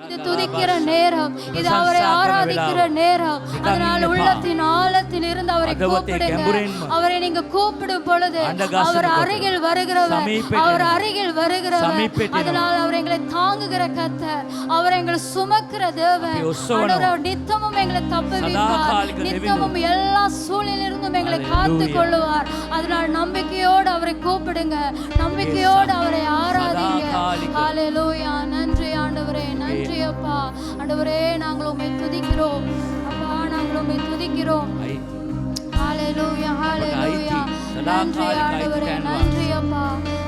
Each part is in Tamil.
இது துதிக்கிற நேரம், இது அவரை ஆராதிக்கிற நேரம். அதனால் உள்ளத்தின் ஆழத்தில் இருந்து அவரை கூப்பிடுங்க. அவரை நீங்க கூப்பிடும் பொழுது அவர் அருகில் வருகிறவர், அவர் அருகில் வருகிறவர். அதனால் அவர் எங்களை தாங்குகிற கர்த்தர், அவர் எங்களை சுமக்கிற தேவன். நித்தமும் எங்களை தப்புவிப்பார், நித்தமும் எல்லா சூழ்நிலையிலிருந்தும் எங்களை காத்து கொள்ளுவார். அதனால் நம்பிக்கையோடு அவரை கூப்பிடுங்க, நம்பிக்கையோடு அவரை ஆராதிங்க. ஹல்லேலூயா. நன்றி ஆண்டவரே, நன்றி அப்பா. ஆண்டவரே, நாங்கள் உம்மை துதிக்கிறோம் அப்பா, நாங்கள் உம்மை துதிக்கிறோம். ஹல்லேலூயா, ஹல்லேலூயா. நன்றி ஆண்டவரே, நன்றி அப்பா.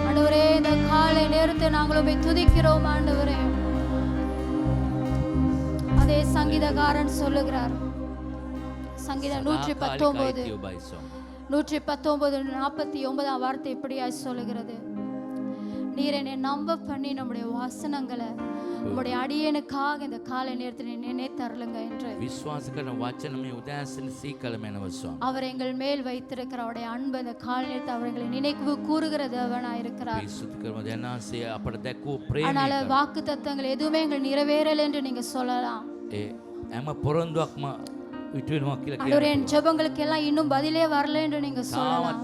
ஆண்டவரே, இந்த காலை நேரத்தை நாங்கள் உம்மை துதிக்கிறோம் ஆண்டவரே. அதே சங்கீதக்காரன் சொல்லுகிறார், சங்கீதம் 119:49 வார்த்தை இப்படியாய் சொல்லுகிறது, நீர் என்னை நம்ப பண்ணி நம்முடைய வசனங்களை உம்முடைய அடியேனுக்காக இந்த காலை நேரத்தில் நினைத்தருளுங்க என்று அவர் எங்கள் மேல் வைத்திருக்கிற அவருடைய அன்பு இந்த காலை நேரத்தை அவர்களை நினைவு கூறுகிற தேவனாய் இருக்கிறார். அதனால வாக்கு தத்தங்கள் எதுவுமே எங்கள் நிறைவேறல் என்று நீங்க சொல்லலாம். ஆண்டவரே, என் ஜெபங்களுக்கு எல்லாம் இன்னும் பதிலே வரல என்று நீங்க சொல்லலாம்.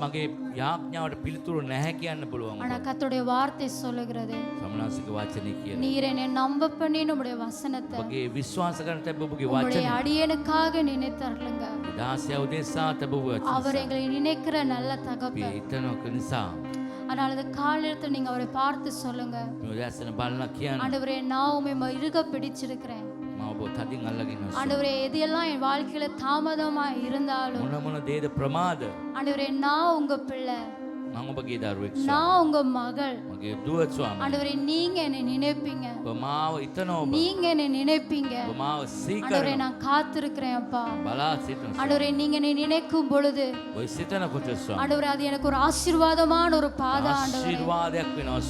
ஆனா கர்த்தருடைய வார்த்தை சொல்லுகிறது, நீர் என்னை நம்ப பண்ணி நம்முடைய வசனத்தை உம்முடைய அடியேனுக்காக நினைத்தருளுங்க. அவர் எங்களை நினைக்கிற நல்ல தகப்பன். அதனால இந்த காலத்தில் நீங்க அவரை பார்த்து சொல்லுங்க, ஆண்டவரே, நான் உம்மை இறுக பிடிச்சிருக்கிறேன். ஆண்டவரே, எது எல்லாம் என் வாழ்க்கையில தாமதமா இருந்தாலும் ஆண்டவரே, நான் உங்க பிள்ளை, நான் உங்க மகள். ஆண்டவரே, நீங்க என்னை நினைப்பீங்க, நீங்க என்னை நினைப்பீங்க. ஆண்டவரே, நான் காத்திருக்கிறேன் அப்பா. ஆண்டவரே, நீங்க என்னை நினைக்கும் பொழுது ஆண்டவரே, அது எனக்கு ஒரு ஆசீர்வாதமான ஒரு பாதை ஆண்டவரே,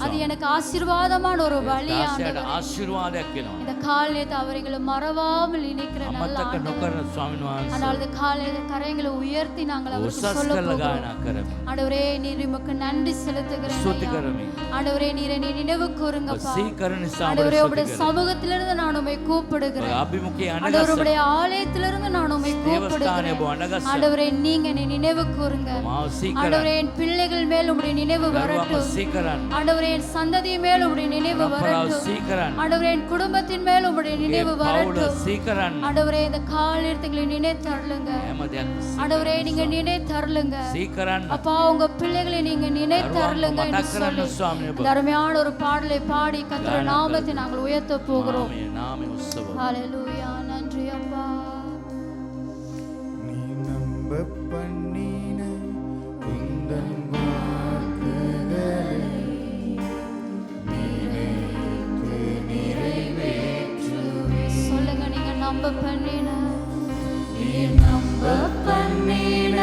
அது எனக்கு ஆசீர்வாதமான ஒரு வழி ஆண்டவரே. இந்த காலையில அவர்களை மறவாமல் நினைக்கிற நல்ல ஆண்டவர். அதனால இந்த காலையில கரைகளை உயர்த்தி நாங்கள் அவருக்கு சொல்ல போகிறோம். ஆண்டவரே, நீர் உமக்கு நன்றி செலுத்துகிறேன். ஆண்டவரே, நீர் என்னை நினைவு கூறுங்கப்பா. ஆண்டவரே, உம்முடைய சமூகத்திலிருந்து நான் உம்மை கூப்பிடுகிறேன். ஆண்டவரே, உம்முடைய ஆலயத்திலிருந்து நான் உம்மை கூப்பிடுகிறேன். ஆண்டவரே, நீங்க என்னை நினைவு கூறுங்க. ஆண்டவரே, என் பிள்ளைகள் மேல் உம்முடைய நினைவு வரட்டும். ஆண்டவரே, என் சந்ததி மேல் உம்முடைய நினைவு வரட்டும். ஆண்டவரே, என் குடும்பத்தின் மேல் உம்முடைய நினைவு வரட்டும். ஆண்டவரே, இந்த காலங்களை நினைத்தருளுங்க. ஆண்டவரே, நீங்க நினைத்தருளுங்க அப்பா. உங்க பிள்ளைகளை நீங்க நினைத்தருளுங்க என்று சொல்லி அருமையான ஒரு பாடலை பாடி கர்த்தருடைய நாமத்தை நாங்கள் உயர்த்த போகிறோம். ஹல்லேலூயா. நன்றி அப்பா. நீ நம்ப பண்ணின உந்தன் வாக்குகளை நினைத்து நிறைவேற்றுவே. சொல்லுங்க, நீங்க நம்ப பண்ணின, நீ நம்ப பண்ணின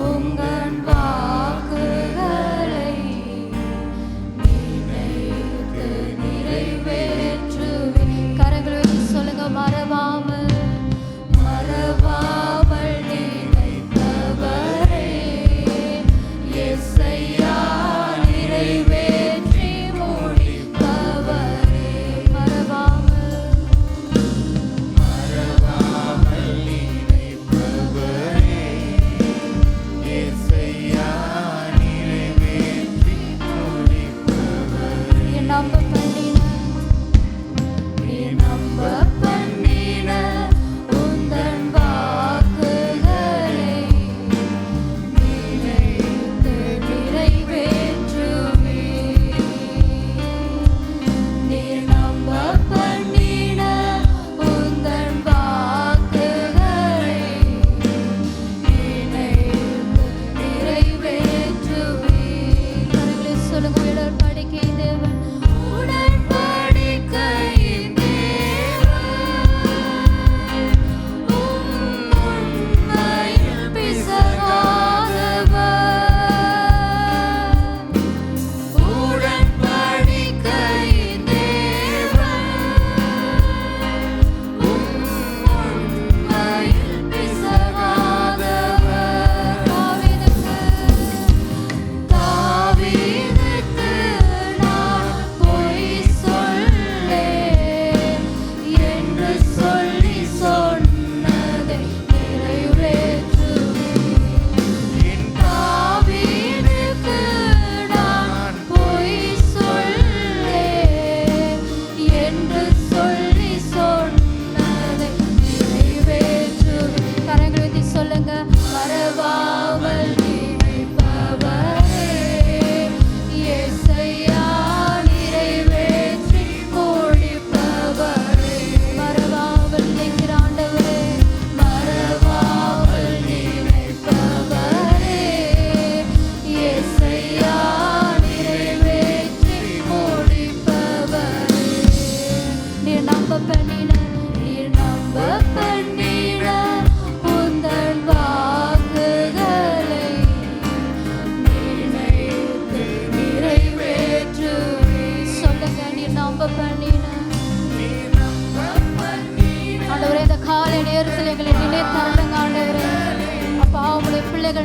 உங்கள் வாக்குகளை நினைத்து நிறைவேற்றுவே. கரங்களை வைத்து சொல்லுங்க, மறவாமல் மறவாமல் நினைத்தவரே யெசையா நிறைவேற்றி முடிப்பவரே. மறவாமல்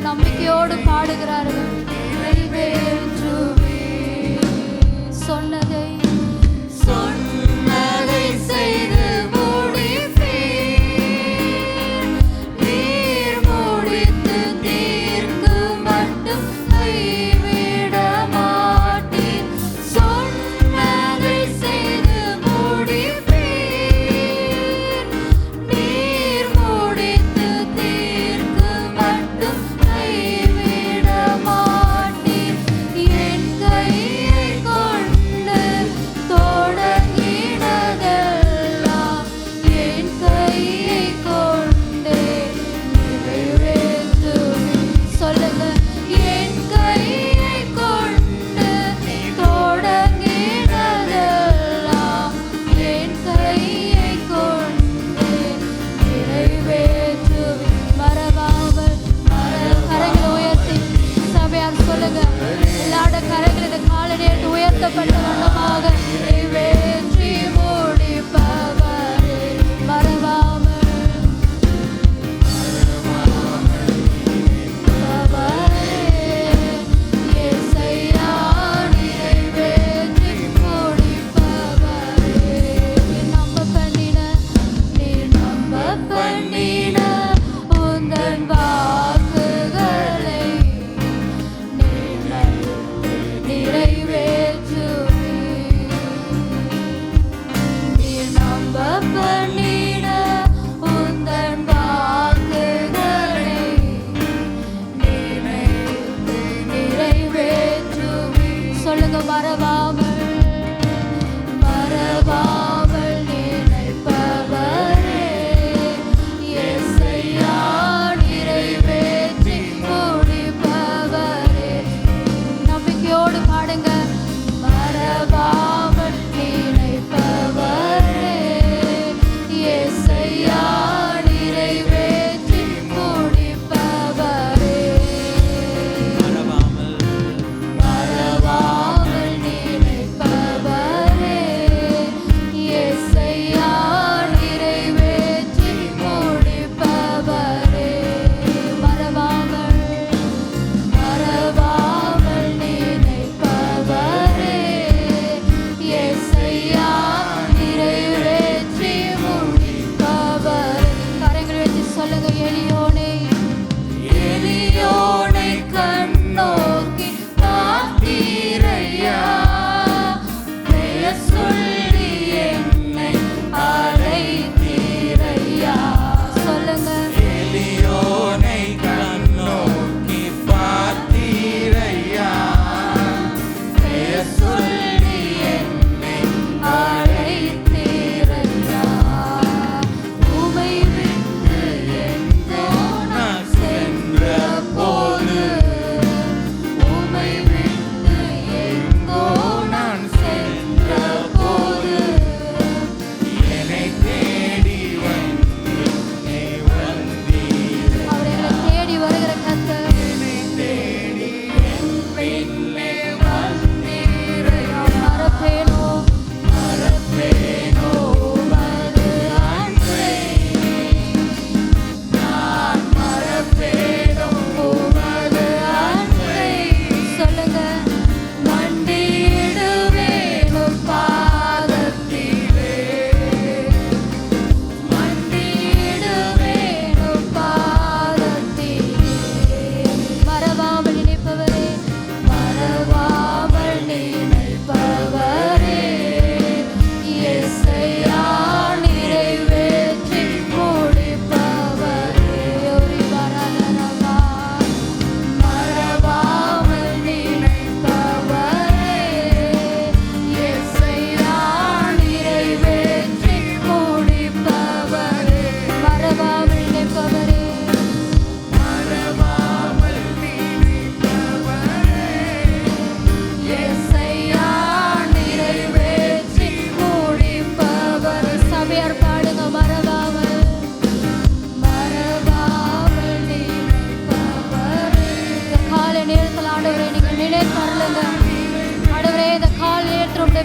நம்பிக்கையோடு பாடுகிறார்கள். நிறைவேற்றுவே சொன்னதை செய்து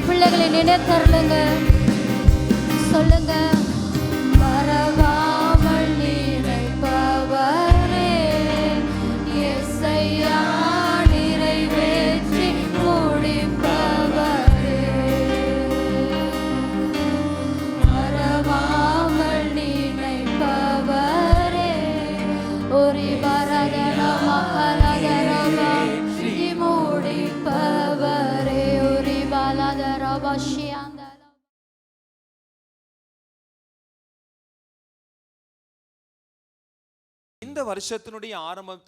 பிள்ளைகளை நினைத்தருளுங்க. சொல்லுங்க, மறவாமல் நினைப்பவரே ரபாஷியாந்த இந்த வருஷத்தினுடைய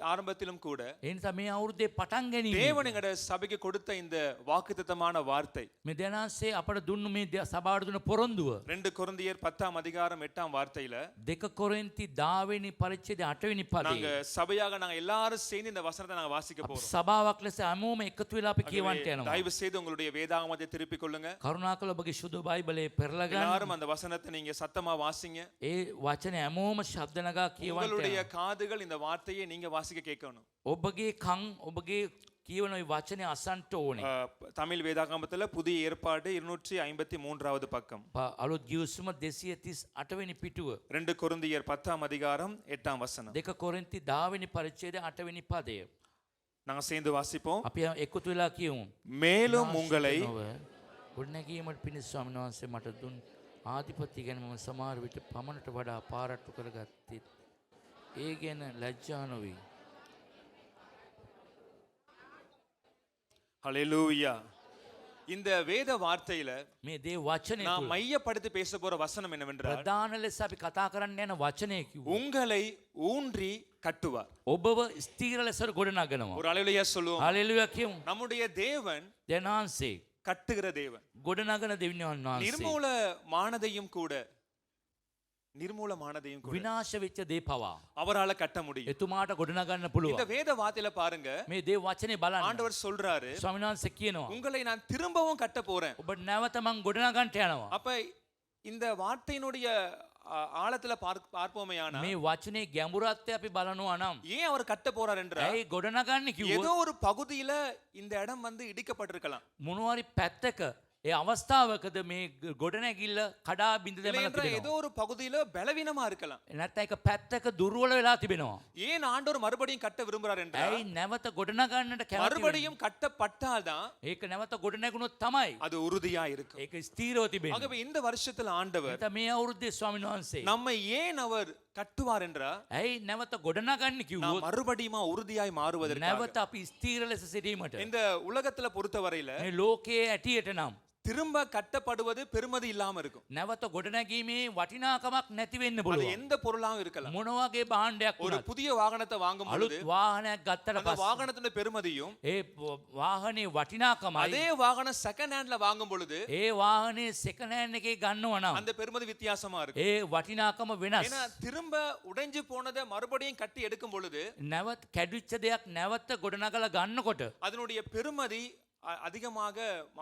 ஆரம்பத்திலும் கூட එනිසා මේ අවුරුද්දේ පටන් ගැනීම தேவன் எங்கட சபைக்கு கொடுத்த இந்த வாக்குத்தத்தமான வார்த்தை මේ දෙනාසේ අපට දුන්නු මේ සභාවට දුන්න පොරොන්දුව 2 கொரிந்தியர் 10ஆம் அதிகாரம் 8ஆம் வார்த்தையில 2 කොරින්ති 10 වෙනි පරිච්ඡේදය 8 වෙනි நாங்க පදයේ சபையாக நாங்க எல்லாரும் சேர்ந்து இந்த வசனத்தை நாங்க வாசிக்க போறோம். සභාවක් ලෙස හැමෝම එකතු වෙලා අපි කියවන්ට යනවා. தயவு செய்து உங்களுடைய வேதாகமத்தை திருப்பிக் கொள்ளுங்க. කරුණාකර ඔබගේ සුදු බයිබලයේ පෙරලා ගන්න. எல்லாரும் அந்த வசனத்தை நீங்க சத்தமா வாசிங்க. ඒ වචන හැමෝම ශබ්ද නගා කියවන්ට உங்களுடைய යනවා. காதுகள் இந்த வார்த்தையை நீங்க வாசிக்க கேட்கணும். ඔබගේ කන් ඔබගේ කියවන ওই වචනේ අසන්ට ඕනේ. தமிழ் வேதாகமத்துல புதிய ஏற்பாடு 253வது பக்கம். අලුත් ගිවිසුම 238 වෙනි පිටුව. 2 கொரிந்தியர் 10ஆம் அதிகாரம் 8ஆம் வசனம். 2 කොරින්ති 10 වෙනි පරිච්ඡේදය 8 වෙනි පදය. நாங்க சேர்ந்து வாசிப்போம். අපි එකතු වෙලා කියමු. மேலும் உங்களை ගොඩනැගීමට පිණිස ස්වාමීන් වහන්සේ මට දුන් ආධිපත්‍ය ගැන මම සමහර විට පමණට වඩා පාරට්ටු කරගත්තේ. ඒ ගැන ලැජ්ජා නොවී. ஹல்லேலூயா. இந்த வேத வார்த்தையில මේ දේ වචනේ நான் තුල மையப்படுத்தி பேச போற வசனம் என்னவென்றால் ප්‍රධාන ලෙස අපි කතා කරන්න යන වචනේ කිව්වා. உங்களை ஊன்றி கட்டுவார். ඔබව ස්ථීර ලෙස ගොඩනගනවා. ஒரு அலையிலேயே சொல்லுவோம். හalleluya කියමු. நம்முடைய தேவன் දෙනාන්සේ கட்டுகிற தேவன். ගොඩනගන දෙවියන් වහන්සේ. நிர்மூலமானதையும் கூட විනාශ වෙච්ච දේ පවා அவரால கட்ட முடியும். එතුමාට ගොඩනගන්න இந்த පුළුවන්. வேத வார்த்தையில பாருங்க, මේ දේ වචනේ බලන්න. ஆண்டவர் சொல்றாரு, ස්වාමීන් වහන්සේ කියනවා உங்களை நான் திரும்பவும் கட்ட போறேன். ඔබ නැවත මං ගොඩනගන්නට යනවා. அப்ப இந்த வார்த்தையினுடைய ஆழத்துல பார்ப்போமேயானா මේ වචනේ ගැඹුරත්වය අපි බලනවා නම් ஏன் அவர் கட்ட போறார் என்றால் ඇයි ගොඩනගන්නේ ஏதோ කිව්වොත් ஒரு பகுதியில இந்த இடம் வந்து இடிக்கப்பட்டிருக்கலாம். මොනවාරි පැත්තක ඒ අවස්ථාවකද මේ ගොඩනැගිල්ල කඩා බිඳ இல்லை දැමලා என்றால் ஏதோ තිබෙනවා. ஒரு பகுதியில பலவீனமா இருக்கலாம். නැත්නම් ඒක පැත්තක දුර්වල වෙලා තිබෙනවා. ஏன் ஆண்டவர் மறுபடியும் கட்ட விரும்புறார் என்றால் ඇයි නැවත ගොඩනගන්නට කැමති වෙන්නේ? மறுபடியும் கட்டப்பட்டால்தான் ඒක නැවත ගොඩනැගුණොත් තමයි அது உறுதியா இருக்கும். ඒක ස්ථීරව තිබෙන්නේ. ஆகவே இந்த வருஷத்துல ஆண்டவர் නැත්නම් මේ අවුරුද්දේ ස්වාමීන් වහන්සේ நம்மை ஏன் அவர் கட்டுவார் என்றால் ඇයි නැවත ගොඩනගන්නේ நாம் කිව්වොත් மறுபடியும் உறுதியாய் மாறுவதற்காக. නැවත අපි ස්ථීර ලෙස සිටීමට. இந்த உலகத்துல பொறுத்தவரையில මේ ලෝකයේ ඇටියට නම් திரும்ப கட்டப்படுவது பெருமதி இல்லாம இருக்கும். නැවත ගොඩනැගීමේ වටිනාකමක් නැති වෙන්න அது පුළුවන්. எந்த பொருளாகவும் இருக்கலாம். මොන වගේ භාණ්ඩයක් ஒரு වුණත් புதிய வாகனத்தை வாங்கும் பொழுது අලුත් வாහනයක් ගත්තට அந்த පස්සේ வாகனத்தின் பெருமதியும் ඒ වාහනේ වටිනාකමයි அதே வாகனம் செகண்ட் ஹேண்ட்ல வாங்கும் பொழுது ඒ වාහනේ සෙකන්ඩ් හෑන්ඩ් එකේ ගන්නව නම් அந்த பெருமதி வித்தியாசமா இருக்கும். ඒ වටිනාකම වෙනස්. ஏன்னா திரும்ப உடைஞ்சு போனதை மறுபடியும் கட்டி எடுக்கும் பொழுது නැවත කැඩිච්ච දෙයක් නැවත ගොඩනගලා ගන්නකොට அதனுடைய பெருமதி அதிகமாக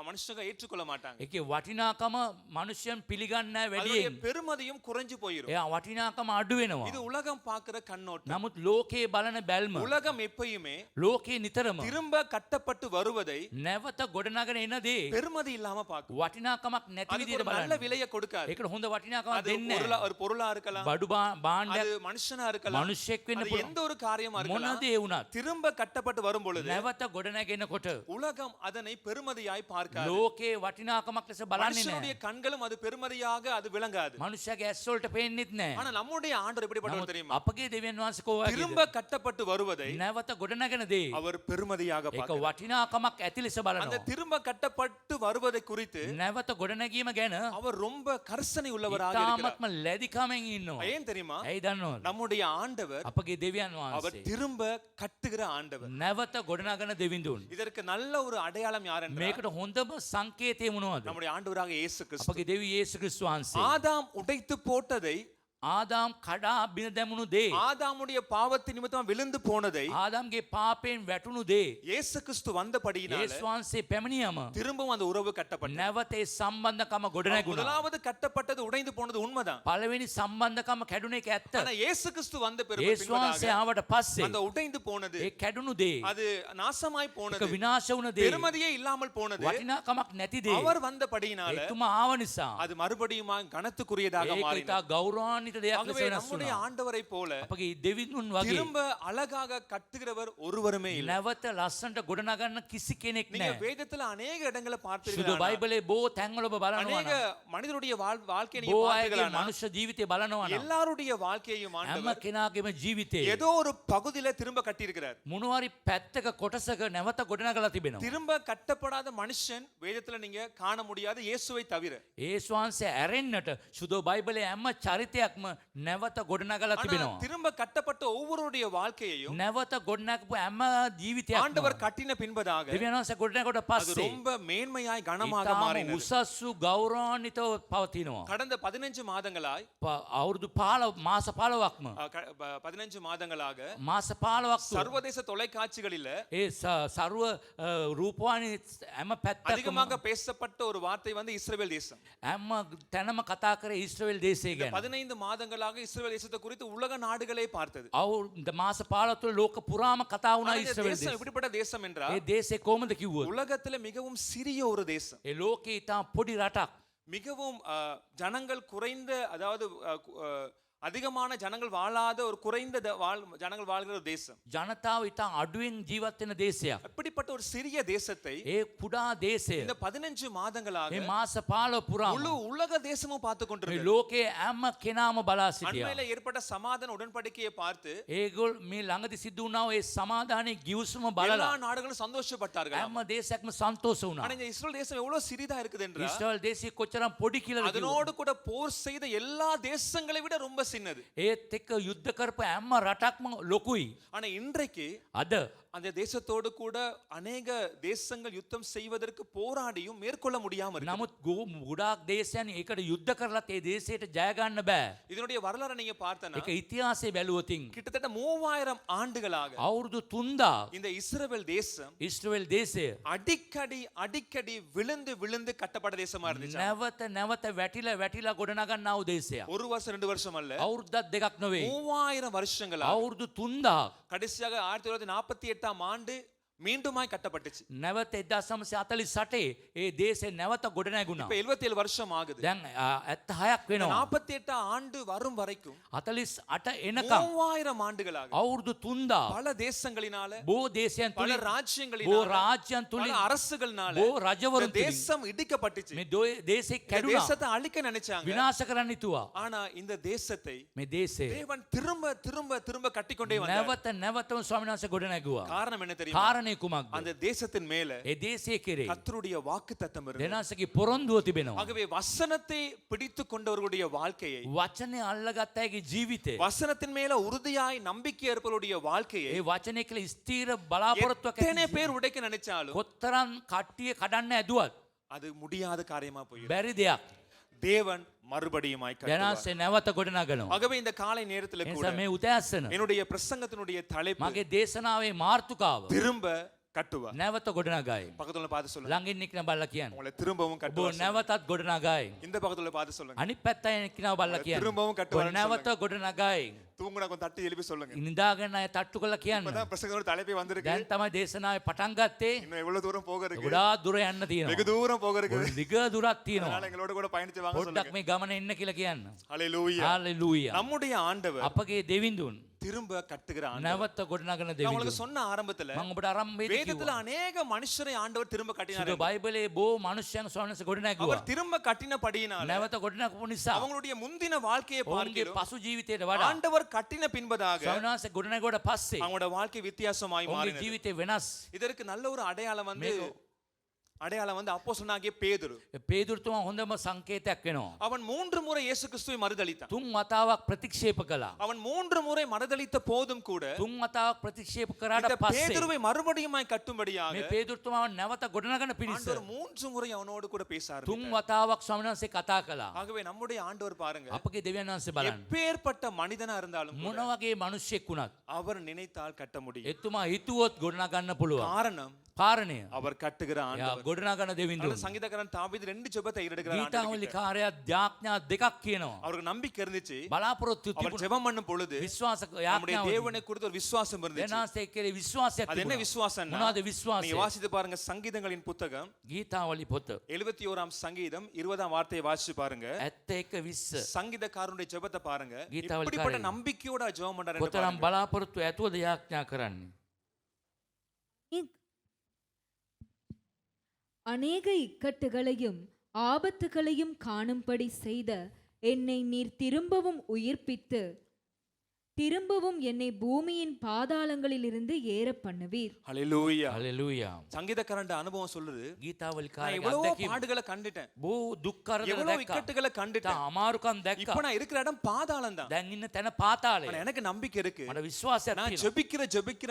மனுஷங்க ஏற்றுக்கொள்ள மாட்டாங்க. ඒකේ වටිනාකම මිනිස්යන් පිළිගන්නේ නැහැ அதனுடைய වැඩියෙන්. பெருமதியும் குறைஞ்சு போயிடும். එයා වටිනාකම අඩු වෙනවා. இது உலகம் பார்க்கிற கண்ணோட்டம். නමුත් ලෝකේ බලන බැල්ම உலகம் எப்பயுமே ලෝකේ නිතරම திரும்ப கட்டப்பட்டு வருவதை නැවත ගොඩනගන එන දේ பெருமதி இல்லாம பார்க்கும். වටිනාකමක් නැති அதுக்கு විදිහට ஒரு நல்ல බලන්න. விலையை கொடுக்காது. ඒකට හොඳ වටිනාකමක් அது දෙන්නේ නැහැ. ஒரு பொருளா இருக்கலாம், බඩු භාණ්ඩයක් அது மனுஷனா இருக்கலாம், මිනිස්සෙක් වෙන්න அது පුළුවන්. எந்த ஒரு காரியமா මොන இருக்கலாம். දේ වුණත් திரும்ப கட்டப்பட்டு வரும் பொழுது නැවත ගොඩනගෙනකොට உலகம் அதனை பெருமதியாய் பார்க்காது. ලෝකේ වටිනාකමක් ලෙස බලන්නේ மனுஷனுடைய නැහැ. கண்களும் அது பெருமதியாக அது விளங்காது. මනුෂ්‍යගේ ඇස් වලට පේන්නෙත් නැහැ. ஆனா நம்முடைய ஆண்டவர் எப்படிப்பட்டவர் නමුත් தெரியுமா? අපගේ දෙවියන් වහන්සේ කෝ වගේද? திரும்ப கட்டப்பட்டு வருவதை නැවත ගොඩනගෙන දේ அவர் பெருமதியாக ඒක பார்க்கிறார். වටිනාකමක් ඇති ලෙස அந்த බලනවා. திரும்ப கட்டப்பட்டு வருவதை குறித்து නැවත ගොඩනැගීම ගැන அவர் ரொம்ப கர்சனை உள்ளவராக இருக்கிறார். ඉතාමත්ම ලැදිකමෙන් ඉන්නවා. ஏன் தெரியுமா? ඇයි දන්නවද? நம்முடைய ஆண்டவர் අපගේ දෙවියන් அவர் වහන්සේ திரும்ப கட்டுகிற ஆண்டவர். නැවත ගොඩනගන දෙවිඳුන්. இதற்கு நல்ல ஒரு அடையாளம் யார் என்றால் මේකට හොඳම සංකේතය මොනවද? நம்முடைய ஆண்டவராக இயேசு கிறிஸ்து. අපගේ දෙවි යේසු ක්‍රිස්තුස් වහන්සේ. ஆதாம் உடைத்து போட்டதை, ආදාම් කඩා බින දැමුණු දේ, ஆதாமுடைய பாவத்தின் நிமித்தம் விழுந்து போனதை ආදාම්ගේ පාපයෙන් වැටුණු දේ இயேசு கிறிஸ்து வந்தபடியினால යේසුස් වහන්සේ පැමිණියම திரும்பவும் அந்த உறவு கட்டப்பட்டது. නැවත ඒ සම්බන්ධකම ගොඩනැගුණා. முதலாவது கட்டப்பட்டது உடைந்து போனது உண்மைதான். පළවෙනි සම්බන්ධකම කැඩුණ එක ඇත්ත. ஆனா இயேசு கிறிஸ்து வந்த பிறகு යේසුස් වහන්සේ ආවට පස්සේ அந்த உடைந்து போனது, ඒ කැඩුණු දේ, அது நாசமாய் ඒක போனது, විනාශ වුණ දේ, பெருமதியே இல்லாமல் போனது වටිනාකමක් නැති දේ அவர் வந்தபடியினால එතුමා ආව නිසා அது மறுபடியும் கனத்துக்குரியதாக ඒක மாறினது. ඉතා ගෞරවාන්විත අනුමානිත දෙයක් ලෙස ஆகவே වෙනස් நம்முடைய වුණා. ஆண்டவரை போல අපගේ දෙවිඳුන් වගේ திரும்ப அழகாக கட்டுகிறவர் ஒருவருமே இல்லை. නැවත ලස්සනට ගොඩනගන්න කිසි කෙනෙක් நீங்க නැහැ. வேதத்துல அநேக இடங்களை සුදු பார்ப்பீர்கள். බයිබලේ බොහෝ තැන්වල ඔබ බලනවා அநேக නම් மனிதருடைய வாழ்க்கையை நீங்க බොහෝ අයගේ பார்ப்பீர்களானா මනුෂ්‍ය ජීවිතය බලනවා නම් எல்லாருடைய வாழ்க்கையையும் හැම ஆண்டவர் කෙනාගේම ජීවිතේ ஏதோ ஒரு பகுதியில திரும்ப கட்டியிருக்கிறார். මොනවාරි පැත්තක කොටසක නැවත ගොඩනගලා තිබෙනවා. திரும்ப கட்டப்படாத மனுஷன் வேதத்துல நீங்க காண முடியாது இயேசுவை தவிர. ඒසුස් වහන්සේ ඇරෙන්නට සුදු බයිබලේ හැම චරිතයක්ම නැවත ගොඩනගලා ஆனா තිබෙනවා. திரும்ப கட்டப்பட்ட ஒவ்வொருடைய வாழ்க்கையையும் නැවත ගොඩනගපු හැම ජීවිතයක්ම ஆண்டவர் கட்டின பின்பதாக දෙවියන් වහන්සේ ගොඩනගකොට அது පස්සේ ரொம்ப மேன்மையாய் கனமாக ඉතාම மாறினது. උසස්සු ගෞරවාන්විතව පවතිනවා. கடந்த 15 மாதங்களாய் අවුරුදු 15 මාස 15ක්ම 15 மாதங்களாக මාස 15ක් තුල சர்வதேச தொலைக்காட்சிகளில ඒ සර්ව රූපවාහිනී හැම පැත්තකම அதிகமாக பேசப்பட்ட ஒரு வார்த்தை வந்து இஸ்ரவேல் தேசம். හැම තැනම කතා කරේ ඊශ්‍රායල් දේශය ගැන. 15 மாதங்களாக இஸ்ரவேல் தேசத்தை குறித்து உலக நாடுகளே பார்த்தது. අවුරුදු මාස 15 තුල ලෝක පුරාම කතා වුණා ஆனா இந்த ඊශ්‍රායල් தேசம் දේශය. எப்படிப்பட்ட தேசம் என்றால் ඒ දේශේ කොහොමද කිව්වොත් உலகத்துல மிகவும் சிறிய ஒரு தேசம். ඒ ලෝකේ ඉතාම පොඩි රටක්. மிகவும் ஜனங்கள் குறைந்த அதாவது அதிகமான ஜனங்கள் வாழாத ஒரு குறைந்த ஜனங்கள் வாழ்கிற ஒரு தேசம். ජනතාව ඉතාම අඩුවෙන් ජීවත් වෙන දේශයක්. அப்படிப்பட்ட ஒரு சிறிய தேசத்தை ඒ කුඩා දේශය இந்த 15 மாதங்களாக මේ මාස 15 පුරාම முழு உலக தேசமும் பார்த்து මේ கொண்டிருக்கு. ලෝකයේ හැම කෙනාම බලා සිටියා. அண்மையில ஏற்பட்ட சமாதான உடன்படிக்கையை பார்த்து ඒගොල්ල මේ ළඟදී සිදු වුණා ඒ සමාදානයේ ගිවිසුම எல்லா බලලා நாடுகளும் சந்தோஷப்பட்டார்கள். හැම දේශයක්ම සන්තෝෂ වුණා. ஆனா இந்த இஸ்ரேல் தேசம் எவ்வளவு சிறிதா இருக்குது என்றால் ඊශ්‍රායල් දේශය කොච්චරම් පොඩි කියලාද කිව්වොත් அதனோடு கூட போர் செய்த எல்லா தேசங்களை விட ரொம்ப சின்னது. ඒත් එක්ක යුද්ධ කරපු හැම රටක්ම ලොකුයි. ஆனா இன்றைக்கு අද அந்த தேசத்தோடு கூட அநேக தேசங்கள் யுத்தம் செய்வதற்கு போராடியும் மேற்கொள்ள முடியாம இருக்கு. නමුත් ගොඩාක් දේශයන් ඒකට යුද්ධ කරලත් ඒ දේශයට ජය ගන්න බෑ. இதனுடைய வரலாறை நீங்க பார்த்தனா ඒක ඉතිහාසයේ බැලුවොතින් கிட்டத்தட்ட 3000 ஆண்டுகளாக අවුරුදු 3000 இந்த இஸ்ரவேல் தேசம் ඊශ්‍රායල් දේශය அடிக்கடி விழுந்து விழுந்து கட்டப்பட்ட தேசமா இருந்துச்சு. නැවත නැවත වැටිලා ගොඩනගන්නා වූ දේශයක්. ஒரு வருஷம் 2 வருஷம் அல்ல, අවුරුද්දක් දෙකක් නෙවෙයි. 3000 வருஷங்களா අවුරුදු 3000 கடைசியாக 1948ஆம் ஆண்டு மீண்டுமாய் கட்டப்பட்டுச்சு. නැවත 1948 ඒ දේශේ නැවත ගොඩනැගුණා. இப்ப 77 வருஷம் ஆகுது. දැන් 76ක් වෙනවා. 48 ஆண்டு வரும் வரைக்கும் 48 එනකම් 3000 ஆண்டுகளாக අවුරුදු 3000 பல தேசங்களினால බොහෝ දේශයන් பல තුලින් ராஜ்யங்களினால බොහෝ රාජ්‍යයන් பல තුලින් அரசுகள்னால බොහෝ රජවරුන් இந்த තුලින් தேசம் இடிக்கப்பட்டுச்சு. මේ දේශේ இந்த කැඩුණා. தேசத்தை அழிக்க நினைச்சாங்க. විනාශ කරන්න හිතුවා. ஆனா இந்த தேசத்தை මේ දේශේ தேவன் திரும்ப திரும்ப திரும்ப கட்டிக்கொண்டே வந்தார். නැවත නැවතම ස්වාමීන් වහන්සේ ගොඩනැගුවා. காரணம் என்ன தெரியுமா? කාරණේ කුමක්ද? அந்த தேசத்தின் மேல ඒ දේශයේ කෙරේ கர்த்தருடைய வாக்குத்தத்தம் இருந்தது. දෙනාසගේ පොරොන්දුව තිබෙනවා. ஆகவே வசனத்தை பிடித்துக் கொண்டவர்களுடைய வாழ்க்கையை, වචනේ අල්ලගත්ත අයගේ ජීවිතේ வசனத்தின் மேல உறுதியாய் நம்பிக்கை இருப்பவருடைய வாழ்க்கையை ඒ වචනේ කියලා ස්ථීර බලාපොරොත්තුවක් எத்தனை ඇති பேர் உடைக்க நினைச்சாலும் කොතරම් කට්ටිය කඩන්න ඇදුවත් அது முடியாத காரியமா போயிடும். බැරි දෙයක් தேவன் மறுபடியுமாய் கட்டுவார். දෙනාසේ නැවත ගොඩනගනවා. ஆகவே இந்த காலை நேரத்துல ඒ கூட නිසා මේ උදෑසන என்னுடைய பிரசங்கத்தினுடைய தலைப்பு මගේ දේශනාවේ මාර්තුකාව திரும்ப கட்டுவார். නැවත ගොඩනගයි. பக்கத்துல பார்த்து சொல்லுங்க, ළඟින් ඉන්න බල්ලා කියන්න. உங்களை திரும்பவும் ඔබ கட்டுவார். නැවතත් ගොඩනගයි. இந்த பக்கத்துல பார்த்து சொல்லுங்க, අනිත් පැත්තේ ඉන්න බල්ලා කියන්න. திரும்பவும் ඔබ கட்டுவார். නැවත ගොඩනගයි. தூங்குனா கொஞ்சம் தட்டி எழுப்பி சொல்லுங்க. නිදාගෙන අය තට්ටු කරලා කියන්න. இப்பதான் பிரசங்கத்தோட தலைப்பே வந்திருக்கு. දැන් තමයි දේශනාවේ පටන් ගත්තේ. இன்னும் எவ்வளவு தூரம் போக இருக்கு? ගොඩාක් දුර යන්න வெகு තියෙනවා. தூரம் போக இருக்கு. දිග දුරක් තියෙනවා. அதனால எங்களோட கூட பயணிச்சு வாங்க පොඩ්ඩක් சொல்லுங்க. මේ ගමනේ ඉන්න කියලා කියන්න. ஹalleluya. හalleluya. நம்முடைய ஆண்டவர் අපගේ දෙවිඳුන් திரும்ப கட்டுகிற ஆண்டவர். නැවත ගොඩනගන நான் දෙවිඳුන්. உங்களுக்கு சொன்ன ஆரம்பத்துல මම ඔබට ආරම්භයේදී வேதத்துல කිව්වා. அநேக மனுஷரை ஆண்டவர் திரும்ப கட்டினார். සුදු බයිබලයේ බොහෝ මනුෂ්‍යයන් ස්වාමීන් වහන්සේ ගොඩනැගුවා. அவர் திரும்ப கட்டினபடியினால නැවත ගොඩනගපු නිසා அவங்களுடைய முந்தின வாழ்க்கையை ඔවුන්ගේ பார்க்கிறோம். පසු ජීවිතයට වඩා ஆண்டவர் கட்டின பின்பதாக ස්වාමීන් වහන්සේ ගොඩනැගුවට පස්සේ அவங்களோட வாழ்க்கை வித்தியாசமாய் ඔවුන්ගේ மாறினது. ජීවිතේ වෙනස්. இதற்கு நல்ல ஒரு அடையாளம் வந்து அப்போஸ்தலனாகிய பேதுரு. පේදුරුතුමා හොඳම සංකේතයක් වෙනවා. அவன் 3 முறை இயேசு கிறிஸ்துவை மறுதலித்தான். 3 වතාවක් ප්‍රතික්ෂේප කළා. அவன் 3 முறை மறுதலித்த போதும் கூட 3 වතාවක් ප්‍රතික්ෂේප කරාට இந்த පස්සේ பேதுருவை மறுபடியுமாய் கட்டும்படியாக මේ පේදුරුතුමාව නැවත ගොඩනගන පිණිස ஆண்டவர் 3 முறை அவனோடு கூட பேச 3 ஆரம்பித்தார். වතාවක් ස්වාමීන් වහන්සේ කතා කළා. ஆகவே நம்முடைய ஆண்டவர் பாருங்க, අපගේ දෙවියන් වහන්සේ බලන්න. எப்பேற்பட்ட மனிதனா இருந்தாலும் கூட මොන වගේ මිනිස්සෙක් වුණත් அவர் நினைத்தால் கட்ட முடியும். එතුමා හිතුවොත් ගොඩනගන්න පුළුවන්. காரணம் කාරණය. அவர் கட்டுகிற එයා ஆண்டவர். ගොඩනගන දෙවිඳුන්. அதனால சங்கீதக்காரன் தாவீது ரெண்டு ஜெபத்தை ஏறெடுக்கிறார் ගීතාවලි ஆண்டவர்கிட்ட. කාර්යය යාඥා දෙකක් කියනවා. அவருக்கு நம்பிக்கை இருந்துச்சு. බලාපොරොත්තු அவர் තිබුණා. ஜெபம் பண்ணும் பொழுது විශ්වාස நம்முடைய යාඥාව. தேவனை குறித்து ஒரு விசுவாசம் இருந்துச்சு. දෙනාසේ කෙරේ විශ්වාසයක් அது என்ன තිබුණා. விசுவாசம்னா මොනවද நீங்க විශ්වාසය? வாசித்து பாருங்க சங்கீதங்களின் புத்தகம் ගීතාවලි පොත 71ஆம் சங்கீதம் 20ஆம் வார்த்தையை வாசிச்சு பாருங்க. 71:20. சங்கீதக்காரனுடைய ஜெபத்தை பாருங்க. கீதாவளி இப்படிப்பட்ட காரன். நம்பிக்கையோட ஜெபம் பண்றாரு என்று කොතරම් பாருங்க. බලාපොරොත්තු ඇතුවද යාඥා කරන්නේ. அநேக இக்கட்டுகளையும் ஆபத்துகளையும் காணும்படி செய்த என்னை நீர் திரும்பவும் உயிர்ப்பித்து திரும்பவும் என்னை பூமியின் பாதாளங்களிலிருந்து ஏற பண்ணுவீர். ஹalleluya. හලෙලූයා. சங்கீதக்காரன் அனுபவம் சொல்லுது. ගීතාවලි நான் කාර්යය எவ்வளவோ අත්දැකීම. பாடுகளை கண்டுட்டேன். බෝ දුක් කරදර எவ்வளவு දැක්කා. இக்கட்டுகளை තා கண்டுட்டேன். අමාරුකම් இப்ப දැක්කා. நான் இருக்கிற இடம் பாதாளம் தான். දැන් ඉන්න තැන පාතාලය. ஆனா எனக்கு நம்பிக்கை இருக்கு. මට විශ්වාසයක් நான் තියෙනවා.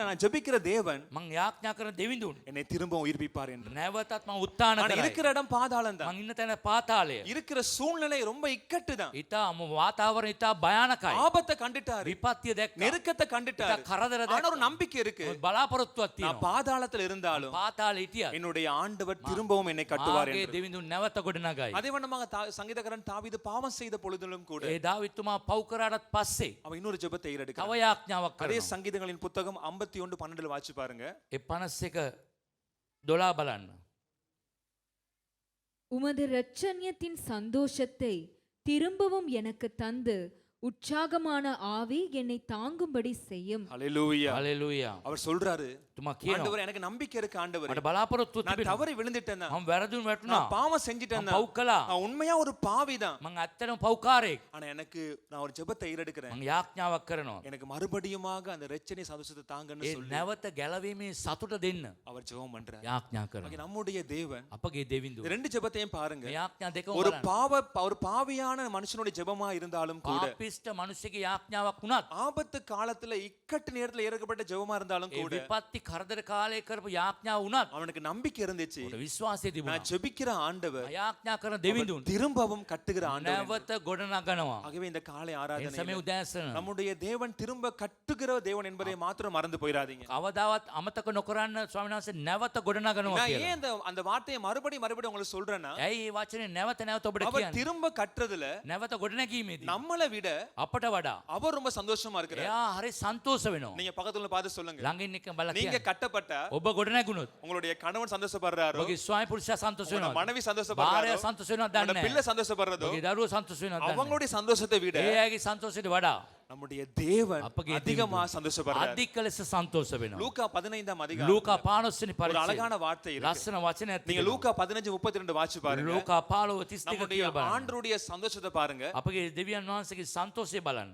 நான் ஜெபிக்கிற தேவன் මං යාඥා කරන දෙවිඳුන් என்னை திரும்ப உயிர்ப்பிப்பார் என்று. නැවතත් මං උත්තාන ஆனா කරයි. இருக்கிற இடம் பாதாளம் தான். මං ඉන්න තැන පාතාලය. இருக்கிற சூழ்நிலை ரொம்ப இக்கட்டு தான். ඉතා වාතාවරණ ඉතා භයානකයි. ஆபத்தை கண்டுட்டாரு. විපත්තිය දැක්කා. நெருக்கத்தை ඉතා கண்டுட்டாரு. කරදර ஆனா ஒரு දැක්කා. நம்பிக்கை இருக்கு. බලාපොරොත්තුවක් நான் තියෙනවා. பாதாளத்துல இருந்தாலும் පාතාලේ හිටියත් என்னுடைய ஆண்டவர் திரும்பவும் என்னை கட்டுவார் මාගේ என்று. දෙවිඳුන් නැවත ගොඩනගයි. அதே வண்ணமாக சங்கீதக்காரன் தாவீது பாவம் செய்த பொழுதிலும் கூட ඒ දාවිත්තුමා පව් කරාටත් පස්සේ அவன் இன்னொரு ஜெபத்தை තව ஏறெடுக்கிறான். යාඥාවක් அதே කරනවා. சங்கீதங்களின் புத்தகம் 51:12 வாசிச்சு பாருங்க. ඒ 51:12 බලන්න. உமது இரட்சண்யத்தின் சந்தோஷத்தை திரும்பவும் எனக்கு தந்து உற்சாகமான ஆவி என்னை தாங்கும்படி செய்யும். ஹalleluya. හලෙලූයා. அவர் சொல்றாரு, තුමා කියනවා ஆண்டவர் எனக்கு நம்பிக்கை இருக்கு ஆண்டவர். මට බලාපොරොත්තු நான் තිබෙනවා. தவறி விழுந்துட்டேன் தான். මම වැරදුන් වැටුණා. நான் பாவம் செஞ்சிட்டேன் මම தான். පව් කළා. நான் உண்மையா ஒரு பாவி தான். මං ඇත්තටම පව්කාරයෙක්. ஆனா எனக்கு நான் ஒரு ஜெபத்தை ஏறெடுக்கிறேன். මං යාඥාවක් කරනවා. எனக்கு மறுபடியுமாக அந்த இரட்சணை சந்தோஷத்தை தாங்கன்னு ඒ சொல்லி නැවත ගැලවීමේ සතුට දෙන්න அவர் ஜெபம் பண்றார். යාඥා කරනවා. நம்முடைய தேவன் අපගේ දෙවිඳුන්. இந்த ரெண்டு ஜெபத்தையும் பாருங்க. මේ යාඥා දෙකම ஒரு බලන්න. ஒரு பாவியான மனுஷனுடைய ஜெபமா இருந்தாலும் கூட පාපිෂ්ඨ මිනිසෙකුගේ යාඥාවක් වුණත් ஆபத்து காலத்துல இக்கட்டு நேரத்துல ஏற்கப்பட்ட ஜெபமா இருந்தாலும் ඒ கூட විපත්ති කරදර කාලේ කරපු යාඥාව වුණත් அவனுக்கு நம்பிக்கை இருந்துச்சு. ඔබට විශ්වාසය நான் තිබුණා. ஜெபிக்கிற ஆண்டவர் යාඥා කරන அவர் දෙවිඳුන් திரும்பவும் கட்டுகிற ஆண்டவர். නැවත ගොඩනගනවා. ஆகவே இந்த காலை ඒ ஆராதனை සමය උදෑසන நம்முடைய தேவன் திரும்ப கட்டுகிற தேவன் என்பதை மாத்திரம் மறந்து போயிடாதீங்க. කවදාවත් අමතක නොකරන්න ස්වාමීන් වහන්සේ නැවත ගොඩනගනවා நான் කියලා. ஏன் அந்த வார்த்தையை மறுபடியும் உங்களுக்கு சொல்றேன்னா ඇයි මේ වචනේ නැවත නැවත ඔබට அவர் කියන්නේ? திரும்ப கட்டுறதுல නැවත ගොඩනැගීමේදී நம்மளை விட අපට වඩා அவர் ரொம்ப சந்தோஷமா இருக்கிறார். එයා හරි සන්තෝෂ වෙනවා. நீங்க பக்கத்துல பார்த்து சொல்லுங்க. ළඟින් එක බලලා நீங்க කියන්න. கட்டப்பட்ட ඔබ ගොඩනැගුණොත් உங்களுடைய கணவன் சந்தோஷப்படுறாரோ, ඔබගේ ස්වාමි පුරුෂයා සන්තෝෂ உங்களோட වෙනවා. மனைவி භාර්යාව சந்தோஷப்படுறாரோ, සන්තෝෂ වෙනවද உங்களோட දන්නේ பிள்ளை නැහැ. சந்தோஷப்படுறதோ, ඔබගේ දරුවෝ සන්තෝෂ වෙනවද දන්නේ නැහැ. அவங்களுடைய சந்தோஷத்தை விட ඒ අයගේ සන්තෝෂයට වඩා நம்முடைய தேவன் අපගේ அதிகமா දෙවිඳුන් சந்தோஷப்படுறார். අධික ලෙස සන්තෝෂ වෙනවා. லூக்கா 15ஆம் அதிகாரம் ලූකා 15 වෙනි ஒரு පරිච්ඡේදය. அழகான வார்த்தை இருக்கு. ලස්සන වචනයක් நீங்க තියෙනවා. லூக்கா 15:32 வாசிச்சு பாருங்க. ලූකා 15:32 நம்முடைய කියලා බලන්න. ஆண்டவருடைய சந்தோஷத்தை பாருங்க. අපගේ දෙවියන් වහන්සේගේ සන්තෝෂය බලන්න.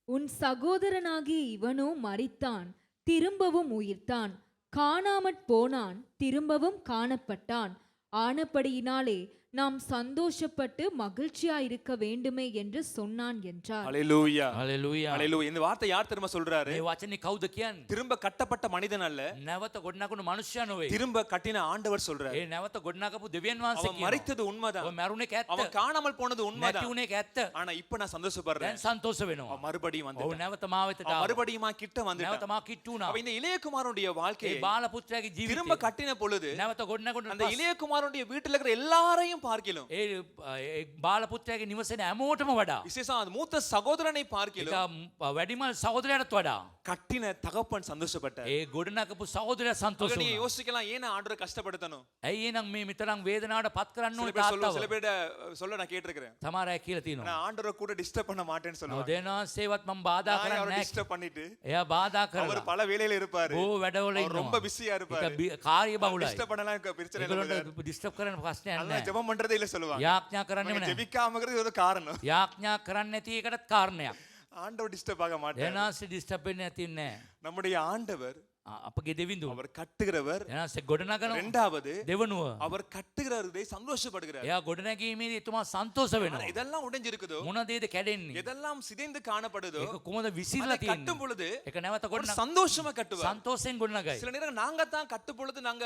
உன் சகோதரனாகிய இவனோ மரித்தான், திரும்பவும் உயிர்த்தான், காணாமற் போனான், திரும்பவும் காணப்பட்டான். ஆனபடியினாலே நாம் சந்தோஷப்பட்டு மகிழ்ச்சியாயிருக்க வேண்டுமே என்று சொன்னான் என்றார். ஹalleluya. හලෙලූයා. ஹalleluya. இந்த வார்த்தை யார் தெரியுமா சொல்றாரு? මේ වචනේ කවුද කියන්නේ? திரும்ப கட்டப்பட்ட மனிதன் அல்ல, නැවත ගොඩනගුණු මනුෂ්‍යයා නෙවෙයි. திரும்ப கட்டின ஆண்டவர் சொல்றாரு. ඒ නැවත ගොඩනගපු දෙවියන් වහන්සේ அவன் කියනවා. மரித்தது உண்மைதான், ඔය මරුණේ ඇත්ත. அவன் காணாமல் போனது නැති உண்மைதான். උනේ ඇත්ත. ஆனா இப்ப நான் சந்தோஷப்படுறேன். දැන් සන්තෝෂ වෙනවා. அவன் மறுபடியும் ඔව් வந்துட்டான். නැවත මා වෙතට அவன் ආවා. மறுபடியும் கிட்ட නැවත வந்துட்டான். මා කිට්ටු වුණා. அப்ப இந்த இளையகுமாரனுடைய ඒ வாழ்க்கையை බාල පුත්‍රයාගේ திரும்ப ජීවිතය கட்டின பொழுது නැවත ගොඩනගුණු அந்த இளையகுமாரனுடைய வீட்டுல இருக்கிற எல்லாரையும் பார்க்கலாம், ඒ බාල පුත්‍රයාගේ නිවසේන හැමෝටම වඩා விசேஷம் அந்த மூத்த சகோதரனை பார்க்கலாம், ඒක වැඩිමල් සහෝදරයාටත් වඩා கட்டின தகப்பன் சந்தோஷப்பட்டார். ඒ ගොඩනගපු සහෝදරයා සන්තෝෂ நீங்க වුණා. யோசிக்கலாம், ஏன் ஆண்டவரை கஷ்டப்படுத்தணும்? ඇයි එහෙනම් මේ මෙතරම් වේදනාවට පත් කරන්න சில ඕනේ பேர் சொல்ல තාත්තව? சொல்ல நான் கேட்டிருக்கிறேன். සමහර අය කියලා තියෙනවා. நான் ஆண்டவரை கூட டிஸ்டர்ப் பண்ண மாட்டேன்னு சொல்லுவாங்க. දෙනාසේවත් මම බාධා நான் කරන්නේ அவரை නැහැ. டிஸ்டர்ப் பண்ணிட்டு එයා බාධා அவர் කරලා பல வேலையில இருப்பாரு, බොහෝ වැඩවල அவர் ரொம்ப ඉන්නවා. பிஸியா இருப்பாரு. ඒක කාර්ය බහුලයි. டிஸ்டர்ப் பண்ணலாம் பிரச்சனை இல்ல. ඒගොල්ලන්ට ඩිස්ටර්බ් කරන්න ප්‍රශ්නයක් அதனால නැහැ. ஜெபம் பண்றதே இல்ல சொல்லுவாங்க. යාඥා කරන්නෙම නැහැ. ஜெபிக்காமங்கிறது ஒரு காரணம். යාඥා කරන්නේ නැති එකටත් කාරණයක්. ஆண்டவர் டிஸ்டர்ப் ஆக மாட்டார். දෙනාසේ ඩිස්ටර්බ් වෙන්නේ නැති නෑ. நம்முடைய ஆண்டவர் අපගේ දෙවිඳුන් அவர் கட்டுகிறவர். දෙනාසේ ගොඩනගනවා. இரண்டாவது දෙවනුව அவர் கட்டுகிறவரை சந்தோஷப்படுகிறார். එයා ගොඩනැගීමේදී එතුමා සන්තෝෂ ஆனா වෙනවා. இதெல்லாம் உடைஞ்சிருக்குதோ, මොන දේද කැඩෙන්නේ? எதெல்லாம் சிதைந்து காணப்படுதோ, ඒක කොහොමද அதை විසිරලා கட்டும் තියෙන්නේ? பொழுது ඒක නැවත அவர் ගොඩනග சந்தோஷமா கட்டுவார். සන්තෝෂයෙන් ගොඩනගයි. சில நேரம் நாங்க தான் கட்டும் பொழுது நாங்க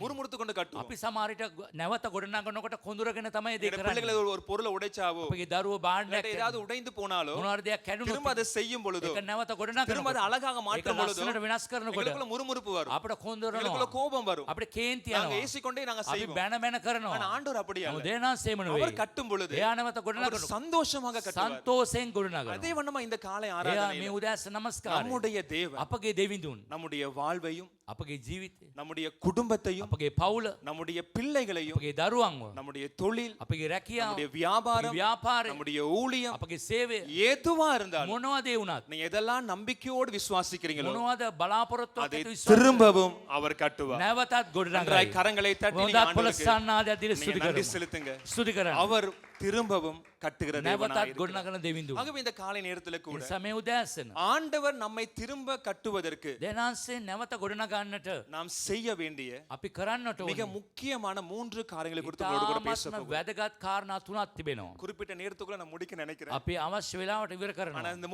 முறுமுறுத்து கொண்டு கட்டுவோம். අපි සමහරට නැවත ගොඩනගනකොට කොඳුරගෙන තමයි ඒ දේ என் කරන්නේ. பிள்ளைகளை ஒரு பொருளை உடைச்சாவோ, අපගේ දරුවෝ இல்லாட்டி බාණ්ඩයක් ஏதாவது உடைந்து போனாலோ, මොනවාර දෙයක් திரும்ப කැඩුනොත් அதை செய்யும் பொழுதோ, ඒක නැවත திரும்ப ගොඩනගනකොට அதை அழகாக ඒක மாற்றும் பொழுதோ, ලස්සනට වෙනස් කරනකොට எங்களுக்குள்ள எங்களுக்குள்ள முறுமுறுப்பு வரும், අපිට කොන්දරනවා. எங்களுக்குள்ள கோபம் வரும், අපිට කේන්ති நாங்க යනවා. ஏசிக்கொண்டே நாங்க අපි செய்வோம். බැන බැන ஆனா කරනවා. ஆண்டவர் அப்படி அல்ல. දේනාසේම නෙවෙයි. அவர் கட்டும் பொழுது එයා නැවත அவர் ගොඩනගනවා. சந்தோஷமாக கட்டுவார். සන්තෝෂයෙන් ගොඩනගනවා. அதே வண்ணமா இந்த காலை එයා ஆராதனையில මේ උදෑස නමස්කාරය. நம்முடைய தேவன் අපගේ දෙවිඳුන්, நம்முடைய வாழ்வையும் අපගේ ජීවිතය, நம்முடைய குடும்பத்தையும் අපගේ පවුල, நம்முடைய பிள்ளைகளையும் අපගේ දරුවන්ව, நம்முடைய தொழில், අපගේ රැකියාව, நம்முடைய வியாபாரம், ව්‍යාපාරය, நம்முடைய ஊழியம், අපගේ සේවය எதுவா இருந்தாலும் මොනවද ඒ වුණත්, நீங்க எதெல்லாம் நம்பிக்கையோடு விசுவாசிக்கிறீங்களோ මොනවද බලාපොරොත්තුවක් அதை ඇති විශ්වාස திரும்பவும் அவர் கட்டுவார். නැවතත් நன்றாய் ගොඩනගයි. கரங்களை தட்டி நீங்க හොඳත් ஆண்டவருக்கு පොළොස්සන්නාද ඇදිලි நீங்க ස්තුති நன்றி කරමු. செலுத்துங்க. ස්තුති කරන්න. அவர் திரும்பவும் கட்டுகிற தேவனாய் නැවතත් இருக்கிறார். ගොඩනගන දෙවිඳුන්. ஆகவே இந்த காலை நேரத்துல கூட ඒ සමය උදෑසන ஆண்டவர் நம்மை திரும்ப கட்டுவதற்கு දෙනාන්සේ නැවත ගොඩනගන්නට நாம் செய்ய வேண்டிய අපි කරන්නට மிக ඕනේ. முக்கியமான 3 காரியங்களை குறித்து உங்களோடு கூட பேச ඉතාමත්ම போகிறேன். වැදගත් කාරණා තුනක් තිබෙනවා. குறிப்பிட்ட நேரத்துக்குள்ள நான் முடிக்க நினைக்கிறேன். අපි අවශ්‍ය වෙලාවට ඉවර ஆனா කරනවා. இந்த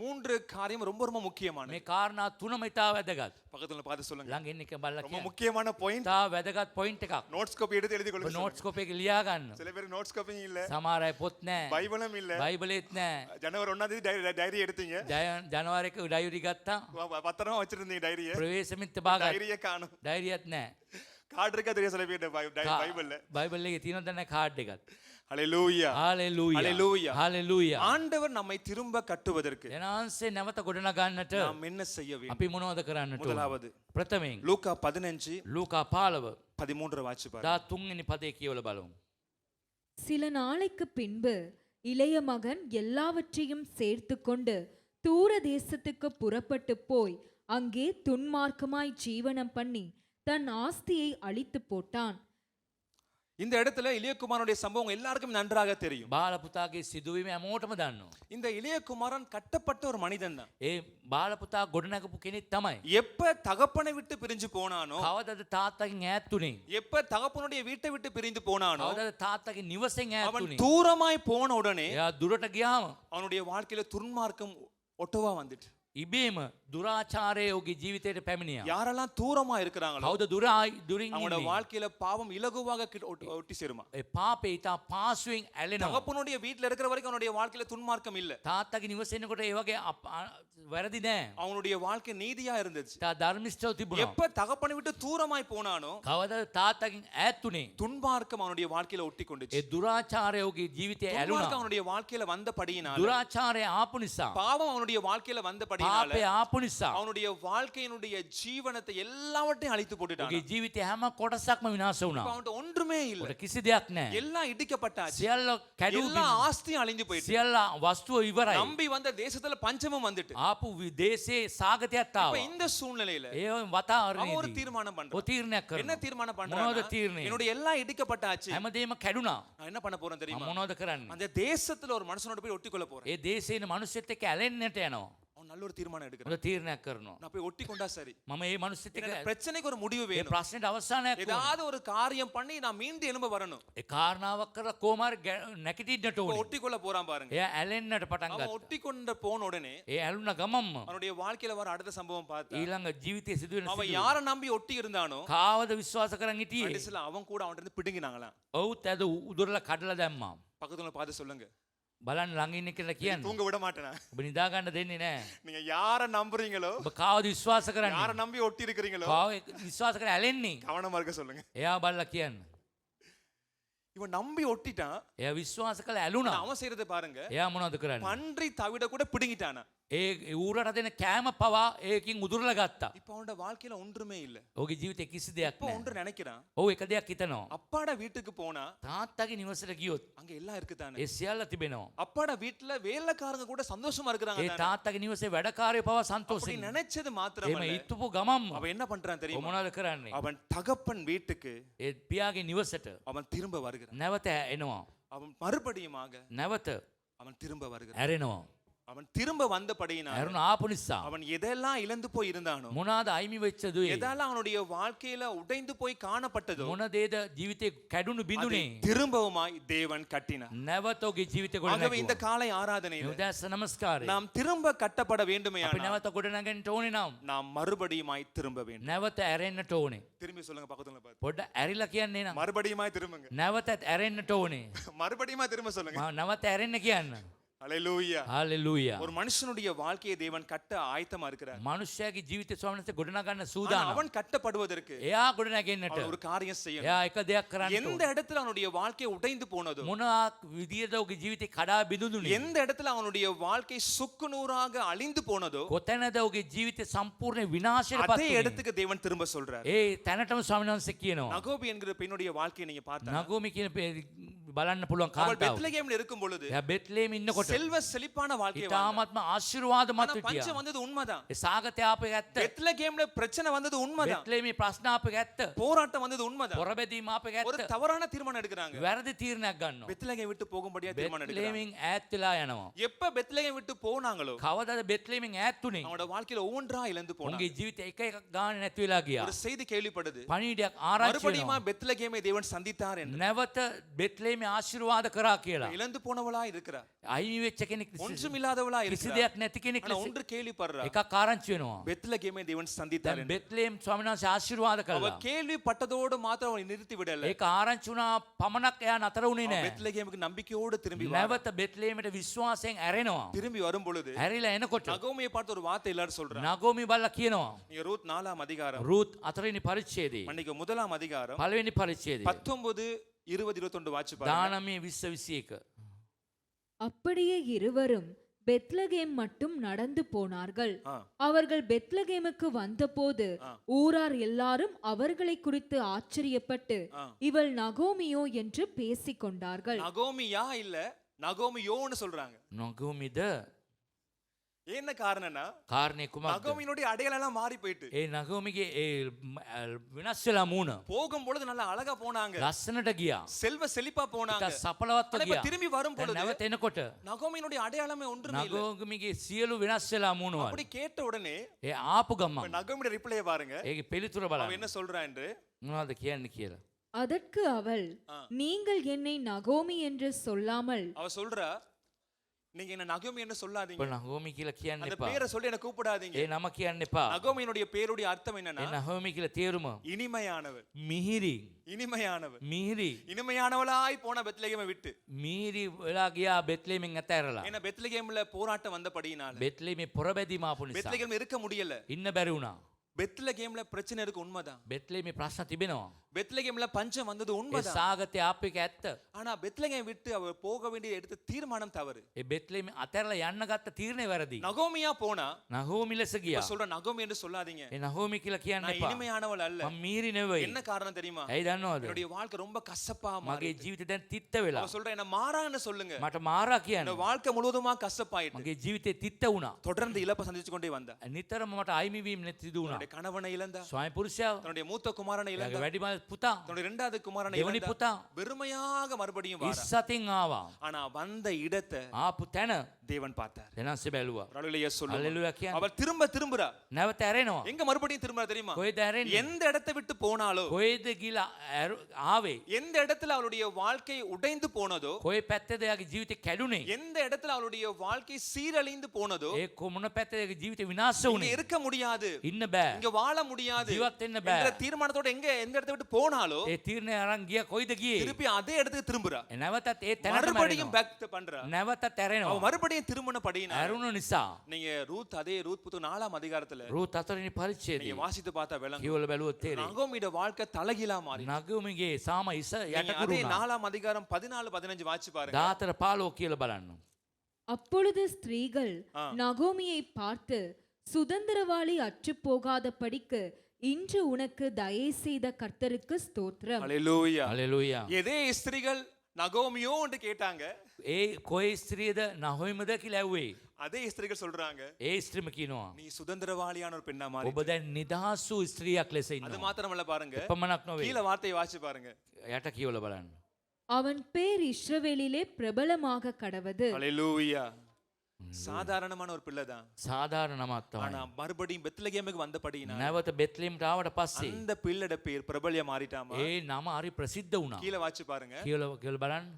3 காரியம் ரொம்ப ரொம்ப முக்கியமானது. මේ කාරණා තුනම ඉතා වැදගත්. பக்கத்துல பார்த்து சொல்லுங்க. ළඟින් එක බලලා ரொம்ப කියන්න. முக்கியமான பாயிண்ட். ඉතා වැදගත් පොයින්ට් එකක්. நோட்ஸ் காப்பி எடுத்து எழுதி ඔබ கொள்ளுங்க. නෝට්ස් කෝප් එක ලියා ගන්න. சில பேர் நோட்ஸ் காப்பியும் இல்ல, සමහර අය පොත් නැහැ. பைபிளும் இல்ல. බයිබලෙත් නැහැ. ஜனவரி 1 தேதி டைரி எடுத்தீங்க, ජනවාරි එක ඩයරි ගත්තා. பத்திரமா வச்சிருந்தீங்க டைரிய, ප්‍රවේශමිත්ත බාගත්. டைரிய காணும். ඩයරියක් නැහැ. கார்டு இருக்கா தெரியும் சில பேர் பைபிள்ல. බයිබල් එකේ තියෙනවද නැහැ කාඩ් එකක්. ஹalleluya. හalleluya. Hallelujah. හalleluya. ஆண்டவர் நம்மை திரும்ப கட்டுவதற்கு එනාන්සේ නැවත ගොඩනගන්නට நாம் என்ன செய்ய வேண்டும்? අපි මොනවද කරන්නට ඕන? முதலாவது ප්‍රථමයෙන් லூக்கா 15 ලූකා 15 13 வாசிச்சு பாருங்க. 13 වෙනි පදේ කියවලා බලමු. சில நாளைக்கு பின்பு இளைய மகன் எல்லாவற்றையும் சேர்த்து கொண்டு தூர தேசத்துக்கு புறப்பட்டு போய் அங்கே துன்மார்க்கமாய் ஜீவனம் பண்ணி தன் ஆஸ்தியை அழித்து போட்டான். இந்த இடத்துல இளையகுமாரனுடைய சம்பவம் எல்லாருக்கும் நன்றாக தெரியும். බාල පුතාගේ සිදුවීම හැමෝටම දන්නවා. இந்த இளையகுமாரன் கட்டப்பட்ட ஒரு மனிதன் தான். ඒ බාල පුතා ගොඩනගපු කෙනෙක් තමයි. எப்ப தகப்பனை விட்டு பிரிஞ்சு போனானோ, කවදද තාත්තගෙන් ඈත් උනේ? எப்ப தகப்பனுடைய வீட்டை விட்டு பிரிந்து போனானோ, කවදද තාත්තගේ නිවසෙන් ඈත් அவன் උනේ? தூரமாய் போன உடனே එයා දුරට ගියාම அவனுடைய வாழ்க்கையில துன்மார்க்கம் ஒட்டவா வந்துட்டு. ඉබේම දුරාචාරය ඔහුගේ ජීවිතයට පැමිණියා. யாரெல்லாம் தூரமா இருக்கிறாங்களோ කවුද දුරින් அவனோட ඉන්නේ? வாழ்க்கையில பாவம் இலகுவாக ஒட்டி சேருமா. ඒ පාපේ ඉතා පාසුවෙන් ඇලෙනවා. தகப்பனுடைய வீட்டுல இருக்கிற வரைக்கும் அவனுடைய வாழ்க்கையில துன்மார்க்கம் இல்ல. තාත්තගේ නිවසෙන්නකොට ඒ වගේ වැරදි නෑ. அவனுடைய வாழ்க்கை நீதியா இருந்துச்சு. තා ධර්මිෂ්ඨව තිබුණා. எப்ப தகப்பனை விட்டு தூரமாய் போனானோ කවදද තාත්තගෙන් ඈත් උනේ? துன்மார்க்கம் அவனுடைய வாழ்க்கையில ஒட்டி கொண்டுச்சு. ඒ දුරාචාරය ඔහුගේ ජීවිතය துன்மார்க்கம் ඇලුනා. அவனுடைய வாழ்க்கையில வந்தபடியினால, දුරාචාරය ආපු නිසා, பாவம் அவனுடைய வாழ்க்கையில வந்தபடினால පාපය ආපු නිසා அவனுடைய வாழ்க்கையினுடைய ஜீவனத்தை எல்லாவற்றையும் அழித்து போட்டுட்டான். ඔහුගේ ජීවිතය හැම කොටසක්ම විනාශ වුණා. அவன்கிட்ட ஒன்றுமே இல்ல. ඔහුට කිසි දෙයක් නැහැ. எல்லாம் இடிக்கப்பட்டாச்சு. සියල්ල කැඩූ எல்லா ஆஸ்தியும் அழிஞ்சு போயிடுச்சு. සියල්ල වස්තුව ඉවරයි. நம்பி வந்த தேசத்துல பஞ்சமும் வந்துட்டு. ආපු දේශේ සාගතයක් இப்ப ආවා. இந்த சூழ்நிலையில ඒ அவன் ஒரு වතාවරණේදී தீர்மானம் ඔය பண்றான். තීරණයක් என்ன කරනවා. தீர்மானம் මොනවද பண்றான்? තීරණය? என்னுடைய எல்லாம் இடிக்கப்பட்டாச்சு, හැමදේම කැඩුනා. நான் என்ன பண்ண போறேன் මම தெரியுமா? මොනවද කරන්නේ? அந்த தேசத்துல ஒரு மனுஷனோட போய் ஒட்டிக்கொள்ள போறேன். ඒ දේශේ ඉන්න මිනිස්සුත් එක්ක ඇලෙන්නට යනවා. அவன் நல்ல ஒரு தீர்மானம் எடுக்கிறான். හොඳ තීරණයක් කරනවා. நான் போய் ஒட்டிக்கொண்டா சரி. මම මේ මිනිස්සුත් இந்த එක්ක பிரச்சனைக்கு ஒரு முடிவு ඒ வேணும். ප්‍රශ්නෙට අවසානයක් ඕන. ஏதாவது ஒரு காரியம் பண்ணி நான் மீண்டு எழும்ப வரணும். ඒ කාරණාවක් කරලා කොහොම හරි නැගිටින්නට இப்ப ඕනේ. ஒட்டிக்கொள்ள போறான் பாருங்க. එයා ඇලෙන්නට පටන් அவன் ගත්තා. ஒட்டிக்கொண்ட போன உடனே ඒ ඇලුන ගමම්ම அவனுடைய வாழ்க்கையில வர அடுத்த சம்பவம் பார்த்தா, ඊළඟ ජීවිතයේ සිදුවෙන அவன் සිදුවීම්. யாரை நம்பி ஒட்டி இருந்தானோ කාවද විශ්වාස කරන් හිටියේ? கடைசில அவன் கூட அவன்கிட்ட இருந்து பிடுங்கினாங்களாம். ඔව්ත් ඇද උදුරලා කඩලා දැම්මා. பக்கத்துல பார்த்து சொல்லுங்க. බලන්න ළඟ ඉන්න කියලා කියන්න. தூங்க விட மாட்டேனா? ඔබ නිදා ගන්න දෙන්නේ නැහැ. நீங்க யாரை நம்புறீங்களோ, ඔබ කාවද විශ්වාස யாரை කරන්නේ? நம்பி ஒட்டி இருக்கிறீங்களோ කාව විශ්වාස කර ඇලෙන්නේ? கவனமா இருக்க சொல்லுங்க. එයා බලලා කියන්න. இவன் நம்பி ஒட்டிட்டான். එයා විශ්වාස කළ ඇලුනා. அவன் செய்யறதை பாருங்க. එයා මොනවද කරන්නේ? பன்றி தவிட கூட பிடுங்கிட்டானா. ඒ ඌරට දෙන කෑම පවා ඒකින් උදුරලා ගත්තා. இப்ப அவனோட வாழ்க்கையில ஒன்றுமே இல்ல. ඔහුගේ ජීවිතේ කිසි දෙයක් இப்ப නැහැ. ஒன்று நினைக்கிறான். ඔව් එක දෙයක් හිතනවා. அப்பாட வீட்டுக்கு போனா තාත්තගේ නිවසට ගියොත් அங்க எல்லாம் இருக்குதானே. ඒ සියල්ල තිබෙනවා. அப்பாட வீட்டுல வேலைக்காரங்க கூட சந்தோஷமா இருக்கிறாங்க ඒ தானே. තාත්තගේ නිවසේ වැඩකාරයෝ පවා அப்படி සන්තෝෂෙන්. நினைச்சது එහෙම மாத்திரமல்ல, ඉතුපු ගමම්ම அவன் என்ன பண்றான் ඔහු தெரியுமா? මොනවද කරන්නේ? அவன் தகப்பன் வீட்டுக்கு ඒ පියාගේ නිවසට அவன் திரும்ப வருகிறான். නැවත එනවා. அவன் மறுபடியுமாக නැවත அவன் திரும்ப வருகிறான். ඇරෙනවා. அவன் திரும்ப வந்தபடியினால் ඇරුණ ආපු නිසා அவன் எதெல்லாம் இழந்து போய் இருந்தானோ, මොනවාද අයිමි වෙච්ච දුවේ? எதெல்லாம் அவனுடைய வாழ்க்கையில உடைந்து போய் காணப்பட்டதோ, මොන දේද ජීවිතේ කැඩුණු அதை බිඳුනේ? திரும்பவுமாய் தேவன் கட்டினார். නැවත ඔහුගේ ජීවිතේ ஆகவே இந்த ගොඩනැගුවා. காலை ஆராதனையில උදෑස නමස්කාරය. நாம் திரும்ப கட்டப்பட අපි வேண்டுமேயானால் නැවත ගොඩනගන්න ඕනේ නම් நாம் மறுபடியுமாய் திரும்ப வேண்டும். නැවත ඇරෙන්නට ඕනේ. திரும்பி சொல்லுங்க பக்கத்துல பார்த்து. පොඩ්ඩ ඇරිලා කියන්නේ නම් மறுபடியுமாய் திரும்புங்க. නැවතත් ඇරෙන්නට ඕනේ. மறுபடியுமாய் திரும்ப சொல்லுங்க. නැවත ඇරෙන්න කියන්න. ஹalleluya. හාලෙලූයා. ஒரு மனுஷனுடைய வாழ்க்கையை தேவன் கட்ட ஆயத்தமா இருக்கிறார். මනුෂ්‍යයාගේ ජීවිතය ස්වාමීන් වහන්සේ ගොඩනගන්න ஆனா සූදානම්. அவன் கட்டப்படுவதற்கு එයා ගොඩනැගෙන්නට அவன் ஒரு காரியம் செய்யணும். එයා එක දෙයක් කරන්න எந்த இடத்துல அவனுடைய வாழ்க்கை உடைந்து போனதோ, මොන විදියද ඔහුගේ ජීවිතේ කඩා බිඳුනුනේ? எந்த இடத்துல அவனுடைய வாழ்க்கை சுக்குநூறாக அழிந்து போனதோ, කොතැනද ඔහුගේ ජීවිතේ සම්පූර්ණ විනාශයටපත් அதே වුනේ? இடத்துக்கு தேவன் திரும்ப சொல்றார். ඒ තැනටම ස්වාමීන් වහන්සේ කියනවා. நகோபி என்கிற பெண்ணுடைய வாழ்க்கையை நீங்க பார்த்தா, නගෝමි කියන බලන්න පුළුවන් அவள் කාන්තාව. பெத்லகேம்ல இருக்கும் பொழுது එයා බෙත්ලේම ඉන්නකොට செல்வ செழிப்பான வாழ்க்கை வாழ்ந்தாள். ඉතාමත්ම ආශිර්වාදමත් ஆனா හිටියා. பஞ்சம் வந்தது உண்மைதான். ඒ සාගතය ආපු එක ඇත්ත. பெத்லகேம்ல பிரச்சனை வந்தது உண்மைதான். බෙත්ලේමේ ප්‍රශ්න ආපු එක ඇත්ත. போராட்டம் வந்தது உண்மைதான். පොරබැදීම ආපු එක ஒரு ඇත්ත. தவறான தீர்மானம் எடுக்கிறாங்க. වැරදි තීරණයක් ගන්නවා. பெத்லகேம் விட்டு போகும்படியா தீர்மானம் எடுக்கிறாங்க. බෙත්ලේමින් ඈත් වෙලා යනවා. எப்ப பெத்லகேம் விட்டு போனாங்களோ, කවදාද බෙත්ලේමින් ඈත් උනේ? அவனோட வாழ்க்கையில ஒவ்வொன்றா இழந்து போனாங்க. උන්ගේ ජීවිතේ එක එකක් ගානේ නැති වෙලා ගියා. ஒரு செய்தி கேள்விப்படுது, පණිවිඩයක් ආරංචි மறுபடியும் වෙනවා. பெத்லகேமை தேவன் சந்தித்தார் என்று. නැවත බෙත්ලේමේ ආශිර්වාද කරා කියලා. இழந்து போனவளா இருக்கிறார், අයිමි වෙච්ච කෙනෙක් ஒன்றும் இல்லாதவளா කිසි இருக்கிறார். දෙයක් නැති කෙනෙක් ஆனா ලෙස ஒன்று கேள்விப்படுறா, එකක් ආරංචි වෙනවා. பெத்லகேமை தேவன் சந்தித்தார் දැන් என்று. බෙත්ලේම් ස්වාමීන් වහන්සේ ආශිර්වාද அவ කළා. கேள்விப்பட்டதோடு மாத்திரம் அவனை நிறுத்தி விடல. ඒක ආරංචි වුණා පමණක් එයා නතර වුණේ அவன் නෑ. பெத்லகேமுக்கு நம்பிக்கையோடு திரும்பி வா. නැවත බෙත්ලේමට විශ්වාසයෙන් ඇරෙනවා. திரும்பி வரும் பொழுது ඇරිලා එනකොට நகோமியை பார்த்து ஒரு வார்த்தை எல்லாரும் சொல்றாங்க. නගෝමි බල්ලා කියනවා. நீங்க ரூத் 4ஆம் அதிகாரம், රූත් 4වෙනි පරිච්ඡේදයේ மன்னிக்க 1ஆம் அதிகாரம் 1වෙනි පරිච්ඡේදයේ 19 20 21 வாட்சி பாருங்க. 19 20 21 அப்படியே இருவரும் பெத்லகேம் மட்டும் நடந்து போனார்கள். ஆ. அவர்கள் பெத்லகேமுக்கு வந்தபோது ஊரார் எல்லாரும் அவர்களை குறித்து ஆச்சரியப்பட்டு ஆ. இவள் நகோமியோ என்று பேசிக் கொண்டார்கள். நகோமியா இல்ல நகோமியோன்னு சொல்றாங்க. නගෝමිද என்ன காரணம்னா, කාරණේ කුමක්ද? நகோமியினுடைய அடையாளம் எல்லாம் மாறி போயிட்டு, ඒ නගෝමිගේ ඒ විනාශ වෙලා මූණ போகும் பொழுது நல்லா அழகா போனாங்க, ලස්සනට ගියා. செல்வ செழிப்பா போனாங்க. ඉතා සපලවත්ව ஆனா இப்ப ගියා. திரும்பி வரும் දැන් பொழுது නැවත එනකොට நகோமியினுடைய அடையாளமே ஒன்றுமே இல்ல. නගෝමිගේ සියලු විනාශ වෙලා මූණවල அப்படி கேட்ட உடனே ඒ ආපු இப்ப ගමන් நகோமியோட ரிப்ளை பாருங்க, ඒකේ පිළිතුර அவன் බලන්න என்ன சொல்றான் என்று. මොනවද කියන්නේ කියලා. அதற்கு அவள், நீங்கள் என்னை நகோமி என்று சொல்லாமல் அவ சொல்றா, நீங்க என்ன நகோமி என்று சொல்லாதீங்க, ඔබ නගෝමි කියලා කියන්න அந்த එපා. பேரை சொல்லி என்ன கூப்பிடாதீங்க. ඒ නම කියන්න එපා. நகோமியினுடைய பேருடைய அர்த்தம் ඒ என்னன்னா, නගෝමි කියලා තේරුම இனிமையானவர். මිහිරි. இனிமையானவர், මිහිරි. இனிமையானவளாய் போன பெத்லகேமை விட்டு. මිහිරි වෙලා ගියා බෙත්ලේමෙන් අතෑරලා. ஏன்னா பெத்லகேம்ல போராட்டம் வந்தபடியினால බෙත්ලේමේ පොරබැදීම ආපු නිසා பெத்லகேம் இருக்க முடியல. ඉන්න බැරි වුණා. பெத்லகேம்ல பிரச்சனை இருக்கு உண்மைதான். බෙත්ලේමේ ප්‍රශ්න තිබෙනවා. பெத்லகேம்ல பஞ்சம் வந்தது ඒ உண்மைதான். සාගතය ආපු එක ඇත්ත. ஆனா பெத்லகேம் விட்டு அவர் போக வேண்டிய எடுத்த தீர்மானம் தவறு. ඒ බෙත්ලේමේ අතෑරලා යන්න ගත්ත තීරණය වැරදි. நகோமியா போனா නහෝමි ලෙස இப்ப ගියා. சொல்ற நகோமி என்று சொல்லாதீங்க, ඒ නහෝමි කියලා කියන්න நான் එපா. இனிமையானவள் அல்ல. මම මිහිරි නෙවෙයි. என்ன காரணம் தெரியுமா, ඇයි දන්නවද? என்னுடைய வாழ்க்கை ரொம்ப கசப்பா මගේ மாறி. ජීවිතේ දැන් තිත්ත වෙලා. அவ சொல்ற என்ன மாறான்னு சொல்லுங்க, මට මාරා இந்த කියන්න. வாழ்க்கை முழுவதுமா கசப்பாயிட்டு. මගේ ජීවිතේ තිත්ත වුණා. தொடர்ந்து இழப்ப சந்திச்சு கொண்டே வந்தா. නිතරම මට අයිමි වීම නැති දුණා. தன்னுடைய கணவனை இழந்தா, ස්වාමි පුරුෂයා, தன்னுடைய மூத்த குமாரனை එයාගේ இழந்தா, වැඩිමල් පුතා, தன்னுடைய இரண்டாவது குமாரனை දෙවනි இழந்தா. පුතා வெறுமையாக மறுபடியும் வாரா. ඉස්සතින් ආවා. ஆனா வந்த இடத்தை ආපු තැන தேவன் பார்த்தார். එනස්සේ බැලුවා. ஹalleluya சொல்லுங்க. හalleluya කියන්නේ. அவள் திரும்ப திரும்புறா. නැවත ඇරෙනවා. எங்க மறுபடியும் திரும்புறா தெரியுமா, කොහෙද ඇරෙන්නේ? எந்த இடத்தை விட்டு போனாலோ, කොහෙද ගිලා ආවේ? எந்த இடத்துல அவளுடைய வாழ்க்கை உடைந்து போனதோ, කොයි පැත්තද එයාගේ ජීවිතේ කැඩුනේ? எந்த இடத்துல அவளுடைய வாழ்க்கை சீரழிந்து போனதோ, ඒ කොමුණ පැත්තද එයාගේ ජීවිතේ විනාශ இங்க වුනේ? இருக்க முடியாது, ඉන්න බෑ. இங்க வாழ முடியாது ජීවත් වෙන්න බෑ. என்ற தீர்மானத்தோட எந்த இடத்தை விட்டு போனாலோ ඒ තීරණය අරන් ගියා කොයිද ගියේ? திருப்பி அதே இடத்துக்கு திரும்புறா. නැවතත් ඒ තැනටම மறுபடியும் ඇරෙනවා. பேக் பண்றா. නැවතත් அவ ඇරෙනවා. மறுபடியும் திரும்பினபடியினா ඇරුණු නිසා நீங்க ரூத் அதே ரூத் புத்தகம் 4ஆம் அதிகாரத்துல රූත් 4 වෙනි පරිච්ඡේදයේ நீங்க வாசித்து பார்த்தா விளங்கும். කියවල බැලුවොත් තේරෙයි. நகோமியோட வாழ்க்கை தலைகீழா மாறி. නගුමිගේ සාම ඉස நீங்க යට அதே කුරුණා. 4ஆம் அதிகாரம் 14 15 வாசி பாருங்க. 14 15 කියලා බලන්න. அப்பொழுது ஸ்திரீகள் நகோமியை பார்த்து, சுதந்திரவாளி அற்று போகாத படிக்கு இன்று உனக்கு தயை செய்த கர்த்தருக்கு ஸ்தோத்திரம். ஹalleluya. හලෙලූයා. எதே ஸ்திரீகள் நகோமியோ என்று கேட்டாங்க, ඒ කොයි ස්ත්‍රියද නහොයිමද කියලා ඇහුවේ. அதே ஸ்திரீகள் சொல்றாங்க, ඒ ස්ත්‍රීම කියනවා நீ சுதந்திரவாளியான ஒரு பெண்ணா மாறி. ඔබ දැන් නිදහස් වූ ස්ත්‍රියක් ලෙස அது ඉන්නවා. மாத்திரமல்ல பாருங்க, එපමණක් නොවේ. கீழ வார்த்தையை வாசி பாருங்க. යට කියවල බලන්න. அவன் பேர் இஸ்ரவேலிலே பிரபலமாக கடவது. ஹalleluya. சாதாரணமான ஒரு பிள்ளை தான், සාධාරණ නමක් ஆனா තමයි. மறுபடியும் பெத்லகேமுக்கு வந்தபடியினா නැවත බෙත්ලෙහෙම්ට ආවට පස්සේ அந்த பிள்ளையோட பேர் பிரபல்யம் மாறிட்டாமா. ඒ නම හරි ප්‍රසිද්ධ වුණා. கீழ வாசி பாருங்க. කියවල බලන්න.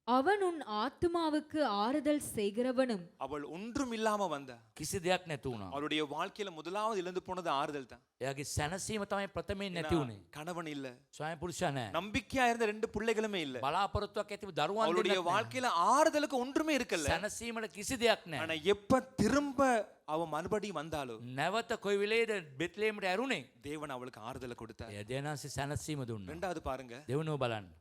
அவன் உன் ஆத்துமாவுக்கு ஆறுதல் செய்கிறவனும் அவள் ஒன்றும் இல்லாம வந்தா. කිසි දෙයක් නැති වුණා. அவளுடைய வாழ்க்கையில முதலாவது இழந்து போனது ஆறுதல் தான். එයාගේ සැනසීම තමයි ප්‍රථමයෙන් නැති වුණේ. கணவன் இல்ல, ස්වයං පුරුෂයා නැහැ. நம்பிக்கையா இருந்த 2 பிள்ளைகளுமே இல்ல. බලාපොරොත්තුවක් ඇතිව දරුවන් அவளுடைய දෙන්නත් නැහැ. வாழ்க்கையில ஆறுதலுக்கு ஒன்றுமே இருக்கல. සැනසීමට කිසි දෙයක් නැහැ. ஆனா எப்ப திரும்ப அவ மறுபடியும் வந்தாலோ නැවත කොයි වෙලේද බෙත්ලේමට ඇරුණේ? தேவன் அவளுக்கு ஆறுதலை கொடுத்தார். එයා දෙනාසේ සැනසීම දුන්නා. ரெண்டாவது பாருங்க, දෙවනුව බලන්න.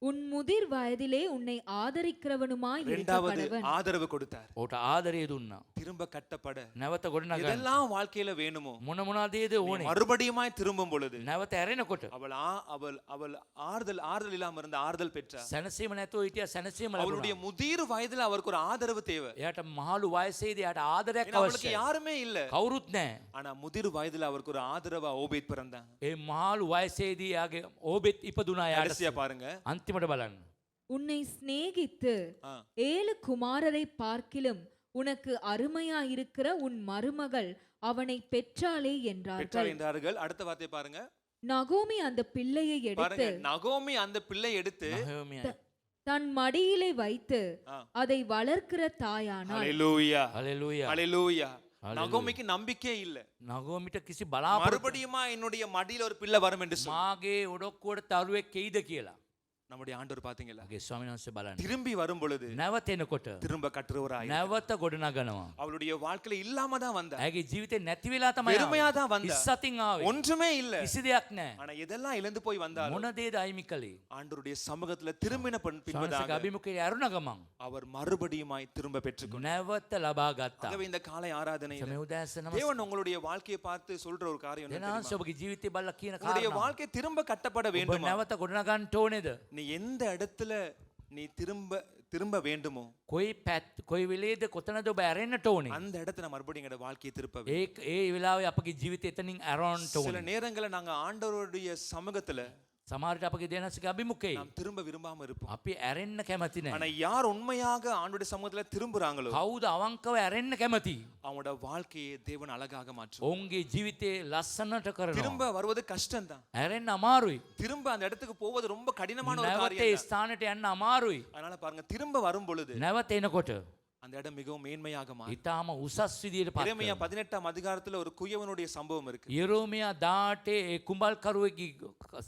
உன் முதிர் வயதிலே உன்னை ஆதரிக்கிறவனுமாய் இருக்க ரெண்டாவது கடவன். ஆதரவு கொடுத்தார். ඔහුට ආදරය දුන්නා. திரும்ப கட்டப்பட නැවත ගොඩනගන්න. எதெல்லாம் வாழ்க்கையில வேணுமோ මොන මොනවාදේද ඕනේ? மறுபடியுமாய் திரும்பும் பொழுது නැවත ඇරෙනකොට அவள் ஆறுதல் இல்லாம இருந்த ஆறுதல் பெற்றார். සැනසීම නැතුව හිටියා සැනසීම அவளுடைய ලැබුණා. முதிர் வயதுல அவருக்கு ஒரு ஆதரவு தேவை. එයාට මහලු වයසේදී එයාට ආදරයක් ஏன்னா அவளுக்கு අවශ්‍යයි. யாருமே இல்ல. කවුරුත් නැහැ. ஆனா முதிர் வயதுல அவருக்கு ஒரு ஆதரவா ஓபேத் பிறந்தான். ඒ මහලු වයසේදී එයාගේ ඕබෙත් ඉපදුනා යාට. கடைசியா பாருங்க, අන්තිමට බලන්න. உன்னை சிநேகித்து ஆ. 7 குமாரரை பார்க்கிலும் உனக்கு அருமையாயிருக்கிற உன் மருமகள் அவனை பெற்றாளே பெற்றாள் என்றார்கள். என்றார்கள். அடுத்த வார்த்தை பாருங்க, நகோமி அந்த பிள்ளையை பாருங்க எடுத்து நகோமி அந்த பிள்ளை எடுத்து නහෝමිය. தன் மடியிலே வைத்து ஆ. அதை வளர்க்கிற தாயானாள். ஹalleluya හලෙලූයා. ஹalleluya. Hallelujah. நகோமிக்கு நம்பிக்கை இல்ல. නගෝමිට කිසි බලාපොරොත්තු மறுபடியுமா என்னுடைய மடியில ஒரு பிள்ளை வரும் என்று சொல்லி. මාගේ ඔඩොක්කුවට තරුවෙක් කෙයිද කියලා. நம்முடைய ஆண்டவர் பாத்தீங்களா, මගේ ස්වාමීන් වහන්සේ බලන්න. திரும்பி வரும் பொழுது නැවත එනකොට திரும்ப கட்டுறவராய் නැවත ගොඩනගනවා. அவளுடைய வாழ்க்கையில இல்லாம தான் வந்தா. ඇගේ ජීවිතේ නැති වෙලා තමයි பெருமையா தான் வந்தா. ඉස්සතින් ආවේ. ஒன்றுமே இல்ல. කිසි දෙයක් නැහැ. ஆனா எதெல்லாம் இழந்து போய் வந்தாலும் මොන දේද අයිමි කළේ? ஆண்டவருடைய சமூகத்துல திரும்பின ස්වාමීන් பின்பதாக අභිමුඛයේ ඇරුණ ගමන් அவர் மறுபடியுமாய் திரும்ப பெற்றுக்கொண்டார். නැවත ලබා ගත්තා. ஆகவே இந்த காலை ஆராதனையில මේ උදෑසන தேவன் உங்களுடைய வாழ்க்கையை பார்த்து சொல்ற ஒரு காரியம் என்ன දෙනාංශ தெரியுமா? ඔබගේ ජීවිතේ බලලා කියන உங்களுடைய කාරණා. வாழ்க்கை திரும்ப கட்டப்பட ඔබ வேண்டுமா? නැවත ගොඩනගන්න ඕනේද? நீ எந்த இடத்துல நீ திரும்ப வேண்டுமோ කොයි වෙලේද කොතනද ඔබ ඇරෙන්නට ඕනේ? அந்த இடத்துல மறுபடியும் எங்க வாழ்க்கையை திருப்ப ඒ වෙලාවේ අපගේ ජීවිතේ එතනින් ඇරවන්නට சில ඕනේ. நேரங்கள்ல நாங்க ஆண்டவருடைய சமூகத்துல සමහරට අපගේ දෙනාංශක අභිමුඛයේ நாம் திரும்ப விரும்பாம இருப்போம். අපි ඇරෙන්න කැමති ஆனா නැහැ. யார் உண்மையாக ஆண்டவருடைய சமூகத்துல திரும்புறாங்களோ කවුද අවංකව ඇරෙන්න කැමති? அவங்களோட வாழ்க்கையை தேவன் அழகாக மாற்றும். ඔවුන්ගේ ජීවිතේ ලස්සනට කරනවා. திரும்ப வருவது கஷ்டம் தான். ඇරෙන්න අමාරුයි. திரும்ப அந்த இடத்துக்கு போவது ரொம்ப கடினமான ஒரு නැවත காரியம் தான். ස්ථානට යන්න අමාරුයි. அதனால பாருங்க, திரும்ப வரும் பொழுது නැවත එනකොට அந்த இடம் மிகவும் மேன்மையாக மாறும். ඊටාම උසස් විදියට පත් எரேமியா කරනවා. 18 அதிகாரத்துல ஒரு குயவனுடைய சம்பவம் இருக்கு. යෙරෝමියා 18 ඒ කුඹල්කරුවෙකි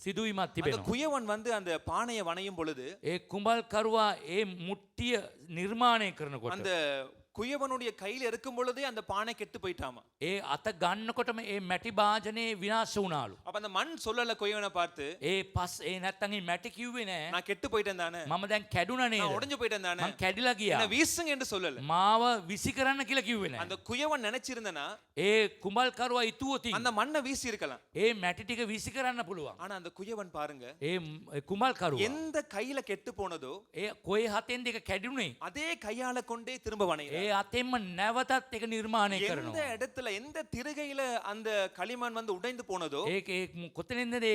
සිදුවීමක් அந்த තිබෙනවා. குயவன் வந்து அந்த பானையை வணையும் பொழுது ඒ කුඹල්කරුවා ඒ මුට්ටිය නිර්මාණය කරනකොට அந்த குயவனுடைய கையில இருக்கும் பொழுதே அந்த பானை கெட்டு போயிட்டாமா. ඒ අත ගන්නකොටම ඒ මැටි භාජනයේ විනාශ වුණාලු. அப்ப அந்த மண் சொல்லல குயவனை பார்த்து, ඒ පස් ඒ නැත්තම් ඒ මැටි කිව්වේ නෑ. நான் கெட்டு போயிட்டேன் தானே, මම දැන් කැඩුනා நான் නේද? உடைஞ்சு போயிட்டேன் தானே, මං කැඩිලා ගියා. என்ன வீசுங்க என்று சொல்லல. මාව විසි කරන්න කියලා කිව්වේ නෑ. அந்த குயவன் நினைச்சிருந்தனா ඒ කුඹල්කරුවා ඉතුවොතින් அந்த மண்ணை வீசி இருக்கலாம். ඒ මැටි ටික විසි කරන්න පුළුවන්. ஆனா அந்த குயவன் பாருங்க, ඒ කුඹල්කරුවා எந்த கையில கெட்டு போனதோ ඒ කොයි හතෙන් දෙක කැඩුනේ அதே கையால கொண்டே திரும்ப ඒ வணைகிறார். අතෙන්ම නැවතත් එක නිර්මාණය எந்த කරනවා. இடத்துல எந்த திரைகையில அந்த களிமண் வந்து உடைந்து போனதோ ඒක කොතනින්ද ඒ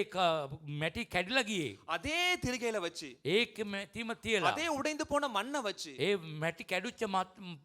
මැටි කැඩිලා ගියේ? அதே திரைகையில வச்சு, ඒක මැටිම තියලා அதே உடைந்து போன மண்ணை வச்சு ඒ මැටි කැඩුච්ච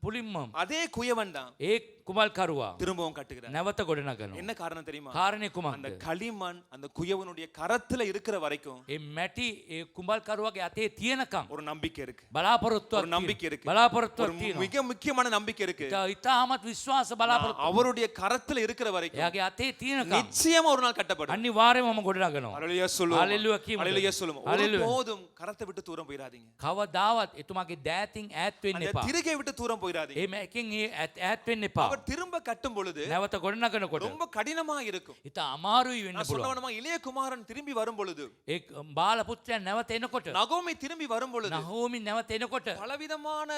පුලින්ම அதே குயவன் தான் ඒ කුඹල්කරුවා திரும்பவும் கட்டுகிறார். නැවත ගොඩනගනවා. என்ன காரணம் தெரியுமா? කාරණේ அந்த කුමක්ද? களிமண் அந்த குயவனுடைய கரத்துல இருக்கிற வரைக்கும் ඒ මැටි ඒ කුඹල්කරුවාගේ අතේ තියෙනකම් ஒரு நம்பிக்கை இருக்கு. බලාපොරොත්තුවක් ஒரு நம்பிக்கை இருக்கு. ஒரு බලාපොරොත්තුවක් තියෙනවා. மிக முக்கியமான நம்பிக்கை இருக்கு. ඉතාමත් විශ්වාස බලාපොරොත්තු அவருடைய கரத்துல இருக்கிற வரைக்கும் එයාගේ අතේ තියෙනකම් நிச்சயமா ஒரு நாள் கட்டப்படும். අනිවාර්යයෙන්ම මම ගොඩනගනවා. அல்லேலூயா சொல்லுவோம். அல்லேலூயா කියමුද? அல்லேலூயா சொல்லுவோம். அல்லேலூயா. ஒருபோதும் கரத்தை விட்டு தூரம் போயிராதீங்க. කවදාවත් එතුමාගේ දෑතින් ඈත් වෙන්න அந்த එපා. திரிகை விட்டு தூரம் போயிராதீங்க. ඒ මේකෙන් ඈත් වෙන්න එපා. அவர் திரும்ப கட்டும் பொழுது නැවත ගොඩනගනකොට ரொம்ப கடினமா இருக்கும். ඉතා අමාරුයි වෙන්න நான் පුළුවන්. சொன்னவனமா இளைய குமாரன் திரும்பி வரும் பொழுது, ඒ බාල පුත්‍රයන් නැවත එනකොට நகோமி திரும்பி வரும் பொழுது නහෝමි නැවත එනකොට பலவிதமான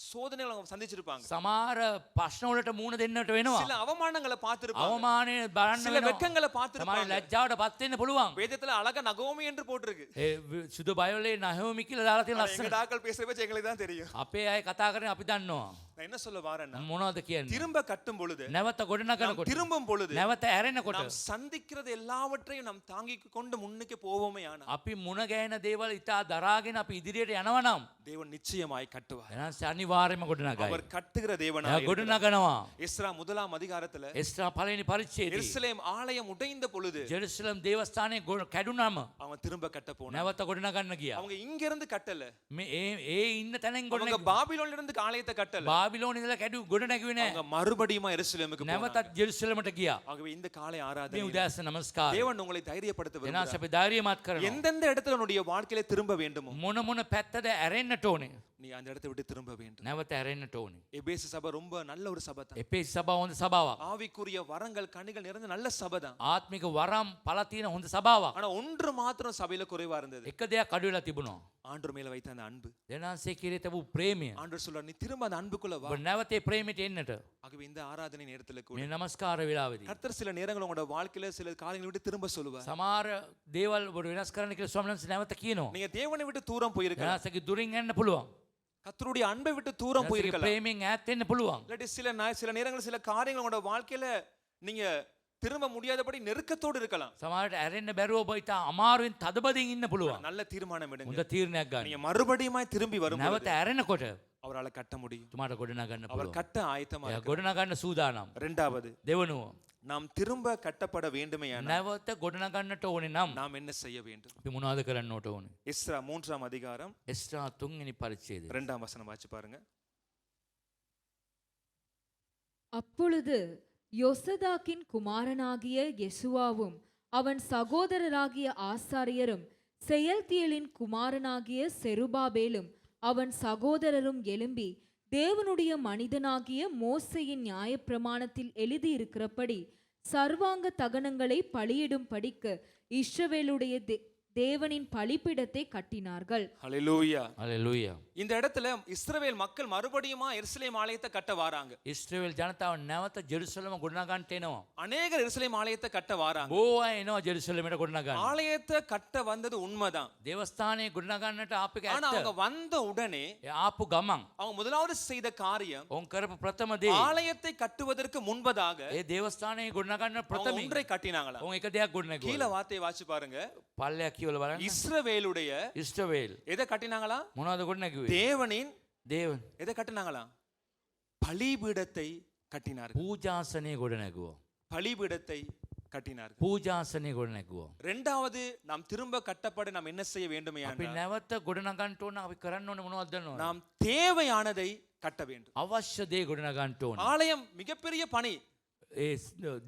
சோதனைகளை அவங்க சந்திச்சிருப்பாங்க. සමහර ප්‍රශ්න වලට මුහුණ දෙන්නට වෙනවා. சில அவமானங்களை பார்த்திருப்பாங்க. අවමානය බලන්න சில වෙනවා. வெட்கங்களை සමහර பார்த்திருப்பாங்க. ලැජ්ජාවට පත් වෙන්න පුළුවන්. வேதத்துல அழகா நகோமி என்று போட்டிருக்கு. ඒ සුදු බයෝලේ නහෝමි කියලා දාලා තියෙන ஆனா எங்க ලස්සන. டாக்கள் பேசுற பட்சம் எங்களுக்கு தான் தெரியும். අපේ අය කතා කරන්නේ අපි දන්නවා. நான் என்ன சொல்ல வாரேன்னா, මොනවද කියන්නේ? திரும்ப கட்டும் பொழுது, නැවත நாம் ගොඩනගනකොට திரும்பும் பொழுது නැවත ඇරෙනකොට நாம் சந்திக்கிறது எல்லாவற்றையும் நாம் தாங்கிக் கொண்டு முன்னுக்கு போவோமே ஆனா අපි මුණ ගැහෙන දේවල් ඉතා දරාගෙන අපි ඉදිරියට යනවා නම් தேவன் நிச்சயமாய் கட்டுவார். එනං අනිවාර්යයෙන්ම ගොඩනගයි. அவர் கட்டுகிற එයා தேவனாய் இருக்கிறார். ගොඩනගනවා. எஸ்ரா முதலாம் அதிகாரத்துல එස්රා පළවෙනි පරිච්ඡේදයේ எருசலேம் ஆலயம் உடைந்த பொழுது ජෙරුසලම් දේවස්ථානයේ කැඩුනම அவங்க திரும்ப கட்ட போனாங்க. නැවත ගොඩනගන්න ගියා. அவங்க இங்க இருந்து கட்டல, මේ ඒ ඉන්න තැනින් அவங்க ගොඩනග பாபிலோன்ல இருந்து ஆலயத்தை கட்டல, බාබිලෝන ඉඳලා ගොඩනැගුවේ නෑ. அவங்க மறுபடியும் எருசலேமுக்கு போனாங்க. නැවතත් ජෙරුසලමට ගියා. ஆகவே இந்த காலை මේ ஆராதனை උදෑසන නමස්කාරය. தேவன் உங்களை தைரியப்படுத்த එනාස விரும்புகிறார். අපි ධෛර්යමත් කරනවා. எந்தெந்த இடத்துல உன்னுடைய வாழ்க்கையில திரும்ப வேண்டுமோ මොන මොන පැත්තද ඇරෙන්නට ඕනේ. நீ அந்த இடத்தை விட்டு திரும்ப வேண்டும். නැවත ඇරෙන්නට ඕනේ. எபேசு சபை ரொம்ப நல்ல ஒரு சபை தான். එපේ සභාව හොඳ සභාවක්. ஆவிக்குரிய வரங்கள் கனிகள் நிறைந்த நல்ல சபை தான். ආත්මික වරම් පළ තියෙන හොඳ සභාවක්. ஆனா ஒன்று மாத்திரம் சபையில குறைவா இருந்தது, එක දෙයක් අඩු වෙලා තිබුණා. ஆண்டவர் மேல வைத்த அந்த அன்பு. දෙනාසේ කිරේ තිබු ප්‍රේමය. ஆண்டவர் சொல்றார், நீ திரும்ப அந்த அன்புக்குள்ள வா. ඔබ නැවත ඒ ප්‍රේමයට එන්නට. ஆகவே இந்த ஆராதனை நேரத்துல கூட මේ නමස්කාර වෙලාවේදී கர்த்தர் சில நேரங்கள் உங்களோட வாழ்க்கையில சில காரியங்களை விட்டு திரும்ப சொல்லுவார். සමහර දේවල් ඔබ වෙනස් කරන්න කියලා ස්වාමීන් වහන්සේ නැවත කියනවා. நீங்க தேவனை விட்டு தூரம் போயிருக்கலாம், එනාසගේ දුරින් යන්න පුළුවන්. கர்த்தருடைய அன்பை விட்டு தூரம் එනාසගේ போயிருக்கலாம். ප්‍රේමයෙන් ඈත් වෙන්න පුළුවන්. இல்லாட்டி சில நேரங்கள் சில காரியங்கள் உங்களோட வாழ்க்கையில நீங்க திரும்ப முடியாதபடி நெருக்கத்தோடு இருக்கலாம். සමහරට ඇරෙන්න බැරුව ඔබ ඉතා අමාරුවෙන් තදබදින් ඉන්න පුළුවන්. நல்ல தீர்மானம் எடுங்க. හොඳ තීරණයක් ගන්න. நீங்க மறுபடியுமாய் திரும்பி வரும் නැවත ඇරෙනකොට அவரால கட்ட முடியும். තුමාට ගොඩනගන්න அவர் පුළුවන්. கட்ட ஆயத்தமா එයා இருக்கிறார். ගොඩනගන්න සූදානම්. இரண்டாவது, දෙවනුව நாம் திரும்ப கட்டப்பட வேண்டுமேயானால் නැවත ගොඩනගන්නට ඕනේ නම් நாம் என்ன செய்ய வேண்டும்? අපි මොනවද කරන්න ඕනේ? எஸ்ரா 3ஆம் அதிகாரம் එස්රා 3 වෙනි පරිච්ඡේදය. 2ஆம் வசனம் வாசி பாருங்க. அப்பொழுது யோசதாக்கின் குமாரனாகிய யெசுவாவும் அவன் சகோதரராகிய ஆசாரியரும் செயல்தியலின் குமாரனாகிய செருபாபேலும் அவன் சகோதரரும் எழும்பி தேவனுடைய மனிதனாகிய மோசேயின் நியாயப்பிரமாணத்தில் எழுதியிருக்கிறபடி சர்வாங்க தகனங்களை பலியிடும்படிக்கு இஸ்ரவேலுடைய தேவனின் பலிபீடத்தை கட்டினார்கள். ஹல்லேலூயா. හලෙලූයා. இந்த இடத்துல இஸ்ரவேல் மக்கள் மறுபடியுமா எருசலேம் ஆலயத்தை கட்ட வராங்க. ඉස්රායෙල් ජනතාව නැවත ජෙරුසලම ගොඩනගන්නට එනවා. அநேகர் எருசலேம் ஆலயத்தை கட்ட வராங்க. බොහෝ අය එනවා ජෙරුසලමට ගොඩනගන්න. ஆலயத்தை கட்ட வந்தது உண்மைதான். දේවස්ථානයේ ගොඩනගන්නට ආපු එක ஆனா ඇත්ත. அவங்க வந்த உடனே ඒ ආපු ගමන් அவங்க முதலாவது செய்த காரியம், ඔවුන් කරපු ප්‍රථම දේ ஆலயத்தை கட்டுவதற்கு முன்பதாக ඒ දේවස්ථානයේ ගොඩනගන්න அவங்க ප්‍රථමයෙන් ஒன்றை கட்டினாங்களா. ඔවුන් එක දෙයක් கீழ ගොඩනගුවා. வார்த்தையை வாசி பாருங்க. පල්ලයක් කියවලා බලන්න. இஸ்ரவேலுடைய ඉස්රායෙල් எதை கட்டினாங்களா? මොනවද ගොඩනගුවේ? தேவனின் දේවන් எதை கட்டினாங்களா? பலிபீடத்தை கட்டினார்கள். පූජාසනය ගොඩනැගුවා. பலிபீடத்தை கட்டினார்கள். පූජාසනය ගොඩනැගුවා. இரண்டாவது, நாம் திரும்ப கட்டப்பட நாம் என்ன செய்ய வேண்டுமே? අපි නැවත ගොඩනගන්න ඕන අපි කරන්න ඕනේ මොනවද දන්නවද? நாம் தேவையானதை கட்ட வேண்டும். අවශ්‍ය දේ ගොඩනගන්න ඕනේ. ஆலயம் மிகப்பெரிய பணி, ඒ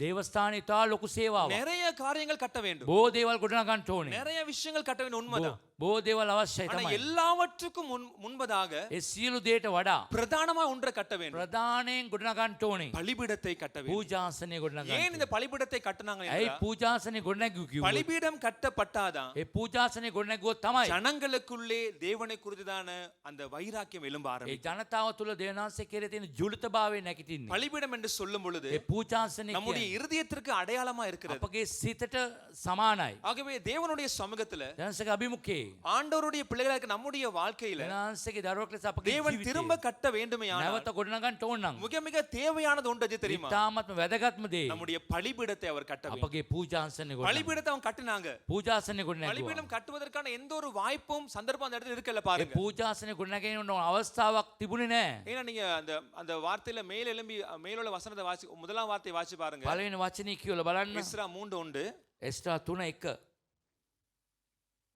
දේවස්ථානයේ තා ලොකු සේවාවක්. நிறைய காரியங்கள் கட்ட வேண்டும், බොහෝ දේවල් ගොඩනගන්න ඕනේ. நிறைய விஷயங்கள் கட்ட வேண்டும், உண்மைதான். බොහෝ දේවල් අවශ්‍යයි ஆனா තමයි. எல்லாவற்றுக்கும் முன்பதாக ඒ සියලු දේට වඩා பிரதானமா ஒன்றை கட்ட வேண்டும், ප්‍රධානයෙන් ගොඩනගන්න ඕනේ. பலிபீடத்தை கட்ட வேண்டும். පූජාසනය ගොඩනගන්න. ஏன் இந்த பலிபீடத்தை கட்டினாங்க ඇයි என்றால், පූජාසනය ගොඩනැගුවේ කිව්වොත්? பலிபீடம் கட்டப்பட்டாதான் ඒ පූජාසනය ගොඩනැගුවොත් තමයි ஜனங்களுக்குள்ளே தேவனை குறித்துதான அந்த வைராக்கியம் எழும்ப ඒ ஆரம்பிக்கும். ජනතාව තුළ දේවනාංශය කෙරේ තියෙන ජුලිතභාවය නැගිටින්නේ. பலிபீடம் என்று சொல்லும் பொழுது ඒ පූජාසනය நம்முடைய කියන්නේ இருதயத்திற்கு அடையாளமா இருக்கிறது. අපගේ සිතට සමානයි. ஆகவே தேவனுடைய சமூகத்துல ජනසක අභිමුඛේ ஆண்டவருடைய பிள்ளைகளுக்கு நம்முடைய வாழ்க்கையில දේවනාංශයේ දරුවෙක් ලෙස අපගේ தேவன் ජීවිතේ திரும்ப கட்ட வேண்டுமே නැවත ගොඩනගන්න ඕන නම් மிக மிக தேவையானது ஒன்று எது தெரியுமா? ඉතාමත්ම වැදගත්ම දේ நம்முடைய பலிபீடத்தை அவர் கட்ட வேண்டும். අපගේ පූජාසනය ගොඩනගන්න. பலிபீடத்தை அவங்க கட்டினாங்க. පූජාසනය ගොඩනැගුවා. பலிபீடம் கட்டுவதற்கான எந்த ஒரு வாய்ப்பும் சந்தர்ப்பம் அந்த இடத்துல இருக்கல ඒ பாருங்க. පූජාසනය ගොඩනැගෙන ඕන අවස්ථාවක් තිබුණේ නැහැ. ஏன்னா நீங்க அந்த அந்த வார்த்தையில மேல் எழும்பி மேலுள்ள வசனத்தை வாசி, முதலாம் வார்த்தையை வாசி பாருங்க. පළවෙනි වචනේ කියවලා බලන්න. எஸ்ரா 3:1. එස්ටා 3:1.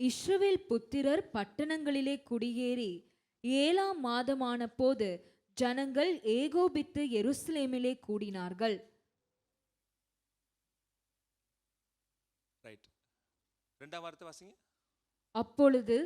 இஸ்ரவேல் புத்திரர் பட்டணங்களிலே குடியேறி 7ஆம் மாதமான போது ஜனங்கள் ஏகோபித்து எருசலேமிலே கூடினார்கள். ரைட். இரண்டாம் வார்த்தை வாசிங்க. அப்பொழுது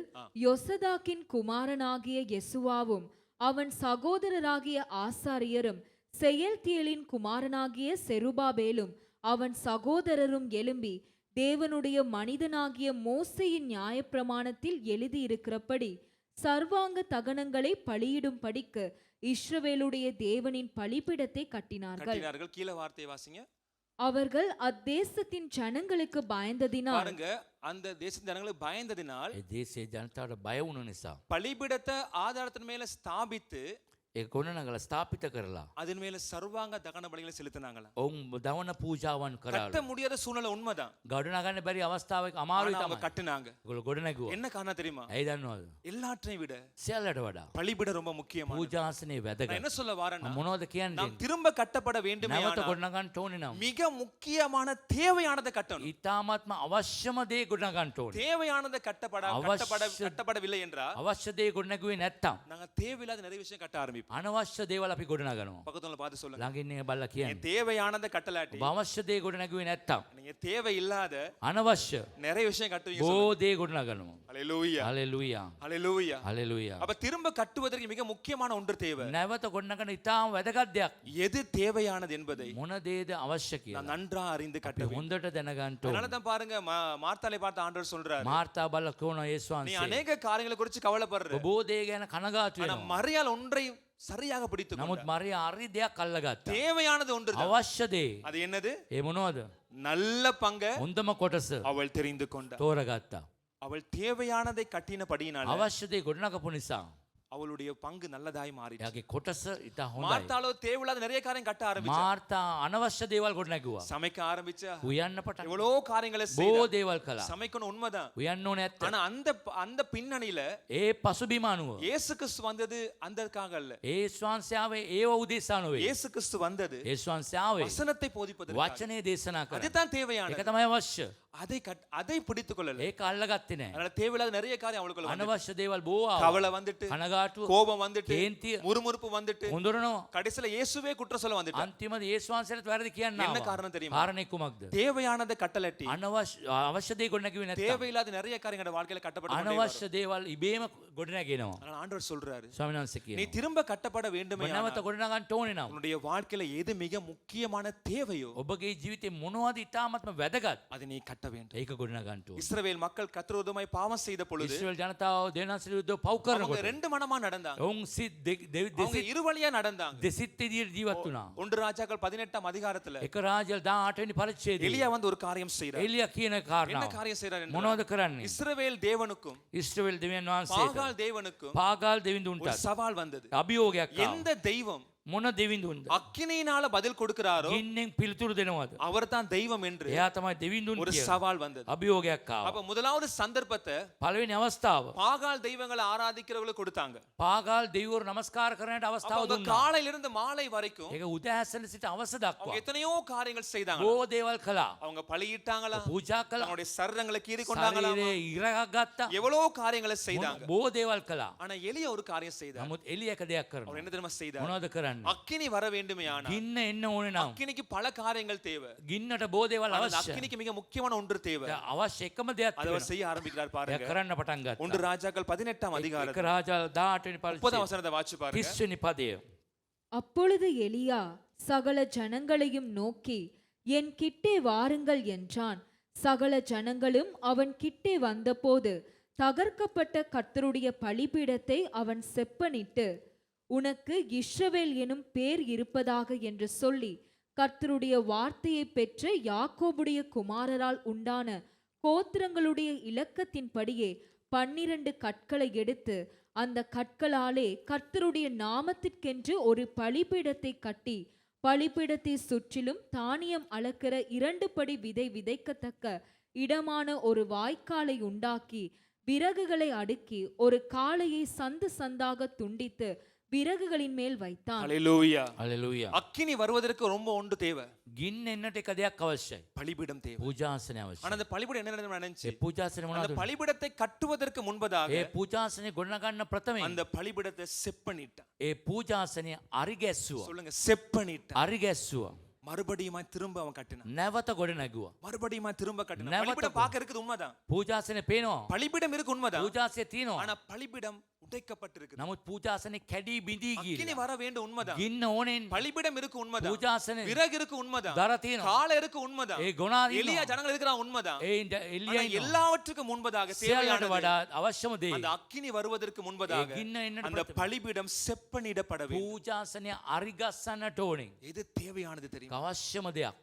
யோசதாக்கின் குமாரனாகிய யெசுவாவும் அவன் சகோதரராகிய ஆசாரியரும் செயல்தியலின் குமாரனாகிய செருபாபேலும் அவன் சகோதரரும் எழும்பி தேவனுடைய மனிதனாகிய மோசேயின் நியாயப்பிரமாணத்தில் எழுதியிருக்கிறபடி சர்வாங்க தகனங்களை பலியிடும்படிக்கு இஸ்ரவேலுடைய தேவனின் பலிபீடத்தை கட்டினார்கள். கீழ வார்த்தையை வாசிங்க. அவர்கள் அத்தேசத்தின் ஜனங்களுக்கு பயந்ததினால், பாருங்க, அந்த தேசத்தின் ஜனங்களுக்கு பயந்ததினால் ඒ දේශයේ ජනතාවට බය වුණ නිසා பலிபீடத்தை ஆதாரத்தின் மேல ஸ்தாபித்து ඒ ගොඩනගලා ස්ථාපිත කරලා அதன் மேல சர்வாங்க தகன பலிகளை செலுத்தினாங்களா. ඔවුන් දවන පූජාවන් கட்ட කරාලු. முடியாத சூழ்நிலை உண்மைதான். ගොඩනගන්න බැරි අවස්ථාවක අමාරුයි ஆனா அவங்க තමයි. கட்டுனாங்க. ඒගොල්ලෝ ගොඩනැගුවා. என்ன காரணம் தெரியுமா? ඇයි දන්නවද? எல்லாற்றையும் விட සියල්ලට වඩා பலிபீடம் ரொம்ப முக்கியமானது. පූජාසනේ நான் වැදගත්. என்ன சொல்ல வாரேன்னா, මොනවද කියන්නේ? நாம் திரும்ப கட்டப்பட வேண்டுமே නැවත ගොඩනගන්න ඕනේ නම් மிக முக்கியமான தேவையானதை கட்டணும். ඊ타මාත්ම අවශ්‍යම දේ ගොඩනගන්න ඕනේ. தேவையானதை கட்டப்படவில்லை என்றால் අවශ්‍ය දේ ගොඩනැගුවේ නැත්තම් நாங்க தேவையில்லாத நிறைய விஷயம் கட்ட ஆரம்பிப்போம். අනවශ්‍ය දේවල් අපි ගොඩනගනවා. பக்கத்துல பார்த்து சொல்லுங்க. ළඟින් ඉන්න බල්ලා நீங்க කියන්නේ. தேவையானதை கட்டலாட்டி ඔබ අවශ්‍ය දේ ගොඩනැගුවේ නැත්තම් நீங்க தேவையில்லாத අනවශ්‍ය நிறைய விஷயம் கட்டுவீங்க. බොහෝ දේ ගොඩනගනවා. ஹalleluya. හලෙලූයා. ஹalleluya. හලෙලූයා. அப்ப திரும்ப கட்டுவதற்கு மிக முக்கியமான ஒன்று தேவை. නැවත ගොඩනගන ඉතාම වැදගත් දෙයක්. எது தேவையானது என்பதை මොන දේද අවශ්‍ය நான் කියලා நன்றா அறிந்து கட்ட අපි வேண்டும். හොඳට දැනගන්න அதனால ඕනේ. தான் பாருங்க மார்த்தாளை பார்த்து ஆண்டவர் சொல்றாரு, මාර්තා බල්ලා කියනවා යේසුස් நீ වහන්සේ அநேக காரியங்களை குறித்து கவலைப்படுற, බොහෝ දේ ගැන කනගාටු ஆனா වෙනවා. மரியாள் ஒன்றை சரியாக பிடித்துக் නමුත් கொண்டார். මරියා හරි දෙයක් අල්ලගත්තා. தேவையானது ஒன்று අවශ්‍ය දේ அது என்னது? ඒ මොනවද? நல்ல பங்க හොඳම කොටස அவள் தெரிந்து கொண்டார். තෝරගත්තා. அவள் தேவையானதை கட்டினபடியினால අවශ්‍ය දේ ගොඩනගපු නිසා அவளுடைய பங்கு நல்லதாய் மாறிச்சு. එයාගේ කොටස ඉතා හොඳයි. மார்த்தாளோ தேவையில்லாத நிறைய காரியம் கட்ட ஆரம்பிச்சா. මාර්තා අනවශ්‍ය දේවල් ගොඩනැගුවා. சமைக்க ஆரம்பிச்சா. උයන්න පටන් எவ்வளோ காரியங்களை බොහෝ செய்தா. දේවල් කළා. சமைக்கணும் உண்மைதான். උයන්න ඕනේ ඇත්ත. ஆனா அந்த பின்னணியில ඒ පසුබිම අනුව இயேசு கிறிஸ்து வந்தது அந்தற்காக அல்ல. ඒසුස් වහන්සේ ආවේ ඒව උදෙසා නොවේ. இயேசு கிறிஸ்து வந்தது ඒසුස් වහන්සේ ආවේ வசனத்தை போதிப்பதற்கு. වචනේ දේශනා කරා. அதுதான் தேவையானது. ඒක තමයි අවශ්‍ය. அதை பிடித்துக் கொள்ளல. ඒක අල්ලගත්තේ නැහැ. அதனால தேவையில்லாத நிறைய காரியம் அவளுக்குள்ள வந்துட்டு. අනවශ්‍ය දේවල් බොහෝ ආවා. கவலை வந்துட்டு, කනගාටුව கோபம் வந்துட்டு, කේන්තිය முறுமுறுப்பு வந்துட்டு, හොඳරනවා. கடைசில இயேசுவே குற்றம் சொல்ல வந்துட்டார். අන්තිමද ඒසුස් වහන්සේට වැරදි කියන්න என்ன ආවා. காரணம் தெரியுமா? කාරණේ කුමක්ද? தேவையானதை கட்டலட்டி අවශ්‍ය දේ ගොඩනැගුවේ නැත්නම් தேவையில்லாத நிறைய காரியங்கள் வாழ்க்கையில கட்டப்பட்டு கொண்டே வரும். අනවශ්‍ය දේවල් ඉබේම ගොඩනැගෙනවා. அதனால ஆண்டவர் சொல்றாரு, ස්වාමීන් වහන්සේ நீ කියනවා. திரும்ப கட்டப்பட வேண்டுமே නැවත ගොඩනගන්න ඕනේ නම් உன்னுடைய வாழ்க்கையில எது மிக முக்கியமான தேவையோ ඔබගේ ජීවිතේ මොනවද ඉතාමත්ම වැදගත් அதை நீ கட்ட வேண்டும். ඒක ගොඩනගන්න ඕනේ. இஸ்ரவேல் மக்கள் கர்த்தர் விரோதமாய் பாவம் செய்த பொழுது ඉස්රායෙල් ජනතාව දෙවියන්ට විරුද්ධව පව් அவங்க කරනකොට ரெண்டு மனமா நடந்தாங்க. ඔවුන් அவங்க இரு வழியா நடந்தாங்க. දෙසිත් විදියට ජීවත් වුණා. 1 ராஜாக்கள் 18 அதிகாரத்துல එක රාජ්‍ය 18 වෙනි පරිච්ඡේදයේ எலியா வந்து ஒரு காரியம் செய்றார். එලියා කියන என்ன කාරණාව காரியம் செய்றார் මොනවද என்றால், කරන්නේ? இஸ்ரவேல் தேவனுக்கும் ඉස්රායෙල් දෙවියන් වහන්සේට பாகால் தேவனுக்கும் පාගාල් ஒரு දෙවිඳුන්ට சவால் வந்தது. අභියෝගයක් ආවා. எந்த தெய்வம் මොන දෙවිඳුන්ද? அக்கினியினால பதில் கொடுக்கிறாரோ ගින්නෙන් පිළිතුරු දෙනවද? அவர்தான் தெய்வம் என்று එයා තමයි දෙවිඳුන් ஒரு කියලා. சவால் வந்தது. අභියෝගයක් அப்ப ආවා. முதலாவது சந்தர்ப்பத்தை පළවෙනි අවස්ථාව பாகால் தெய்வங்களை ஆராதிக்கிறவங்களுக்கு கொடுத்தாங்க. පාගාල් දෙවිවරු නමස්කාර කරන්නට அப்ப අවස්ථාව அவங்க දුන්නා. காலையில இருந்து மாலை வரைக்கும் ඒක උදෑසන සිට අවස දක්වා அவங்க எத்தனையோ காரியங்கள் செய்தாங்க. බොහෝ දේවල් කළා. அவங்க பலியிட்டாங்களா, පූජා කළා. அவங்களுடைய சரங்களை கீறி கொண்டாங்களா, ශරීරයේ ඉරක් ගත්තා. எவ்வளவு காரியங்களை செய்தாங்க. බොහෝ දේවල් කළා. ஆனா எலியா ஒரு காரியம் செய்தார். නමුත් එලිය එක දෙයක් அவர் කරනවා. என்ன தெரியுமா செய்தார்? මොනවද කරන්නේ? அக்கினி வர வேண்டுமே ஆனா ගින්න එන්න ඕනේ නම් அக்கினிக்கு பல காரியங்கள் தேவை. ගින්නට බොහෝ දේවල් ஆனா அந்த අවශ්‍යයි. அக்கினிக்கு மிக முக்கியமான ஒன்று தேவை. අවශ්‍ය එකම දෙයක් அதை அவர் තියෙනවා. செய்ய ஆரம்பிக்கிறார் එයා பாருங்க. කරන්න පටන් 1 ගත්තා. ராஜாக்கள் 18 එක அதிகாரம் රාජා 18 වෙනි 30 පරිච්ඡේදය வசனத்தை வாசிச்சு பாருங்க. 30 වෙනි පදය. அப்பொழுது எலியா சகல ஜனங்களையும் நோக்கி என் கிட்டே வாருங்கள் என்றான். சகல ஜனங்களும் அவன் கிட்டே வந்தபோது தகர்க்கப்பட்ட கர்த்தருடைய பலிபீடத்தை அவன் செப்பனிட்டு, உனக்கு இஸ்ரவேல் எனும் பேர் இருப்பதாக என்று சொல்லி, கர்த்தருடைய வார்த்தையை பெற்ற யாக்கோபுடைய குமாரரால் உண்டான கோத்திரங்களுடைய இலக்கத்தின்படியே 12 கற்களை எடுத்து, அந்த கற்களாலே கர்த்தருடைய நாமத்திற்கென்று ஒரு பலிபீடத்தை கட்டி, பலிபீடத்தை சுற்றிலும் தானியம் அளக்கிற 2 படி விதை விதைக்கத்தக்க இடமான ஒரு வாய்க்காலை உண்டாக்கி, விறகுகளை அடுக்கி, ஒரு காளையை சந்து சந்தாக துண்டித்து விறகுகளின் மேல் வைத்தான். ஹalleluya. හලෙලූයා. அக்கினி வருவதற்கு ரொம்ப ஒன்று தேவை. ගින්න එන්නට එක දෙයක් අවශ්‍යයි. பலிபீடம் தேவை. පූජාසනය ஆனா අවශ්‍යයි. அந்த பலிபீடம் என்ன நடந்துச்சு? ඒ පූජාසනය அந்த මොනවද? பலிபீடத்தை கட்டுவதற்கு முன்பதாக ඒ පූජාසනය ගොඩනගන්න ප්‍රථමයෙන් அந்த பலிபீடத்தை செப்பனிட்டான். ඒ පූජාසනය අරිගැස්සුවා. சொல்லுங்க, செப்பனிட்டான். අරිගැස්සුවා. மறுபடியுமா திரும்ப அவன் கட்டினான். නැවත ගොඩනැගුවා. மறுபடியுமா திரும்ப கட்டினான். නැවත பலிபீடம் பார்க்க இருக்குது உண்மைதான். පූජාසනය පේනවා. பலிபீடம் இருக்கு உண்மைதான். පූජාසනය තියෙනවා. ஆனா பலிபீடம் உடைக்கப்பட்டிருக்கு. නමුත් පූජාසනය කැඩී බිඳී அக்கினி ගිහිල්ලා. வர வேண்டும் உண்மைதான். ගින්න ඕනෙන් பலிபீடம் இருக்கு உண்மைதான். පූජාසනය விறகு இருக்கு உண்மைதான். දර තියෙනවා. காளை இருக்கு உண்மைதான். ඒ ගොනාදී எலியா ஜனங்கள் இருக்கிறான் உண்மைதான். ඒ එලිය ஆனா எல்லாவற்றுக்கும் முன்பதாக සියල්ලට தேவையானது වඩා අවශ්‍යම දේ அந்த அக்கினி வருவதற்கு முன்பதாக ඒ ගින්න එන්නට அந்த ප්‍රථම பலிபீடம் செப்பனிடப்பட வேண்டும். පූජාසනය අරිගස්සන්නට ඕනේ. எது தேவையானது தெரியும்? අවශ්‍යම දෙයක්.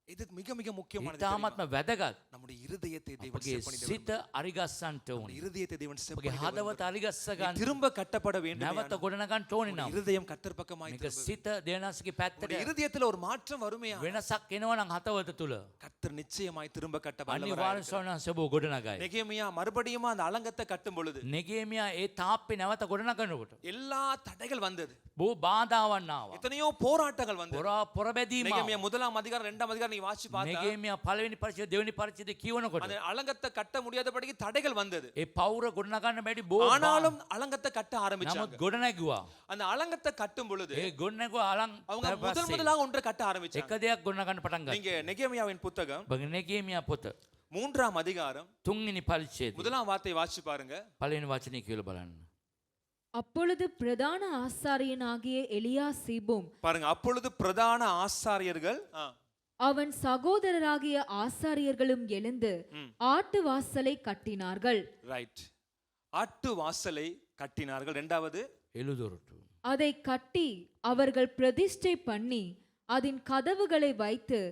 இது மிக மிக முக்கியமானது. ඉතාමත්ම වැදගත්. நம்முடைய இருதயத்தை தேவன் අපගේ செப்பனிட සිත வேண்டும். අරිගස්සන්ට ඕනි. இருதயத்தை தேவன் අපගේ செப்பனிட හදවත வேண்டும். අරිගස්ස நீ ගන්න. திரும்ப கட்டப்பட வேண்டும். නැවත ගොඩනගන්න ඕනි නම් இருதயம் கர்த்தர் பக்கமாய் මේක திரும்ப. සිත දෙවියන්ගේ පැත්තට உன்னுடைய இருதயத்துல ஒரு மாற்றம் வருமையா? වෙනසක් එනවා නම් හතවත තුල கர்த்தர் நிச்சயமாய் திரும்ப கட்ட අනිවාර්ය வல்லவராய். ස්වාමීන් වහන්සේ ඔබ ගොඩනගයි. நெகேமியா மறுபடியும் அந்த அலங்கத்தை கட்டும் பொழுது නෙගේමියා ඒ තාප්පේ නැවත ගොඩනගනකොට எல்லா தடைகள் வந்தது. බොහෝ බාධාවන් ආවා. எத்தனையோ போராட்டங்கள் வந்தது. පොරබැදීම நெகேமியா முதலாம் அதிகாரம் இரண்டாம் அதிகாரம் நீ வாசிச்சு பார்த்தா නෙගේමියා පළවෙනි පරිච්ඡේදය දෙවෙනි පරිච්ඡේදය කියවනකොට அந்த அலங்கத்தை கட்ட முடியாதபடிக்கு தடைகள் வந்தது. ඒ පවුර ගොඩනගන්න බැරි බොහෝ ஆனாலும் அலங்கத்தை கட்ட නමුත් ஆரம்பிச்சாங்க. ගොඩනැගුවා. அந்த அலங்கத்தை கட்டும் பொழுது ඒ ගොඩනැගුවා අලං அவங்க முதல் முதலாக ஒன்றை கட்ட ஆரம்பிச்சாங்க. එක දෙයක් ගොඩනගන්න පටන් ගත්තා. நீங்க நெகேமியாவின் புத்தகம் නෙගේමියා පොත மூன்றாம் அதிகாரம் තුන්වෙනි පරිච්ඡේදය முதலாம் வார்த்தை வாசிச்சு பாருங்க. පළවෙනි වචනේ කියලා බලන්න. அப்பொழுது பிரதான ஆசாரியனாகிய எலியாசிபும் பாருங்க, அப்பொழுது பிரதான ஆசாரியர்கள் அவன் சகோதரராகிய ஆசாரியர்களும் எழுந்து ஆட்டு வாசலை கட்டினார்கள். ரைட், ஆட்டு வாசலை கட்டினார்கள். இரண்டாவது එළුදොරටු அதை கட்டி அவர்கள் பிரதிஷ்டை பண்ணி அதன் கதவுகளை வைத்து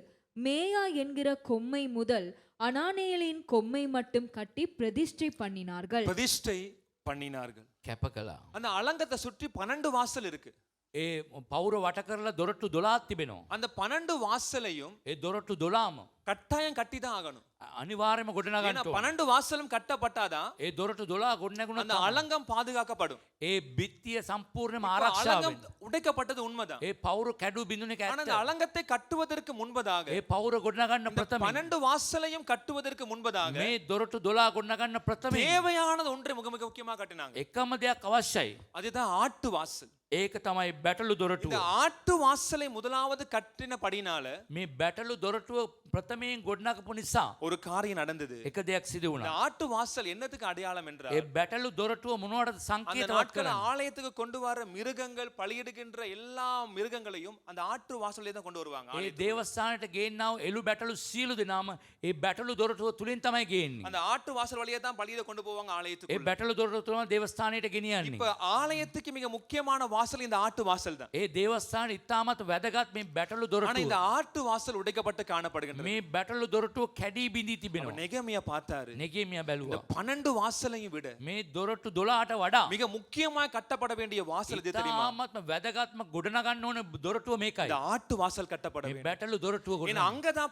மேயா என்கிற கொம்மை முதல் அனானேலின் கொம்மை மட்டும் கட்டி பிரதிஷ்டை பண்ணினார்கள். பிரதிஷ்டை பண்ணினார்கள். කැප කළා. அந்த அலங்கத்தை சுற்றி 12 வாசல் இருக்கு. ඒ පවුර වට කරලා දොරටු 12ක් තිබෙනවා. அந்த 12 வாசலையும் ඒ දොරටු 12ම கட்டாயம் கட்டி தான் ஆகணும். අනිවාර්යයෙන්ම ගොඩනගන්න ஏன்னா ඕනේ. 12 வாசலும் கட்டப்பட்டாதான் ඒ දොරටු 12 ගොඩනැගුණොත් அந்த அலங்கம் பாதுகாக்கப்படும். ඒ බිත්තිය සම්පූර්ණයෙන්ම இப்ப ආරක්ෂා அலங்கம் වෙනවා. உடைக்கப்பட்டது உண்மைதான். ඒ පවුර කැඩු බිඳුනේ ஆனா කැත්ත. அந்த அலங்கத்தை கட்டுவதற்கு முன்பதாக ඒ පවුර ගොඩනගන්න இந்த ප්‍රථමයෙන් 12 வாசலையும் கட்டுவதற்கு முன்பதாக මේ දොරටු 12 ගොඩනගන්න ප්‍රථමයෙන් தேவையானது ஒன்றை மிக மிக முக்கியமா கட்டினாங்க. එකම දෙයක් අවශ්‍යයි. அதுதான் ஆட்டு வாசல். ඒක තමයි බැටළු දොරටුව. இந்த ஆட்டு வாசலை முதலாவது கட்டினபடினால මේ බැටළු දොරටුව ප්‍රථමයෙන් ගොඩනගපු නිසා ஒரு காரியம் நடந்தது. එක දෙයක් සිදු இந்த වුණා. ஆட்டு வாசல் என்னத்துக்கு அடையாளம் என்றால் ඒ බැටළු දොරටුව මොනවටද அந்த සංකේතවත් நாட்கள் කරන්නේ? ஆலயத்துக்கு கொண்டு வர மிருகங்கள் பலியிடுகின்ற எல்லா மிருகங்களையும் அந்த ஆட்டு வாசல்லே தான் கொண்டு வருவாங்க. ඒ දේවස්ථානයට ගේන්නව එළු බැටළු සියලු දෙනාම ඒ බැටළු දොරටුව තුලින් තමයි ගේන්නේ. அந்த ஆட்டு வாசல் வழியா தான் பலியிட கொண்டு போவாங்க ඒ ஆலயத்துக்கு. බැටළු දොරටුව තුලම දේවස්ථානයට ගෙනියන්නේ. இப்ப ஆலயத்துக்கு மிக முக்கியமான வாசல் இந்த ஆட்டு வாசல் தான். ඒ දේවස්ථාන ඉතාමත් වැදගත් මේ බැටළු ஆனா இந்த දොරටුව. ஆட்டு வாசல் உடைக்கப்பட்டு காணப்படுகின்றது. මේ බැටළු දොරටුව කැඩී බිඳී அப்ப තිබෙනවා. நெகேமியா பார்த்தாரு, නෙගේමියා இந்த බැලුවා. 12 வாசலையும் விட මේ දොරටු 12ට වඩා மிக முக்கியமாக கட்டப்பட வேண்டிய வாசல் எது தெரியுமா? ඉතාමත්ම වැදගත්ම ගොඩනගන්න ඕන දොරටුව මේකයි. இந்த ஆட்டு வாசல் கட்டப்பட මේ வேண்டும். බැටළු දොරටුව ஏன்னா ගොඩනගන්න. அங்கதான்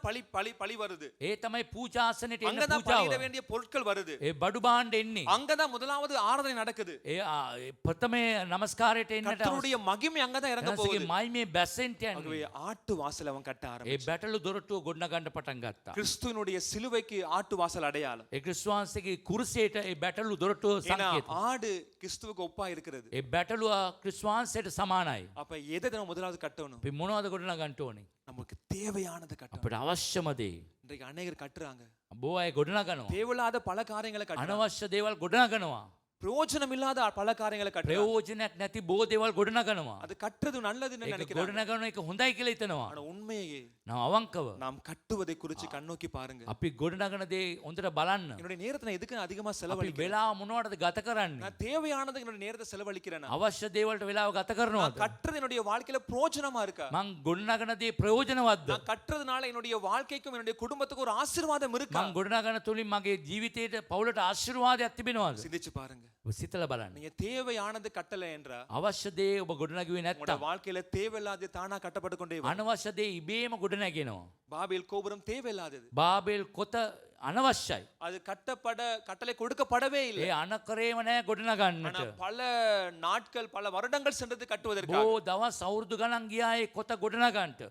பலி வருது. ඒ තමයි පූජාසනෙට එන්න அங்கதான் පූජාව. பலியிட வேண்டிய பொருட்கள் வருது. ඒ බඩු බාණ්ඩ එන්නේ. அங்கதான் முதலாவது ஆராதனை நடக்குது. ඒ ප්‍රථමේ නමස්කාරයට එන්නට கர்த்தருடைய மகிமை அங்கதான் இறங்க අවශ්‍යයි. போகுது. මයි මේ බැසෙන්ට ஆகவே යන්නේ. ஆட்டு வாசல் அவன் கட்ட ඒ ஆரம்பிச்சான். බැටළු දොරටුව ගොඩනගන්න පටන් ගත්තා. கிறிஸ்துவினுடைய சிலுவைக்கு ஆட்டு வாசல் அடையாளம். ඒ ක්‍රිස්තුස් වහන්සේගේ කුරුසයට ඒ බැටළු දොරටුව ஏன்னா සංකේත. ஆடு கிறிஸ்துவுக்கு ஒப்பா இருக்கிறது. ඒ බැටළුව ක්‍රිස්තුස් වහන්සේට සමානයි. அப்ப எதை நம்ம முதலாவது கட்டணும்? අපි මොනවද ගොඩනගන්න ඕනේ? நமக்கு தேவையானது கட்டணும். අපිට අවශ්‍යම දේ. இன்றைக்கு அநேகர் கட்டுறாங்க, බොහෝ අය ගොඩනගනවා. தேவையில்லாத பல காரியங்களை கட்டுறாங்க, අනවශ්‍ය දේවල් ගොඩනගනවා. பிரயோஜனம் இல்லாத பல காரியங்களை கட்டுறாங்க. ප්‍රයෝජනයක් නැති බොහෝ දේවල් ගොඩනගනවා. அது கட்டுறது நல்லதுன்னு ඒක நினைக்கிறாங்க. ගොඩනගන එක හොඳයි කියලා හිතනවා. ஆனா உண்மையே නම අවංකව நாம் கட்டுவதை குறித்து கண்ணோக்கி பாருங்க. අපි ගොඩනගන දේ හොඳට බලන්න. என்னுடைய நேரத்தை நான் எதுக்கு அதிகமா අපි செலவழிக்கிறேன்? වෙලාව මොනවටද ගත කරන්නේ? நான் தேவையானது என்னுடைய நேரத்தை செலவழிக்கிறேன். අවශ්‍ය දේවල්ට වෙලාව ගත කරනවද? கட்டுறது என்னுடைய வாழ்க்கையில பிரயோஜனமா இருக்கா? මං ගොඩනගන දේ ප්‍රයෝජනවත්ද? நான் கட்டுறதுனால என்னுடைய வாழ்க்கைக்கும் என்னுடைய குடும்பத்துக்கும் ஒரு ஆசீர்வாதம் இருக்கா? මං ගොඩනගන තුලින් මගේ ජීවිතේට පවුලට ආශිර්වාදයක් තිබෙනවද? சிந்திச்சு பாருங்க. ඔබ සිතලා බලන්න. நீங்க தேவையானது கட்டல என்றா අවශ්‍ය දේ ඔබ ගොඩනගුවේ உங்களோட නැත්තම් வாழ்க்கையில தேவையில்லாத தானா கட்டப்பட்டு கொண்டே வரும். අනවශ්‍ය දේ ඉබේම ගොඩනගෙනවා. பாபேல் கோபுரம் தேவையில்லாதது. බාබෙල් කොත අනවශ්‍යයි. அது கட்டளை கொடுக்கப்படவே இல்லை. ඒ අනකරේම නෑ ஆனா ගොඩනගන්නට. பல நாட்கள் பல வருடங்கள் சென்றது கட்டுவதற்காக. බොහෝ දවස් අවුරුදු ගණන් ගියා ඒ කොත ගොඩනගන්නට.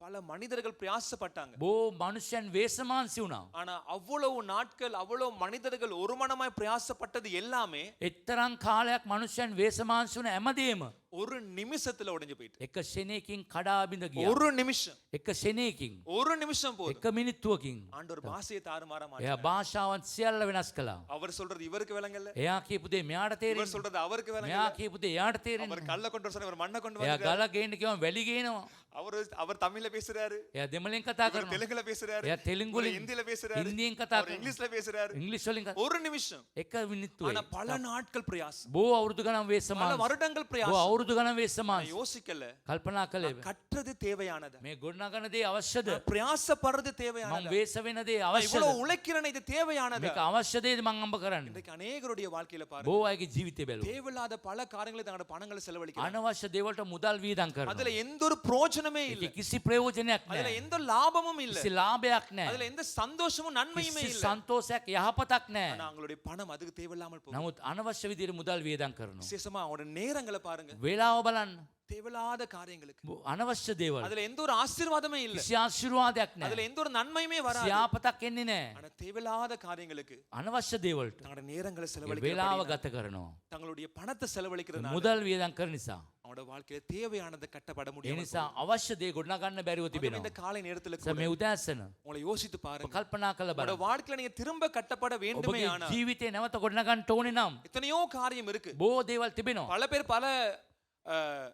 பல மனிதர்கள் பிரயாசப்பட்டாங்க. බොහෝ මනුෂ්‍යයන් වේසමාන්සි වුණා. ஆனா அவ்வளவு நாட்கள் அவ்வளவு மனிதர்கள் ஒரு மனமாய் பிரயாசப்பட்டது எல்லாமே එතරම් කාලයක් මනුෂ්‍යයන් වේසමාන්සි වුණ හැමදේම ஒரு நிமிஷத்துல உடைஞ்சு போயிட்டு. එක ෂණයකින් කඩා බිඳ ගියා. ஒரு நிமிஷம், එක ෂණයකින් ஒரு நிமிஷம் போதும் එක මිනිත්තුවකින් ஆண்டவர் பாஷையை தாறுமாற එයා மாட்டார். භාෂාවන් සියල්ල වෙනස් කළා. அவர் சொல்றது இவருக்கு விளங்கல, එයා කියපු දේ මෙයාට இவர் තේරෙන්නේ. சொல்றது அவருக்கு මෙයා விளங்கல. කියපු දේ එයාට அவர் තේරෙන්නේ. கல்ல கொண்டு வர சொன்னா இவர் மண்ணை கொண்டு එයා வந்து ගල ගේන්න කියවම වැලි ගේනවා. அவர் தமிழ்ல பேசுறாரு, එයා දෙමළෙන් කතා இவர் කරනවා. தெலுங்குல பேசுறாரு, එයා தெலுங்குல இவர் ஹிந்தில பேசுறாரு, ඉන්දියෙන් කතා அவர் කරනවා. இங்கிலீஷ்ல பேசுறாரு. ඉංග්‍රීසි වලින් කතා ஒரு நிமிஷம். එක මිනිත්තුවේ ஆனா பல நாட்கள் பிரயாசம், බොහෝ අවුරුදු ගණන් பல වේසමාංශ வருடங்கள் බොහෝ பிரயாசம். අවුරුදු ගණන් நான் වේසමාංශ யோசிக்கல, කල්පනා කළේ கற்றது தேவையானது, මේ ගොඩනගන දේ අවශ්‍යද பிரயாசப்படுறது මම தேவையானது, වේස වෙන දේ நான் අවශ්‍යද இவ்வளவு உழைக்கிறேன் இது தேவையானது. මේක අවශ්‍ය දේද මං අම්බ කරන්නේ இன்றைக்கு அநேகருடைய வாழ்க்கையில பாருங்க, බොහෝ අයගේ ජීවිතේ බැලුවා தேவையில்லாத பல காரியங்களை தங்களோட பணங்களை செலவழிக்கிறாங்க. අනවශ්‍ය දේවල්ට මුදල් වීදම් කරනවා அதுல எந்த ஒரு பிரயோஜனமே இல்ல, ඒකේ කිසි ප්‍රයෝජනයක් அதுல නැහැ எந்த லாபமும் இல்ல, කිසි ලාභයක් නැහැ அதுல எந்த சந்தோஷமும் நன்மையுமே කිසි இல்ல. සන්තෝෂයක් යහපතක් නැහැ ஆனா அவங்களுடைய பணம் அதுக்கு தேவையில்லாமல் போகும். නමුත් අනවශ්‍ය විදිහට මුදල් වියදම් කරනවා விசேஷமா அவங்களோட நேரங்களை பாருங்க, වේලාව බලන්න தேவையில்லாத காரியங்களுக்கு. අනවශ්‍ය දේවල් அதுல எந்த ஒரு ஆசீர்வாதமே இல்ல, කිසි ආශිර්වාදයක් නැහැ அதுல எந்த ஒரு நன்மையுமே කිසි வராது. යහපතක් එන්නේ නැහැ ஆனா தேவையில்லாத காரியங்களுக்கு අනවශ්‍ය දේවල්ට தங்களோட நேரங்களை ඒ செலவழிக்கிற වේලාව ගත කරනවා தங்களுடைய பணத்தை செலவழிக்கிறதுனால මුදල් වියදම් කරන නිසා அவங்களோட வாழ்க்கையில தேவையானதை கட்டப்பட ඒ முடியும். නිසා අවශ්‍ය දේ ගොඩනගන්න බැරිව இந்த තිබෙනවා காலை நேரத்துல සම මේ උදෑසන உங்களை யோசித்து பாருங்க, කල්පනා කළ உங்களோட බලන්න வாழ்க்கையில நீங்க திரும்ப கட்டப்பட வேண்டுமே ඔබගේ ஆனா ජීවිතේ නැවත ගොඩනගන්න ඕනේ නම් எத்தனையோ காரியம் இருக்கு. බොහෝ දේවල් තිබෙනවා பல பேர் பல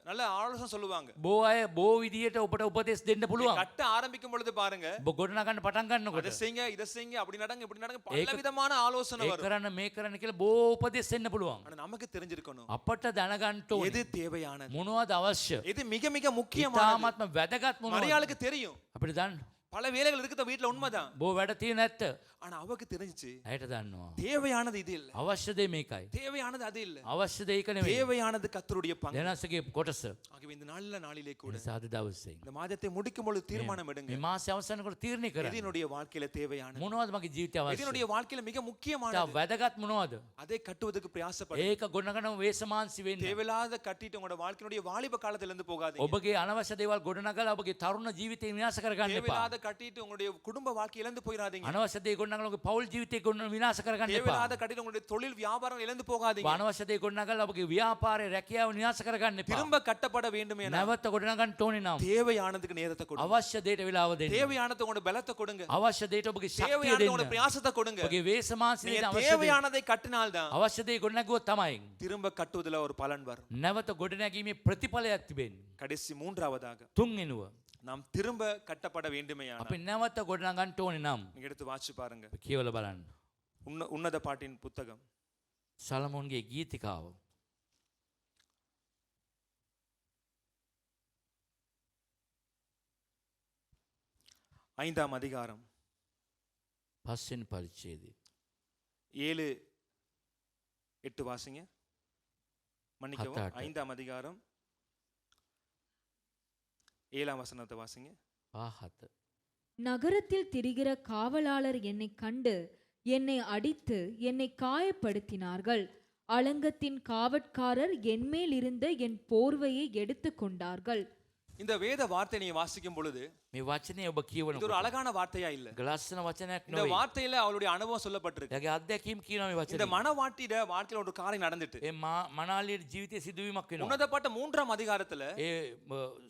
நல்ல ஆலோசனை சொல்லுவாங்க. බොහෝ අය බොහෝ විදියට ඔබට උපදෙස් දෙන්න පුළුවන් கட்ட ஆரம்பிக்கும் பொழுது பாருங்க, ඔබ ගොඩනගන්න පටන් அதை ගන්නකොට செய்யுங்க இதை செய்யுங்க அப்படி நடங்க இப்படி நடங்க பல விதமான ஆலோசனை ඒ வரும். කරන්න මේ කරන්න කියලා බොහෝ උපදෙස් දෙන්න පුළුවන් ஆனா நமக்கு தெரிஞ்சிருக்கணும் අපට දැනගන්න எது ඕනේ தேவையானது, මොනවද අවශ්‍ය எது மிக மிக முக்கியமானது. ඉතාමත්ම වැදගත් මොනවද மரியாளுக்கு தெரியும், අපිට දන්න பல வேலைகள் இருக்குது வீட்டுல உண்மைதான், බොහෝ වැඩ තියෙන ඇත්ත ஆனா அவருக்கு தெரிஞ்சுச்சு ඇයට දන්නවා தேவையானது இது இல்ல, අවශ්‍ය දේ මේකයි தேவையானது அது இல்ல, අවශ්‍ය දේ ඒක නෙවෙයි தேவையானது கர்த்தருடைய பங்கு. දෙනසගේ කොටස ஆகவே இந்த நல்ல நாளிலே கூட නිසා අද දවසේ இந்த மாதத்தை முடிக்கும் பொழுது தீர்மானம் எடுங்க, මේ මාසය අවසන්කොට තීරණය எது කරන්න என்னுடைய வாழ்க்கையில தேவையானது, මොනවද මගේ ජීවිතය எது අවශ්‍ය என்னுடைய வாழ்க்கையில மிக ඉතා முக்கியமானது, වැදගත් මොනවද அதை கட்டுவதற்கு பிரயாசப்படுங்க. ඒක ගොඩනගන වේසමාංශි වෙන්න தேவையில்லாத கட்டிட்டு உங்களோட வாழ்க்கையினுடைய வாலிப காலத்துல இருந்து போகாதீங்க. ඔබගේ අනවශ්‍ය දේවල් ගොඩනගලා ඔබගේ තරුණ ජීවිතය විනාශ කරගන්න එපා தேவையில்லாத கட்டிட்டு உங்களுடைய குடும்ப வாழ்க்கை இழந்து போயிடாதீங்க. අනවශ්‍ය දේ ගොඩනගලා ඔබගේ පෞල් ජීවිතය විනාශ කරගන්න එපා தேவையில்லாத கட்டிட்டு உங்களுடைய தொழில் வியாபாரம் இழந்து போகாதீங்க. අනවශ්‍ය දේ ගොඩනගලා ඔබගේ ව්‍යාපාරේ රැකියාව විනාශ කරගන්න එපා திரும்ப கட்டப்பட வேண்டும் என නැවත ගොඩනගන්න ඕනේ නම් தேவையானதுக்கு நேரத்தை கொடுங்க, අවශ්‍ය දේට වෙලාව දෙන්න தேவையானது உங்களோட பலத்தை கொடுங்க, අවශ්‍ය දේට ඔබගේ ශක්තිය தேவையானது உங்களோட දෙන්න பிரயாசத்தை கொடுங்க. ඔබගේ වේසමාංශි நீங்க දෙන්න අවශ්‍ය දේ தேவையானதை கட்டினால்தான் අවශ්‍ය දේ ගොඩනගුවොත් තමයි திரும்ப கட்டுவதில் ஒரு பலன் வரும். නැවත ගොඩනැගීමේ ප්‍රතිඵලයක් තිබෙන්නේ கடைசி மூன்றாவதாக තුන්වෙනුව நாம் திரும்ப கட்டப்பட வேண்டுமேயானால் අපි නැවත ගොඩනගන්න ඕනේ නම් நீங்க எடுத்து வாசிச்சு பாருங்க, අපි කියවලා බලන්න உன்னத பாட்டின் புத்தகம் සලමෝන්ගේ ගීතිකාව 5ஆம் அதிகாரம் 5 වෙනි පරිච්ඡේදය 7-8 வாசிங்க. மன்னிக்கவும், 5ஆம் அதிகாரம் 7ஆம் வசனத்தை வாசிங்க. 5 நகரத்தில் திரிகிற காவலாளர் என்னை கண்டு என்னை அடித்து என்னை காயப்படுத்தினார்கள். அலங்கத்தின் காவற்காரர் என்மேல் இருந்த என் போர்வையை எடுத்து கொண்டார்கள். இந்த வேத வார்த்தை நீங்க வாசிக்கும் பொழுது මේ වචනේ ඔබ இது ஒரு කියවනකොට அழகான வார்த்தையா இல்ல. ගලස්සන වචනයක් இந்த නෙවෙයි. வார்த்தையில அவளுடைய அனுபவம் சொல்லப்பட்டிருக்கு. එයාගේ අත්දැකීම් කියනවා මේ இந்த වචනේ. மனவாட்டிட வாழ்க்கையில ஒரு காரியம் நடந்துட்டு ඒ මනාලියේ ජීවිතයේ සිදුවීමක් වෙනවා. உன்னதப்பட்ட 3ஆம் அதிகாரத்துல ඒ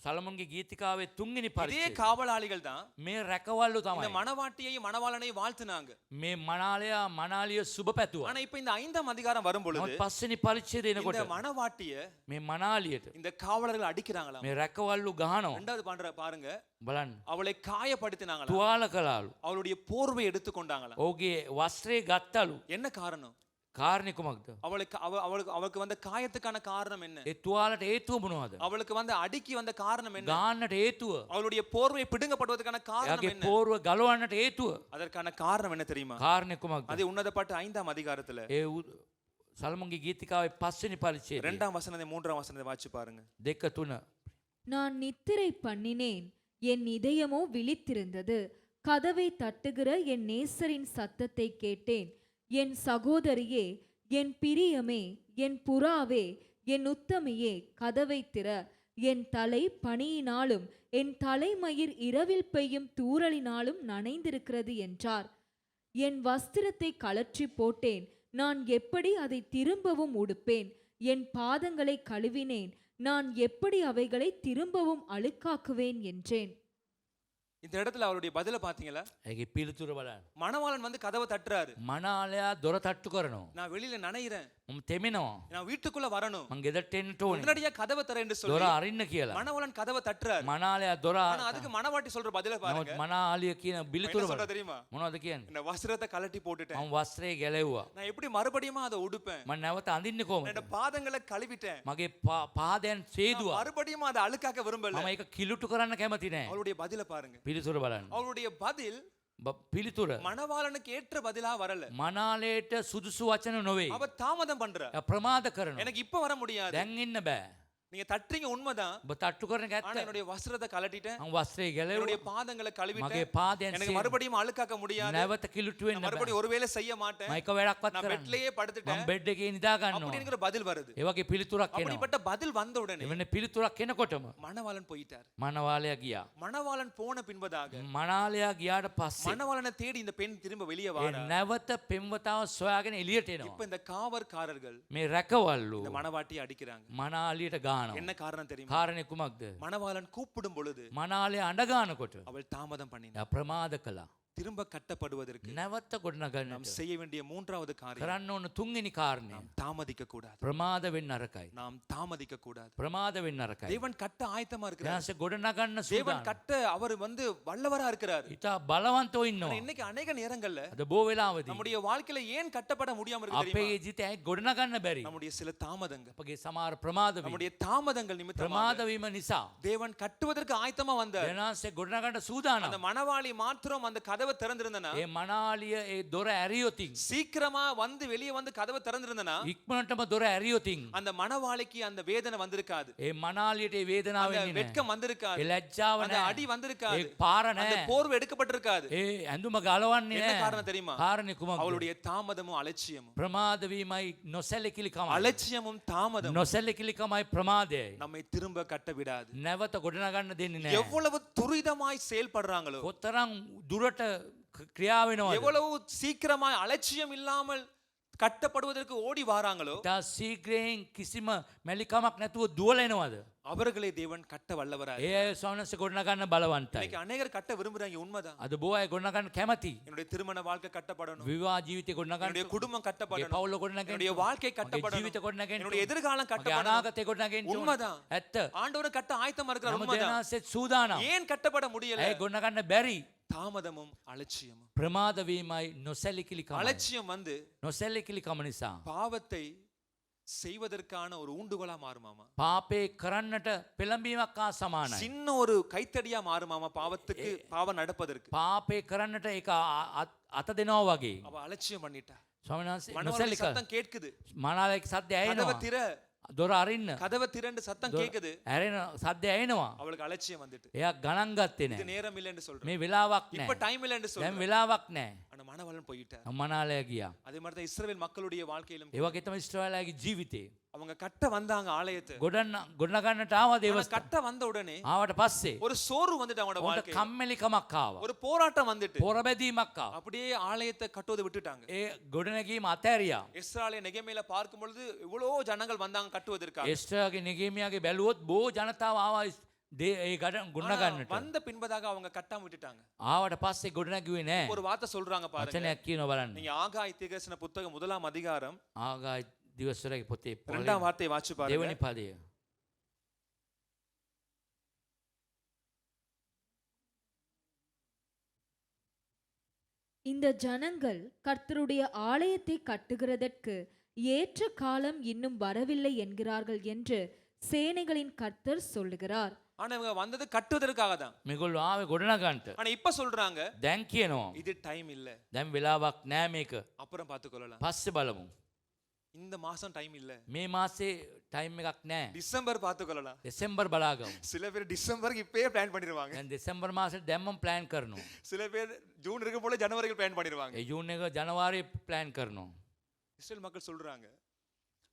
සලමෝන්ගේ ගීතිකාවේ 3 වෙනි இதே පරිච්ඡේදය. காவலாளிகள் தான் මේ රැකවල්ලු இந்த තමයි. மனவாட்டியையும் மணவாளனையும் வாழ்த்துனாங்க. මේ මනාලයා මනාලිය සුබ පැතුවා. ஆனா இப்ப இந்த 5ஆம் அதிகாரம் வரும் பொழுது නමුත් 5 වෙනි පරිච්ඡේදය இந்த එනකොට மனவாட்டிய මේ මනාලියට இந்த காவலர்கள் அடிக்கிறாங்களாம். මේ රැකවල්ලු ගහනවා. ரெண்டாவது பாருங்க, බලන්න. அவளை காயப்படுத்தினாங்களாம், තුවාල කළාලු. அவளுடைய போர்வை எடுத்துக்கொண்டாங்களாம். ඔහුගේ වස්ත්‍රය ගත්තලු. என்ன காரணம்? කාරණේ කුමක්ද? அவளுக்கு வந்த காயத்துக்கான காரணம் என்ன? ඒ තුවාලට හේතුව මොනවද? அவளுக்கு வந்த அடிக்கு வந்த காரணம் என்ன? ගාන්නට හේතුව. அவளுடைய போர்வை பிடுங்கப்படுவதற்கான காரணம் එයාගේ என்ன? පෝරුව ගලවන්නට හේතුව. அதற்கான காரணம் என்ன தெரியுமா? කාරණේ කුමක්ද? அது உன்னதப்பட்ட 5ஆம் அதிகாரத்துல සලමෝන්ගේ ගීතිකාවේ 5 වෙනි පරිච්ඡේදය 2ஆம் வசனத்தை 3ஆம் வசனத்தை வாசிச்சு பாருங்க. 2-3 நான் நித்திரை பண்ணினேன், என் இதயமோ விழித்திருந்தது. கதவை தட்டுகிற என் நேசரின் சத்தத்தை கேட்டேன். என் சகோதரியே, என் பிரியமே, என் புறாவே, என் உத்தமியே, கதவை திற. என் தலை பனியினாலும் என் தலைமயிர் இரவில் பெய்யும் தூறலினாலும் நனைந்திருக்கிறது என்றார். என் வஸ்திரத்தை கழற்றி போட்டேன், நான் எப்படி அதை திரும்பவும் உடுப்பேன்? என் பாதங்களை கழுவினேன், நான் எப்படி அவைகளை திரும்பவும் அழுக்காக்குவேன் என்றேன். இந்த இடத்துல அவருடைய பதில பாத்தீங்களா? ඒකේ පිළිතුර බලන්න. மணவாளன் வந்து கதவை தட்டுறாரு. මනාලයා දොර තට්ටු කරනවා. நான் வெளியில நனையிறேன், මම තෙමෙනවා. நான் வீட்டுக்குள்ள வரணும், මං ගෙදරට එන්නට ඕනේ. உடனடியா கதவை தர என்று දොර சொல்லி අරින්න කියලා. மணவாளன் கதவை தட்டுறாரு. මනාලයා දොර ஆனா அதுக்கு மணவாட்டி சொல்ற பதில නමුත් பாருங்க. මනාලිය කියන அவன் බිලිතුර என்ன சொல்றா தெரியுமா? මොනවද කියන්නේ? இந்த வஸ்திரத்தை கழட்டி போட்டுட்டேன், මම වස්ත්‍රය ගැලෙව්වා. நான் எப்படி மறுபடியும் அதை உடுப்பேன், මම නැවත අඳින්නේ நான் කොහොමද? இந்த பாதங்களை கழுவிட்டேன், මගේ පාදයන් සේදුවා. மறுபடியும் அதை அழுக்காக்க விரும்பல. මම ඒක කිලුටු කරන්න කැමති නෑ. அவளுடைய பதில பாருங்க. පිළිතුර බලන්න. அவளுடைய பதில் පිළිතුර மணவாளனுக்கு ஏற்ற பதிலா வரல. මනාලයට සුදුසු වචන නොවේ. அவ தாமதம் பண்றா. ප්‍රමාද කරනවා. எனக்கு இப்ப வர முடியாது. දැන් ඉන්න බෑ. நீங்க தட்டுறீங்க உண்மைதான், ඔබ තට්ටු කරන එක ஆனா ඇත්ත. என்னுடைய வஸ்திரத்தை கழட்டிட்டேன், මම වස්ත්‍රය என்னுடைய ගැලෙව්වා. பாதங்களை මගේ கழுவிட்டேன், පාදයන් எனக்கு மறுபடியும் அழுக்காக்க முடியாது, නැවත කිලුටු நான் වෙන්න බෑ. மறுபடியும் ஒருவேளை செய்ய மாட்டேன், මම එක වැඩක්වත් நான் කරන්න. பெட்லயே படுத்துட்டேன் මම බෙඩ් එකේ නිදා ගන්නවා. அப்படிங்கிற பதில் வருது. ඒ වගේ පිළිතුරක් එනවා. அப்படிப்பட்ட பதில் வந்த உடனே එවැනි පිළිතුරක් එනකොටම மணவாளன் போயிட்டார். මනවාලයා ගියා. மணவாளன் போன பின்பதாக මනාලයා ගියාට පස්සේ மணவாளனை தேடி இந்த பெண் திரும்ப வெளியே ඒ வாரா. නැවත පෙම්වතාව සොයාගෙන එළියට இப்ப එනවා. இந்த காவற்காரர்கள் මේ රැකවල්ලු இந்த மணவாட்டியை அடிக்கிறாங்க. මනාලියට ගානවා. என்ன காரணம் தெரியுமா? කාරණේ කුමක්ද? மணவாளன் கூப்பிடும் பொழுது මනාලය අඬ ගන්නකොට அவள் தாமதம் பண்ணினாள். එයා ප්‍රමාද කළා. திரும்ப கட்டப்படுவதற்கு නැවත நாம் ගොඩනගන්නට செய்ய வேண்டிய மூன்றாவது காரியம், කරන්න ඕන තුන්වෙනි කාරණය நாம் தாமதிக்க கூடாது. ප්‍රමාද වෙන්න අරකයි. நாம் தாமதிக்க கூடாது. ප්‍රමාද වෙන්න අරකයි. தேவன் கட்ட ஆயத்தமா இருக்கிறார். ඊට ගොඩනගන්න தேவன் සූදානම්. கட்ட அவர் வல்லவரா இருக்கிறார். ඉතා බලවන්තව ஆனா ඉන්නවා. இன்னைக்கு அநேக நேரங்கள்ல අද බොහෝ වෙලාවදී நம்முடைய வாழ்க்கையில ஏன் கட்டப்பட முடியாம இருக்கு අපේ தெரியுமா? ජීවිතය ගොඩනගන්න බැරි. நம்முடைய சில தாமதங்கள், අපගේ සමහර ප්‍රමාද වීම. நம்முடைய தாமதங்கள் நிமித்தமாக ප්‍රමාද වීම නිසා தேவன் கட்டுவதற்கு ஆயத்தமா வந்தார். දෙනාසේ ගොඩනගන්න அந்த සූදානම්. மணவாளி மாத்திரம் அந்த கதவை திறந்திருந்தனா, ඒ මනාලිය ඒ දොර ඇරියොතින් சீக்கிரமா வந்து வெளியே வந்து கதவை திறந்திருந்தனா, ඉක්මනටම දොර ඇරියොතින් அந்த மணவாளிக்கு அந்த வேதனை வந்திருக்காது, ඒ මනාලියට ඒ වේදනාව அந்த එන්නේ வெட்கம் නැහැ. வந்திருக்காது, ඒ ලැජ්ජාව அந்த නැහැ. அடி வந்திருக்காது, ඒ පාර அந்த නැහැ. போர்வை எடுக்கப்பட்டிருக்காது. ඒ ඇඳුම ගලවන්නේ என்ன නැහැ. காரணம் தெரியுமா? කාරණේ කුමක්ද? அவளுடைய தாமதமும் அலட்சியமும். ප්‍රමාද වීමයි නොසැලකිලිකමයි. அலட்சியமும் தாமதம் නොසැලකිලිකමයි ප්‍රමාදයයි. நம்மை திரும்ப கட்ட விடாது. නැවත ගොඩනගන්න දෙන්නේ නැහැ. எவ்வளவு துரிதமாய் செயல்படுறாங்களோ, කොතරම් දුරට ක්‍රියා වෙනවද? எவ்வளவு சீக்கிரமாய் அலட்சியம் இல்லாமல் கட்டப்படுவதற்கு ஓடி வாராங்களோ, ඉතා ශීඝ්‍රයෙන් කිසිම මැලිකමක් නැතුව දුවල එනවද? அவர்களை தேவன் கட்ட வல்லவராய். ඒ අය ස්වාමීන් වහන්සේ ගොඩනගන්න බලවන්තයි. இன்னைக்கு அநேகர் கட்ட விரும்புறாங்க, உண்மைதான். අද බොහෝ අය ගොඩනගන්න කැමති. என்னுடைய திருமண வாழ்க்கை கட்டப்படணும், විවාහ ජීවිතය ගොඩනගන්න. என்னுடைய குடும்பம் මගේ கட்டப்படணும், පවුල ගොඩනගන්න. என்னுடைய வாழ்க்கை මගේ கட்டப்படணும், ජීවිත ගොඩනගන්න. என்னுடைய எதிர்காலம் මගේ கட்டப்படணும். අනාගතය ගොඩනගන්න. உண்மைதான். ඇත්ත. ஆண்டவர் கட்ட ஆயத்தமா இருக்கிறார், නමුත් உண்மைதான். දෙනාසේ සූදානම්. ஏன் கட்டப்பட முடியல? ඇයි ගොඩනගන්න බැරි? தாமதமும் அலட்சியமும். ප්‍රමාද වීමයි නොසැලකිලිකමයි. அலட்சியம் வந்து නොසැලකිලිකම නිසා பாவத்தை செய்வதற்கான ஒரு ஊண்டுகோலா மாறுமாமா, පාපේ කරන්නට පෙළඹීමක් හා සමානයි. சின்ன ஒரு கைத்தடியா மாறுமாமா பாவத்துக்கு, பாவம் நடப்பதற்கு. පාපේ කරන්නට ඒක අත දෙනවා වගේ. அவ அலட்சியம் பண்ணிட்டா. ස්වාමීන් වහන්සේ மனவாளி නොසැලක சத்தம் கேட்குது, මනාලයක සද්දය கதவை ඇහෙනවා. திற, දොර අරින්න. கதவை திறன்னு சத்தம் கேட்குது. ඇරෙන සද්දය ඇහෙනවා. அவளுக்கு அலட்சியம் வந்துட்டு, එයා ගණන් ගත්තේ இது නැහැ. நேரம் இல்லைன்னு சொல்றேன், මේ වෙලාවක් இப்ப නැහැ. டைம் இல்லைன்னு දැන් சொல்றேன். වෙලාවක් නැහැ. ஆனா மணவாளன் போயிட்டார். මනාලය ගියා. அதே மாதிரி தான் இஸ்ரவேல் மக்களுடைய வாழ்க்கையிலும் ඒ වගේ තමයි ඉස්රායලගේ ජීවිතේ. அவங்க கட்ட வந்தாங்க ஆலயத்தை. ගොඩනගන්නට ආවා ஆனா දේවස්ථාන. கட்ட வந்த உடனே ආවට පස්සේ ஒரு சோர்வு வந்துட்டு அவங்களோட උන්ට வாழ்க்கை, කම්මැලිකමක් ආවා. ஒரு போராட்டம் வந்துட்டு පොරබැදීමක් ආවා. அப்படியே ஆலயத்தை கட்டுவதை விட்டுட்டாங்க. ඒ ගොඩනැගීම අතෑරියා. இஸ்ராயேல் நெகேமியால பார்க்கும் பொழுது இவ்வளோ ஜனங்கள் வந்தாங்க கட்டுவதற்காக. එස්ටර්ගේ නෙගේමියාගේ බැලුවොත් බොහෝ ජනතාව ආවා ඒ ගොඩනගන්නට. வந்த பின்பதாக அவங்க கட்டாம விட்டுட்டாங்க. ආවට පස්සේ ගොඩනැගුවේ නැහැ. ஒரு வார்த்தை சொல்றாங்க பாருங்க. වචනයක් කියනවා බලන්න. நீங்க ஆகாய் தீர்க்கதரிசன புத்தகம் 1ஆம் அதிகாரம் ආගායි දිවස්වරගේ පොතේ 2ஆம் வார்த்தையை வாசிச்சு பாருங்க. දෙවනි පදය. இந்த ஜனங்கள் கர்த்தருடைய ஆலயத்தை கட்டுகிறதற்கு ஏற்ற காலம் இன்னும் வரவில்லை என்கிறார்கள் என்று சேனைகளின் கர்த்தர் சொல்லுகிறார். ஆனா இவங்க வந்தது கட்டுவதற்காக தான். මේගොල්ලෝ ආවේ ගොඩනගන්නට. ஆனா இப்ப சொல்றாங்க දැන් කියනවා இது டைம் இல்ல, දැන් වෙලාවක් නෑ මේක. அப்புறம் பார்த்துக்கொள்ளலாம். පස්සේ බලමු. இந்த மாசம் டைம் இல்ல, මේ මාසේ ටයිම් එකක් නෑ. டிசம்பர் பார்த்துக்கொள்ளலாம். දෙසැම්බර් බලාගමු. சில பேர் டிசம்பருக்கு இப்பயே பிளான் பண்ணிடுவாங்க, දැන් දෙසැම්බර් මාසෙට දැම්මම ප්ලෑන් කරනවා. சில பேர் ஜூன் இருக்க போல ஜனவரிக்கு பிளான் பண்ணிடுவாங்க. ඒ ජූන් එක ජනවාරියේ ප්ලෑන් කරනවා. இஸ்ரேல் மக்கள் சொல்றாங்க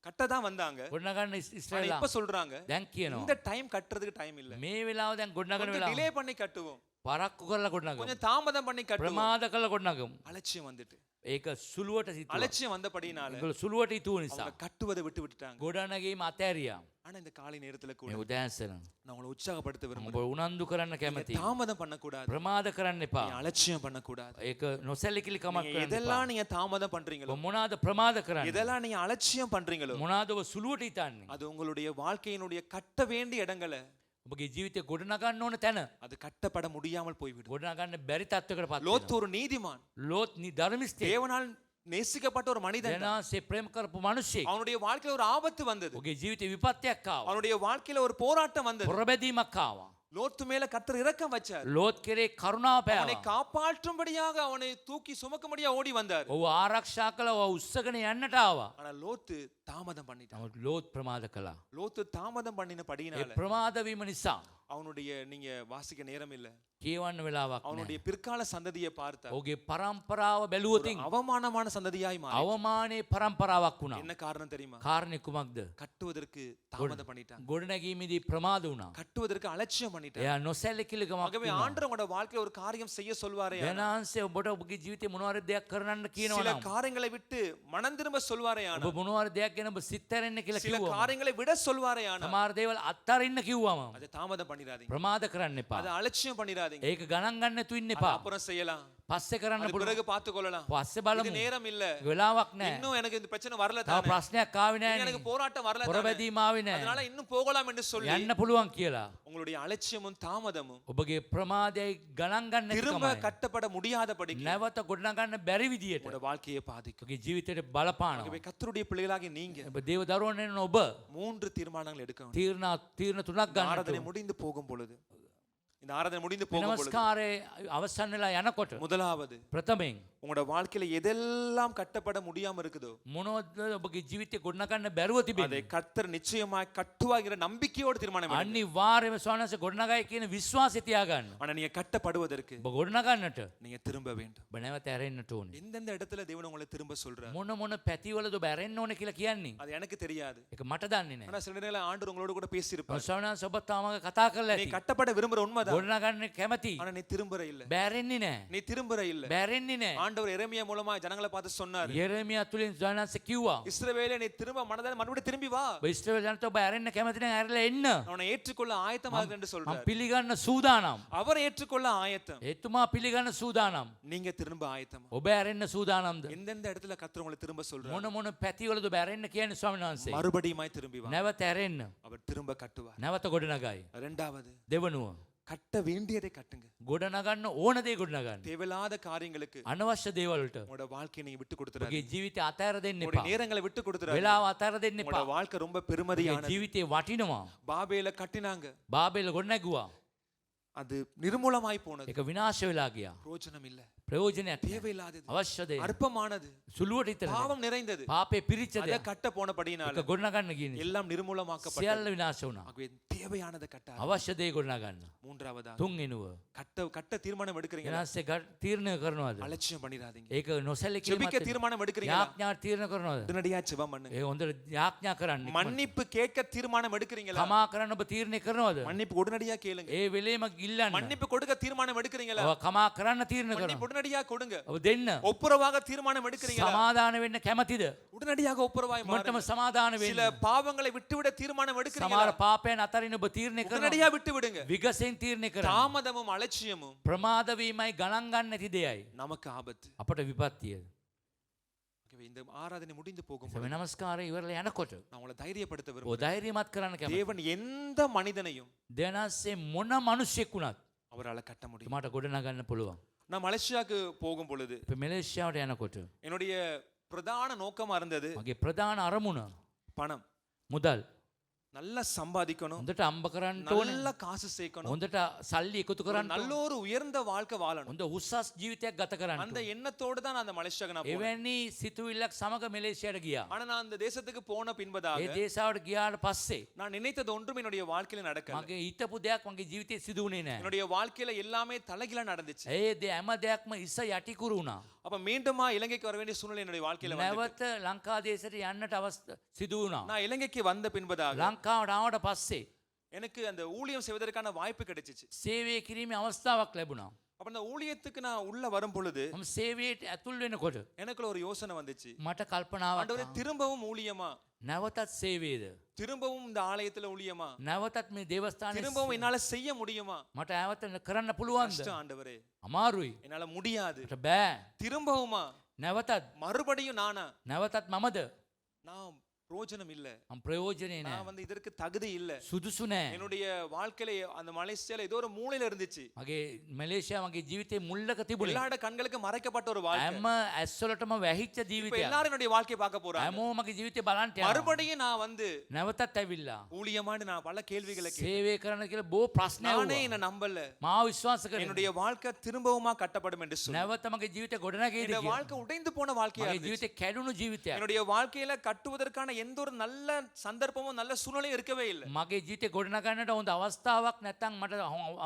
கட்ட தான் வந்தாங்க, ගොඩනගන්න ஆனா ඉස්රායලා இப்ப சொல்றாங்க දැන් කියනවා இந்த டைம் கட்டுறதுக்கு டைம் இல்ல, මේ වෙලාව දැන් ගොඩනගන கொஞ்சம் වෙලාව. டிலே பண்ணி கட்டுவோம். පරක්කු කරලා ගොඩනගමු. கொஞ்சம் தாமதம் பண்ணி கட்டுவோம். ප්‍රමාද කරලා ගොඩනගමු. அலட்சியம் வந்துட்டு ඒක සුළුවට සිතුවා. அலட்சியம் வந்தபடினால ඒගොල්ලෝ සුළුවට හිතුව නිසා அவங்க கட்டுவதை விட்டு விட்டுட்டாங்க. ගොඩනගීම අතෑරියා. ஆனா இந்த காலை நேரத்துல கூட මේ උදෑසන நான் உங்களை உற்சாகப்படுத்த ඔබ விரும்புறேன். උනන්දු කරන්න நீங்க කැමතියි. தாமதம் பண்ணக்கூடாது. ප්‍රමාද කරන්න එපා. நீங்க அலட்சியம் பண்ணக்கூடாது. ඒක නොසැලකිලිකමක් நீங்க කරන්න එපා. எதெல்லாம் நீங்க தாமதம் பண்றீங்களோ, ඔබ මොනවාද ප්‍රමාද කරන්නේ? எதெல்லாம் நீங்க அலட்சியம் பண்றீங்களோ, මොනවාද ඔබ සුළුවට හිතන්නේ? அது உங்களுடைய வாழ்க்கையினுடைய கட்ட வேண்டிய இடங்களை ඔබගේ ජීවිතේ ගොඩනගන්න ඕන තැන அது கட்டப்பட முடியாமல் போய்விடும். ගොඩනගන්න බැරි තත්ත්වයකට පත් லோத் වෙනවා. ஒரு நீதிமான், ලෝත් ධර්මිෂ්ඨයෙක්. தேவனால் நேசிக்கப்பட்ட ஒரு மனிதன். දෙනාසේ ප්‍රේම කරපු මිනිසෙක්. அவனுடைய வாழ்க்கையில ஒரு ஆபத்து வந்தது. ඔබගේ ජීවිතේ විපත්තියක් ආවා. அவனுடைய வாழ்க்கையில ஒரு போராட்டம் வந்தது. පොරබැදීමක් ආවා. லோத்து மேல கர்த்தர் இரக்கம் வச்சார். ලෝත් කෙරේ කරුණාව அவனை පෑවා. காப்பாற்றும்படியாக அவனை தூக்கி சுமக்கும்படியா ஓடி வந்தார். ඔහු ආරක්ෂා කළා. ඔහු උස්සගෙන යන්නට ආවා. ஆனா லோத்து தாமதம் பண்ணிட்டான். නමුත් ලෝත් ප්‍රමාද කළා. லோத்து தாமதம் பண்ணின ඒ படியினால ප්‍රමාද වීම නිසා அவனுடைய நீங்க வாசிக்க நேரம் இல்ல, කියවන්න වෙලාවක් அவனுடைய නැහැ. பிற்கால சந்ததியை பார்த்தார். ඔහුගේ පරම්පරාව බැලුවොතින් அவமானமான சந்ததியாய் மாறி. අවමානයේ පරම්පරාවක් වුණා. என்ன காரணம் தெரியுமா? කාරණේ කුමක්ද? கட்டுவதற்கு தாமதம் பண்ணிட்டான். ගොඩනැගීමේදී ප්‍රමාද වුණා. கட்டுவதற்கு அலட்சியம் பண்ணிட்டான். එයා නොසැලකිලිකමක් ஆகவே වුණා. ஆண்டவர் உங்களோட வாழ்க்கையில ஒரு காரியம் செய்ய சொல்வாரே, වෙනාංශය ඔබට ඔබගේ ජීවිතේ මොනවාරි දෙයක් කරන්න කියනවා சில නම් காரியங்களை விட்டு மனம் திரும்ப சொல்வாரே, ඔබ මොනවාරි දෙයක් ගැන ඔබ සිත්තරෙන්න කියලා சில කිව්වම காரியங்களை விட சொல்வாரே, සමහර දේවල් අත්හරින්න කිව්වම அதை தாமதம் பண்ணிடாதீங்க. ප්‍රමාද කරන්න එපා. அதை அலட்சியம் பண்ணிடாதீங்க. ඒක ගණන් ගන්න නැතු ඉන්න அதை එපා. அப்புறம் செய்யலாம், පස්සේ කරන්න அது පුළුවන්. பிறகு பார்த்துக் கொள்ளலாம். පස්සේ இது බලමු. நேரம் இல்ல, වෙලාවක් නැහැ. இன்னும் எனக்கு இந்த பிரச்சனை வரல තව தானே, ප්‍රශ්නයක් ආවේ இன்னும் නැහැ எனக்கு නේ. போராட்டம் வரல தானே, පොරබැදීම ආවේ அதனால නැහැ. இன்னும் போகலாம் என்று சொல்லி යන්න පුළුවන් කියලා. உங்களுடைய அலட்சியமும் தாமதமும் ඔබගේ ප්‍රමාදයයි ගණන් ගන්න திரும்ப නැතිකමයි. கட்டப்பட முடியாதபடிக்கு නැවත ගොඩනගන්න බැරි විදියට உங்களோட வாழ்க்கையை பாதிக்கும். ඔබගේ ජීවිතයට බලපානවා. ஆகவே கர்த்தருடைய பிள்ளைகளாகி நீங்க ඔබ දේව දරුවන් වෙන ඔබ 3 தீர்மானங்கள் எடுக்க வேண்டும். තීරණ තුනක් ගන්න ஆராதனை முடிந்து போகும் பொழுது, இந்த ஆராதனை முடிந்து போகும் பொழுது, නමස්කාරයේ අවසන් වෙලා යනකොට முதலாவது ප්‍රථමයෙන් உங்களோட வாழ்க்கையில எதெல்லாம் கட்டப்பட முடியாம இருக்குதோ මොනවද ඔබගේ ජීවිතේ ගොඩනගන්න බැරුව அதை තිබෙන්නේ? கர்த்தர் நிச்சயமாய் கட்டுவாங்கிற நம்பிக்கையோடு தீர்மானம் எடுங்க. අනිවාර්යයෙන්ම ස්වාමීන් ගොඩනගයි කියන විශ්වාසය තියාගන්න. ஆனா நீங்க கட்டப்படுவதற்கு ඔබ ගොඩනගන්නට நீங்க திரும்ப வேண்டும். ඔබ නැවත ඇරෙන්නට ඕනේ. எந்தெந்த இடத்துல தேவன் உங்களை திரும்ப சொல்றார் මොන මොන පැතිවලද ඔබ ඇරෙන්න ඕනේ කියලා කියන්නේ? அது எனக்கு தெரியாது. ඒක මට දන්නේ නැහැ. ஆனா சில நேரங்களில் ஆண்டவர் உங்களோட கூட பேசியிருப்பார். ස්වාමීන් ඔබ තාම කතා කරලා நீ ඇති. கட்டப்பட விரும்புற உண்மைதான், ගොඩනගන්න කැමති. ஆனா நீ திரும்புற இல்ல, බැරෙන්නේ නැහැ. நீ திரும்புற இல்ல. බැරෙන්නේ නැහැ. ஆண்டவர் எரேமியா மூலமா ஜனங்களை பார்த்து சொன்னார், යෙරමියා තුලින් ස්වාමීන් කිව්වා இஸ்ரவேலே நீ திரும்ப மனதார மறுபடியும் திரும்பி வா, ඔබ ඉස්රායෙල් ජනතාව ඔබ ඇරෙන්න කැමති නම් ඇරලා එන්න. நான் உன்னை ஏற்றுக்கொள்ள ஆயத்தமாக என்று මම சொல்றார். පිළිගන්න සූදානම්. அவரை ஏற்றுக்கொள்ள ஆயத்தம், එතුමා පිළිගන්න සූදානම්. நீங்க திரும்ப ஆயத்தம். ඔබ ඇරෙන්න සූදානම්ද? எந்தெந்த இடத்துல கர்த்தர் உங்களை திரும்ப சொல்றார், මොන මොන පැතිවලද ඔබ ඇරෙන්න කියන්නේ ස්වාමීන් වහන්සේ? மறுபடியுமாய் திரும்பி வா, නැවත ඇරෙන්න. அவர் திரும்ப கட்டுவார். නැවත ගොඩනගයි. இரண்டாவது, දෙවනුව கட்ட வேண்டியதை கட்டுங்க. ගොඩනගන්න ඕන දේ ගොඩනගන්න. தேவையில்லாத காரியங்களுக்கு අනවශ්‍ය දේවල් වලට உங்களோட வாழ்க்கையை நீங்க விட்டு ඔබගේ கொடுத்துறாதீங்க. ජීවිතය අතහැර දෙන්න உங்களுடைய එපා. நேரங்களை விட்டு கொடுத்துறாதீங்க. වෙලාව අතහැර දෙන්න එපා. உங்களோட வாழ்க்கை ரொம்ப ඔබගේ பெருமதியானது. ජීවිතේ වටිනවා. பாபேல கட்டினாங்க, බාබෙල ගොඩනැගුවා. அது நிர்மூலமாய் போனது, ඒක විනාශ වෙලා ගියා. பிரயோஜனம் இல்ல, ප්‍රයෝජනයක් නැහැ. தேவையில்லாதது, අවශ්‍ය දේ அற்பமானது, සුළුවට හිතන දේ. பாவம் நிறைந்தது, පාපේ පිරිච්ච அதை දේ. கட்ட போனபடியினால ඒක ගොඩනගන්න කියන්නේ. எல்லாம் நிர்மூலமாக்கப்பட்டது. සියල්ල විනාශ වුණා. ஆகவே தேவையானதை கட்ட. අවශ්‍ය දේ ගොඩනගන්න. மூன்றாவதா, තුන්වෙනුව கட்ட தீர்மானம் எடுக்கிறீங்க, වෙනස්සේ තීරණය කරනවාද? அலட்சியம் பண்ணிடாதீங்க. ඒක නොසැලකිලිමත් ஜெபிக்க වෙන්න. தீர்மானம் எடுக்கிறீங்க, යාඥා තීරණ කරනවාද? உடனடியா ஜெபம் பண்ணுங்க. ඒ හොඳට යාඥා කරන්න. மன்னிப்பு கேட்க தீர்மானம் எடுக்கிறீங்களா, කමා කරන්න ඔබ තීරණය කරනවද? மன்னிப்பு உடனடியா கேளுங்க. ඒ වෙලේම ඉල්ලන්න. மன்னிப்பு கொடுக்க தீர்மானம் எடுக்கிறீங்களா, ඔබ කමා කරන්න තීරණ மன்னிப்பு කරනවා. உடனடியா கொடுங்க. ඔබ දෙන්න. ஒப்புரவாக தீர்மானம் எடுக்கிறீங்களா, සමාදාන වෙන්න කැමතිද? உடனடியாக ஒப்புரவாய் මොකටම மாறுங்க. සමාදාන சில වෙන්න. பாவங்களை விட்டுவிட தீர்மானம் සමහර எடுக்கிறீங்களா, පාපයන් අතරින් ඔබ තීරණය කරනවා. உடனடியா விட்டு விடுங்க. විගසෙන් තීරණය කරනවා. தாமதமும் அலட்சியமும் ප්‍රමාද වීමයි ගණන් ගන්න නැති දෙයයි நமக்கு ஆபத்து. අපට විපත්තිය. ஆகவே இந்த ஆராதனை முடிந்து போகும் සම නමස්කාරය ඉවරලා යනකොට நான் உங்களை தைரியப்படுத்த ඔබ விரும்புகிறேன். ධෛර්යමත් කරන්න කැමතියි. தேவன் எந்த மனிதனையும் දෙනස්සේ මොන මිනිසෙක් වුණත් அவரால் கட்ட முடியும். මට ගොඩනගන්න පුළුවන්. நான் மலேசியாவுக்கு போகும் பொழுது අපි මැලේසියාවට යනකොට என்னுடைய பிரதான நோக்கமா இருந்தது මගේ ප්‍රධාන අරමුණ பணம். මුදල්. நல்லா சம்பாதிக்கணும், හොඳට අම්බ කරන්න ඕනේ. நல்ல காசு சேர்க்கணும், හොඳට සල්ලි එකතු ஒரு කරන්න நல்ல ඕනේ. ஒரு உயர்ந்த வாழ்க்கை வாழணும். හොඳ උසස් ජීවිතයක් ගත කරන්න அந்த ඕනේ. எண்ணத்தோடு தான் நான் அந்த மலேசியாவுக்கு நான் போனேன். එවැනි සිතුවිල්ලක් සමග මැලේසියාවට ගියා. ஆனா நான் அந்த தேசத்துக்கு போன ඒ பின்பதாக දේශාවට ගියාට පස්සේ நான் நினைத்தது ஒன்றும் என்னுடைய வாழ்க்கையில நடக்கல. මගේ හිතපු දෙයක් මගේ ජීවිතේ සිදු වුණේ නැහැ. என்னுடைய வாழ்க்கையில எல்லாமே தலைகீழா நடந்துச்சு. හැම දෙයක්ම ඉස්ස යටිකුරු වුණා. அப்ப மீண்டுமா இலங்கைக்கு வர வேண்டிய சூழ்நிலை என்னுடைய வாழ்க்கையில வந்து නැවත ලංකා දේශයට යන්නට සිදු වුණා. நான் இலங்கைக்கு வந்த பின்பதாக ලංකාවට ආවට පස්සේ எனக்கு அந்த ஊழியம் செய்வதற்கான வாய்ப்பு கிடைச்சிச்சு. සේවය කිරීමේ අවස්ථාවක් ලැබුණා. அப்ப அந்த ஊழியத்துக்கு நான் உள்ள வரும் பொழுது මම සේවයට ඇතුල් වෙනකොට எனக்குள்ள ஒரு யோசனை வந்துச்சு. මට කල්පනාවක් ஆண்டவரே, திரும்பவும் ஊழியமா, නැවතත් සේවයද திரும்பவும் இந்த ஆலயத்துல ஊழியமா, නැවතත් මේ දේවස්ථානයේ திரும்பவும் என்னால செய்ய முடியுமா? මට ඇවත කරන්න පුළුවන්ද? கஷ்டம் ஆண்டவரே, අමාරුයි. என்னால முடியாது. මට බෑ. திரும்பவுமா, නැවතත් மறுபடியும் நானா? නැවතත් මමද? நான் பிரயோஜனம் இல்ல. මම ප්‍රයෝජනේ நான் නෑ. இதற்கு தகுதி இல்ல. සුදුසු නෑ. என்னுடைய வாழ்க்கையில அந்த மலேசியால ஏதோ ஒரு மூலையில இருந்துச்சு. මගේ මැලේසියා මගේ ජීවිතේ මුල්ලක තිබුණේ. எல்லாரோட கண்களுக்கு மறைக்கப்பட்ட ஒரு வாழ்க்கை. හැම ඇස්වලටම වැහිච්ච இப்ப ජීවිතයක්. எல்லாரும் என்னுடைய வாழ்க்கையை பார்க்க போறாங்க. හැමෝම මගේ ජීවිතේ බලන්න යනවා. மறுபடியும் நான் வந்து නැවතත් ඇවිල්ලා ஊழியமான்னு நான் பல கேள்விகளை கேட்டேன். සේවය කරන්න කියලා බොහෝ ප්‍රශ්න நானே ඇහුවා. என்ன நம்பல. මාව විශ්වාස කරේ. என்னுடைய வாழ்க்கை திரும்பவுமா கட்டப்படும் என்று சொன்னேன். නැවත මගේ ජීවිතේ ගොඩනගේද இந்த කියලා. வாழ்க்கை உடைந்து போன வாழ்க்கையா මගේ இருந்துச்சு. ජීවිතේ කැඩුණු ජීවිතයක්. என்னுடைய வாழ்க்கையில கட்டுவதற்கான எந்த ஒரு நல்ல சந்தர்ப்பமும் நல்ல சூழ்நிலையும் இருக்கவே இல்லை. මගේ ජීවිතේ ගොඩනගන්නට හොඳ අවස්ථාවක් නැත්නම් මට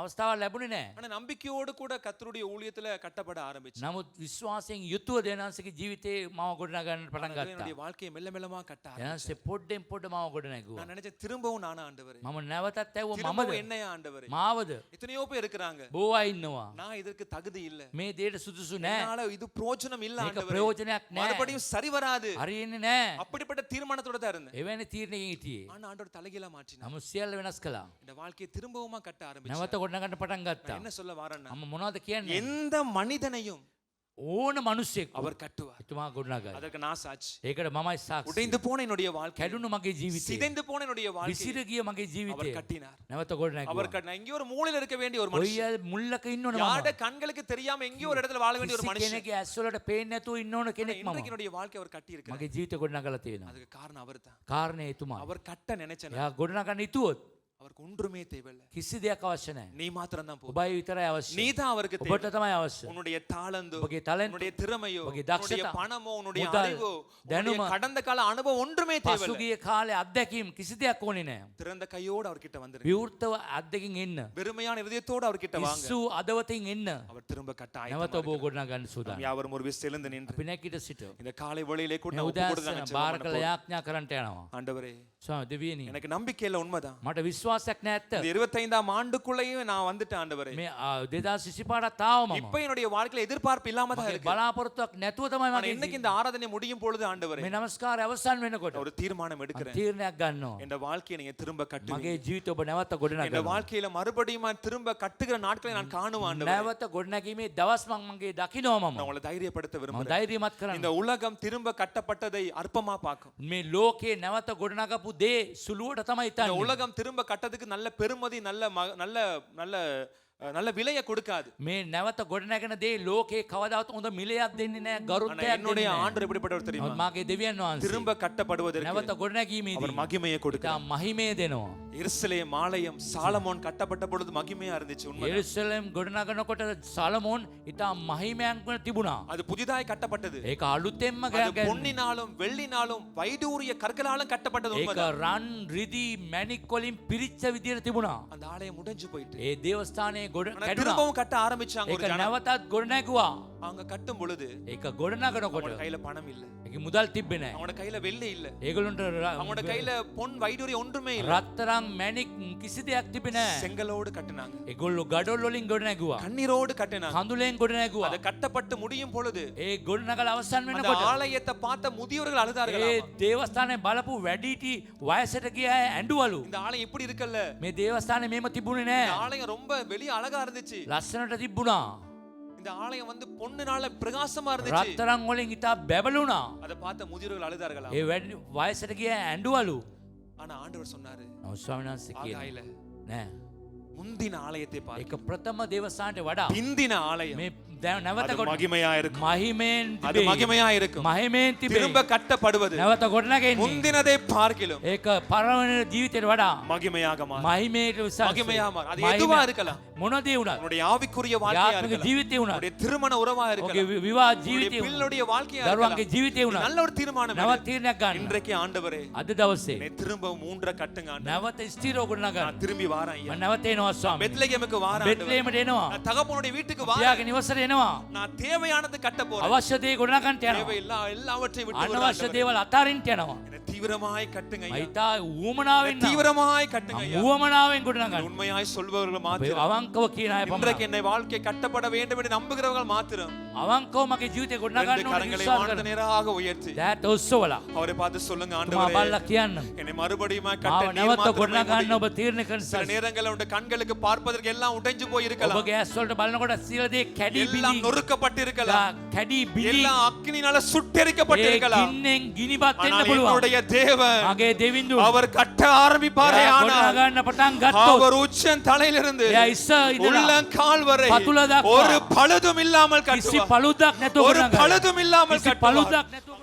අවස්ථාවක් ලැබුණේ නැහැ. ஆனா நம்பிக்கையோடு கூட கர்த்தருடைய ஊழியத்துல கட்டப்பட ஆரம்பிச்சு. නමුත් විශ්වාසයෙන් යුතුව දෙනාන්සේගේ ජීවිතේ මාව ගොඩනගන්නට පටන් ගත්තා. என்னுடைய வாழ்க்கையை மெல்ல மெல்லமா கட்ட ஆரம்பிச்சு. එයාන්සේ පොඩ්ඩෙන් පොඩ මාව ගොඩනැගුවා. நான் நினைச்சேன் திரும்பவும் நானா ஆண்டவரே, මම නැවතත් ඇව්වා මමද? திரும்பவும் என்னையா ஆண்டவரே? මාවද? எத்தனையோ பேர் இருக்கிறாங்க. බොහෝ අය ඉන්නවා. நான் இதற்கு தகுதி இல்ல. මේ දෙයට සුදුසු නැහැ. என்னால இது பிரயோஜனம் இல்ல මේක ஆண்டவரே. ප්‍රයෝජනයක් නැහැ. மறுபடியும் சரி வராது. හරියන්නේ නැහැ. அப்படிப்பட்ட தீர்மானத்தோட தான் இருந்தேன். එවැනි තීරණයකින් හිටියේ. ஆனா ஆண்டவர் தலைகீழா மாற்றினார். නමුත් සියල්ල වෙනස් කළා. இந்த வாழ்க்கையை திரும்பவுமா கட்ட ஆரம்பிச்சு. නැවත ගොඩනගන්න පටන් ගත්තා. என்ன சொல்ல வாரேன்னா, මම මොනවද කියන්නේ? எந்த மனிதனையும் ඕන මිනිස්සෙක් அவர் கட்டுவார். එතුමා ගොඩනගයි. அதற்கு நான் சாட்சி. ඒකට මමයි සාක්ෂි. உடைந்து போன என்னுடைய வாழ்க்கை, කැඩුණු මගේ ජීවිතේ. சிதைந்து போன என்னுடைய வாழ்க்கை විසිර ගිය මගේ அவர் ජීවිතේ. கட்டினார். නැවත ගොඩනැගුවා. அவர் கட்டினார். எங்கேயோ ஒரு மூலையில இருக்க வேண்டிய ஒரு மனுஷன், ඔය මුල්ලක ඉන්න ඕන யாரோட මම. கண்களுக்கு தெரியாம எங்கேயோ ஒரு இடத்துல வாழ வேண்டிய ஒரு කිසි மனுஷன், කෙනෙක්ගේ ඇස් වලට පේන්නේ නැතුව ඉන්න ඕන කෙනෙක් මම. இன்றைக்கு என்னுடைய வாழ்க்கை அவர் கட்டி இருக்கிறார். මගේ ජීවිතේ ගොඩනගලා තියෙනවා. அதுக்கு காரணம் அவர்தான். කාරණේ එතුමා. அவர் கட்ட நினைச்சேன். එයා ගොඩනගන්න හිතුවොත් அவருக்கு ஒன்றுமே தேவையில்லை. කිසි දෙයක් අවශ්‍ය නැහැ. நீ மாத்திரம் தான் போதும். ඔබයි විතරයි අවශ්‍ය. நீ தான் அவருக்கு தேவை. ඔබට තමයි අවශ්‍ය. உன்னுடைய தாளந்தோ, ඔබගේ talent, உன்னுடைய திறமையோ, ඔබගේ உன்னுடைய දක්ෂතා, பணமோ, உன்னுடைய මුදල්, அறிவோ, දැනුම, உன்னுடைய கடந்த கால அனுபவம் ஒன்றுமே தேவையில்லை. පසුගිය කාලේ අත්දැකීම් කිසි දෙයක් ඕනේ නැහැ. திறந்த கையோடு அவர்கிட்ட வந்துருங்க. විවෘතව අත්දැකීම් එන්න. வெறுமையான இதயத்தோடு அவர்கிட்ட வாங்க. ඉස්සු අදවතින් එන්න. அவர் திரும்ப கட்ட නැවත ඔබ ஆயத்தமா ගොඩනගන්න இருக்கிறார். සූදානම්. யாவரும் ஒரு விசை எழுந்து நின்று අපි නැගිට සිට இந்த காலை வேளையிலே கூட මේ நான் ஒப்பு கொடுத்து උදෑසන நான் ஜெபம் බාර பண்ண කළ போறேன். යාඥා කරන්නට යනවා. ஆண்டவரே, ස්වාමී දෙවියනි, எனக்கு நம்பிக்கை இல்ல, உண்மைதான். මට විශ්වාසයක් නැත්ත. இந்த 25ஆம் ஆண்டுக்குள்ளேயும் நான் வந்துட்டேன் ஆண்டவரே. මේ 2025 ආව මම. இப்ப என்னுடைய வாழ்க்கையில எதிர்பார்ப்பு இல்லாம தான் මගේ இருக்கு. බලාපොරොත්තුවක් නැතුව තමයි ஆனா මගේ இன்னைக்கு இந்த ஆராதனை முடியும் பொழுது ஆண்டவரே, මේ නමස්කාරය අවසන් වෙනකොට ஒரு தீர்மானம் මම எடுக்கிறேன். තීරණයක් ගන්නවා. என் வாழ்க்கையை நீங்க திரும்ப கட்டுவீங்க. මගේ ජීවිතය ඔබ නැවත என் ගොඩනගනවා. வாழ்க்கையில மறுபடியும் திரும்ப கட்டுகிற நாட்களை நான் காணுவேன் ஆண்டவரே. නැවත ගොඩනැගීමේ දවස් මගේ දකිනවා நான் මම. உங்களை தைரியப்படுத்த මම விரும்புறேன். ධෛර්යමත් කරන්න. இந்த உலகம் திரும்ப கட்டப்பட்டதை அற்பமா பார்க்கும். මේ ලෝකේ නැවත ගොඩනගපු දේ සුළුවට තමයි இந்த හිතන්නේ. உலகம் திரும்ப கட்டதுக்கு நல்ல பெருமதி, நல்ல நல்ல நல்ல நல்ல விலையை கொடுக்காது. මේ නැවත ගොඩනැගෙන දේ ලෝකේ කවදාවත් හොඳ මිලයක් දෙන්නේ නැහැ, ஆனா ගරුත්වයක් என்னுடைய දෙන්නේ නැහැ. ஆண்டவர் எப்படிப்பட்டவர் தெரியுமா? මාගේ දෙවියන් වහන්සේ திரும்ப கட்டப்படுவதற்கு නැවත ගොඩනැගීමේදී அவர் மகிமையை ඉතා கொடுக்கிறார். මහිමය දෙනවා. எருசலேம் ஆலயம் சாலமோன் கட்டப்பட்ட பொழுது மகிமையா இருந்துச்சு, உண்மை. යෙරුසලම් ගොඩනගනකොට සලමෝන් ඉතා මහිමයන් වන තිබුණා. அது புதிதாய் கட்டப்பட்டது. ඒක අලුතෙන්ම அது ගෑගන්න. பொன்னினாலும் வெள்ளினாலும் வைடூரிய கற்களாலும் கட்டப்பட்டது, ඒක உண்மைதான். රන් රිදී මැණික් වලින් පිරිච්ච විදියට තිබුණා. அந்த ஆலயம் உடைஞ்சு போயிட்டு ඒ දේවස්ථානයේ ගොඩ ஆனா කැඩුණා. திரும்பவும் கட்ட ஆரம்பிச்சாங்க ஒரு ඒක ஜனம். නැවතත් ගොඩනැගුවා. அவங்க கட்டும் பொழுது ඒක ගොඩනගනකොට அவங்களோட கையில பணம் இல்ல, ඒක මුදල් තිබ්බේ නැහැ. அவங்களோட கையில வெள்ளி இல்ல, ඒගොල්ලන්ට அவங்களோட கையில பொன் வைடூரிய ஒன்றுமே இல்ல. රත්තරන් මැණික් කිසි දෙයක් තිබේ නැහැ. செங்கலோடு கட்டினாங்க, ඒගොල්ලෝ ගඩොල් වලින් ගොඩනැගුවා. கண்ணீரோடு கட்டினாங்க. කඳුලෙන් ගොඩනැගුවා. அது கட்டப்பட்டு முடியும் பொழுது ඒ ගොඩනගල අවසන් அந்த වෙනකොට ஆலயத்தை பார்த்த முதியோர்கள் அழுதார்கள். ඒ දේවස්ථානයේ බලපු වැඩිටි වයසට ගිය අය ඇඬුවලු. இந்த ஆலயம் இப்படி இருக்கல்ல, මේ දේවස්ථානේ මෙහෙම තිබුණේ இந்த නැහැ. ஆலயம் ரொம்ப வெளிய அழகா இருந்துச்சு, ලස්සනට තිබුණා. இந்த ஆலயம் வந்து பொன்னுனால பிரகாசமா இருந்துச்சு. රත්තරන් වලින් ඉතා බැබළුණා. அதை பார்த்த முதியோர்கள் அழுதார்களா? ඒ වැඩි වයසට ගිය අය ඇඬුවලු. ஆனா ஆண்டவர் சொன்னாரு, නමුත් ස්වාමීන් වහන්සේ කියනවා ஆகாயில නෑ. முந்தின ஆலயத்தை பாரு, ඒක ප්‍රථම දේවස්ථානට වඩා பிந்தின ஆலயம் මේ නැවත அது ගොඩ மகிமையா இருக்கும், මහිමෙන් அது තිබේ. மகிமையா இருக்கும். මහිමෙන් තිබේ. திரும்ப கட்டப்படுவது නැවත ගොඩනගන්නේ. முந்தினதை பார்க்கிலும் ඒක පරවන ජීවිතයට වඩා மகிமையாக மாறும். මහිමේට උසස්. மகிமையா மாறும். அது எதுவா இருக்கலாம், මොන දේ වුණත්. உன்னுடைய ஆவிக்குரிய வாழ்க்கையா යාත්මික இருக்கலாம், ජීවිතේ වුණත්. உன்னுடைய திருமண உறவா ඔගේ இருக்கலாம், විවාහ உன்னுடைய ජීවිතේ වුණත්. பிள்ளையுடைய வாழ்க்கையா දරුවන්ගේ இருக்கலாம். ජීවිතේ இது වුණත්. நல்ல ஒரு தீர்மானம். නැවත எடு. තීරණයක් ගන්න. இன்றைக்கு ஆண்டவரே, අද දවසේ என்னை திரும்ப மூன்ற கட்டுங்க ஆண்டவரே. නැවත ස්ථිරව ගොඩනගන්න. நான் திரும்பி வாரேன் ஐயா. මම නැවත එනවා ස්වාමී. பெத்லகேமுக்கு வாரேன் ஆண்டவரே. බෙත්ලේමට එනවා. நான் தகப்பனுடைய வீட்டுக்கு வாரேன். පියාගේ නිවසට එනවා. நான் தேவையானது கட்ட போறேன். අවශ්‍ය දේ ගොඩනගන්නට යනවා. தேவையில்லா எல்லாவற்றையும் விட்டு விடுறேன் අනවශ්‍ය ஆண்டவரே. දේවල් අතාරින්න යනවා. என்னை தீவிரமாய் கட்டுங்க ஐயா. මයිතා ඌමනාවෙන් தீவிரமாய் கட்டுங்க ஐயா. ඌමනාවෙන් ගොඩනගන්න. உண்மையாய் சொல்பவர்கள் மாத்திரம், අවංකව කියන අය இன்றைக்கு පමණක්. என்னை வாழ்க்கை கட்டப்பட வேண்டும் என்று நம்புகிறவர்கள் மாத்திரம் අවංකව මගේ ජීවිතේ ரெண்டு ගොඩනගන්න ඕනේ கரங்களை විශ්වාස வானத்து කරන. நேராக உயர்த்தி දැත් ඔස්සවලා. அவரை பார்த்து சொல்லுங்க, තුමා ஆண்டவரே බල්ලා කියන්න. என்னை மறுபடியும் මාව கட்ட நீர் නැවත மாத்திரமே ගොඩනගන්න முடியும். ඔබ තීරණය කරන சில නිසා. நேரங்களில் உடைய கண்களுக்கு பார்ப்பதற்கு எல்லாம் உடைஞ்சு போய் இருக்கலாம், ඔබගේ ඇස් වලට බලනකොට සියලු දේ කැඩි எல்லாம் බිලි. நொறுக்கப்பட்டிருக்கலாம், කැඩි බිලි. எல்லாம் அக்கினியால ඒ சுட்டெரிக்கப்பட்டிருக்கலாம். ගින්නෙන් ගිනිපත් වෙන්න ஆனால் පුළුවන්. என்னுடைய தேவன் මගේ දෙවිඳු அவர் கட்ட ஆரம்பிப்பாரே ஆனால் ගොඩනගන්න පටන් ගත්තොත් அவர் உச்சன் தலையிலிருந்து එයා ඉස්ස ඉඳලා உள்ளங்கால் வரை පතුල දක්වා ஒரு பழுதும் இல்லாமல் කිසි கட்டுவார், පළුද්දක් නැතුව ஒரு ගොඩනගන්න. பழுதும் இல்லாமல் කිසි கட்டுவார். පළුද්දක් නැතුව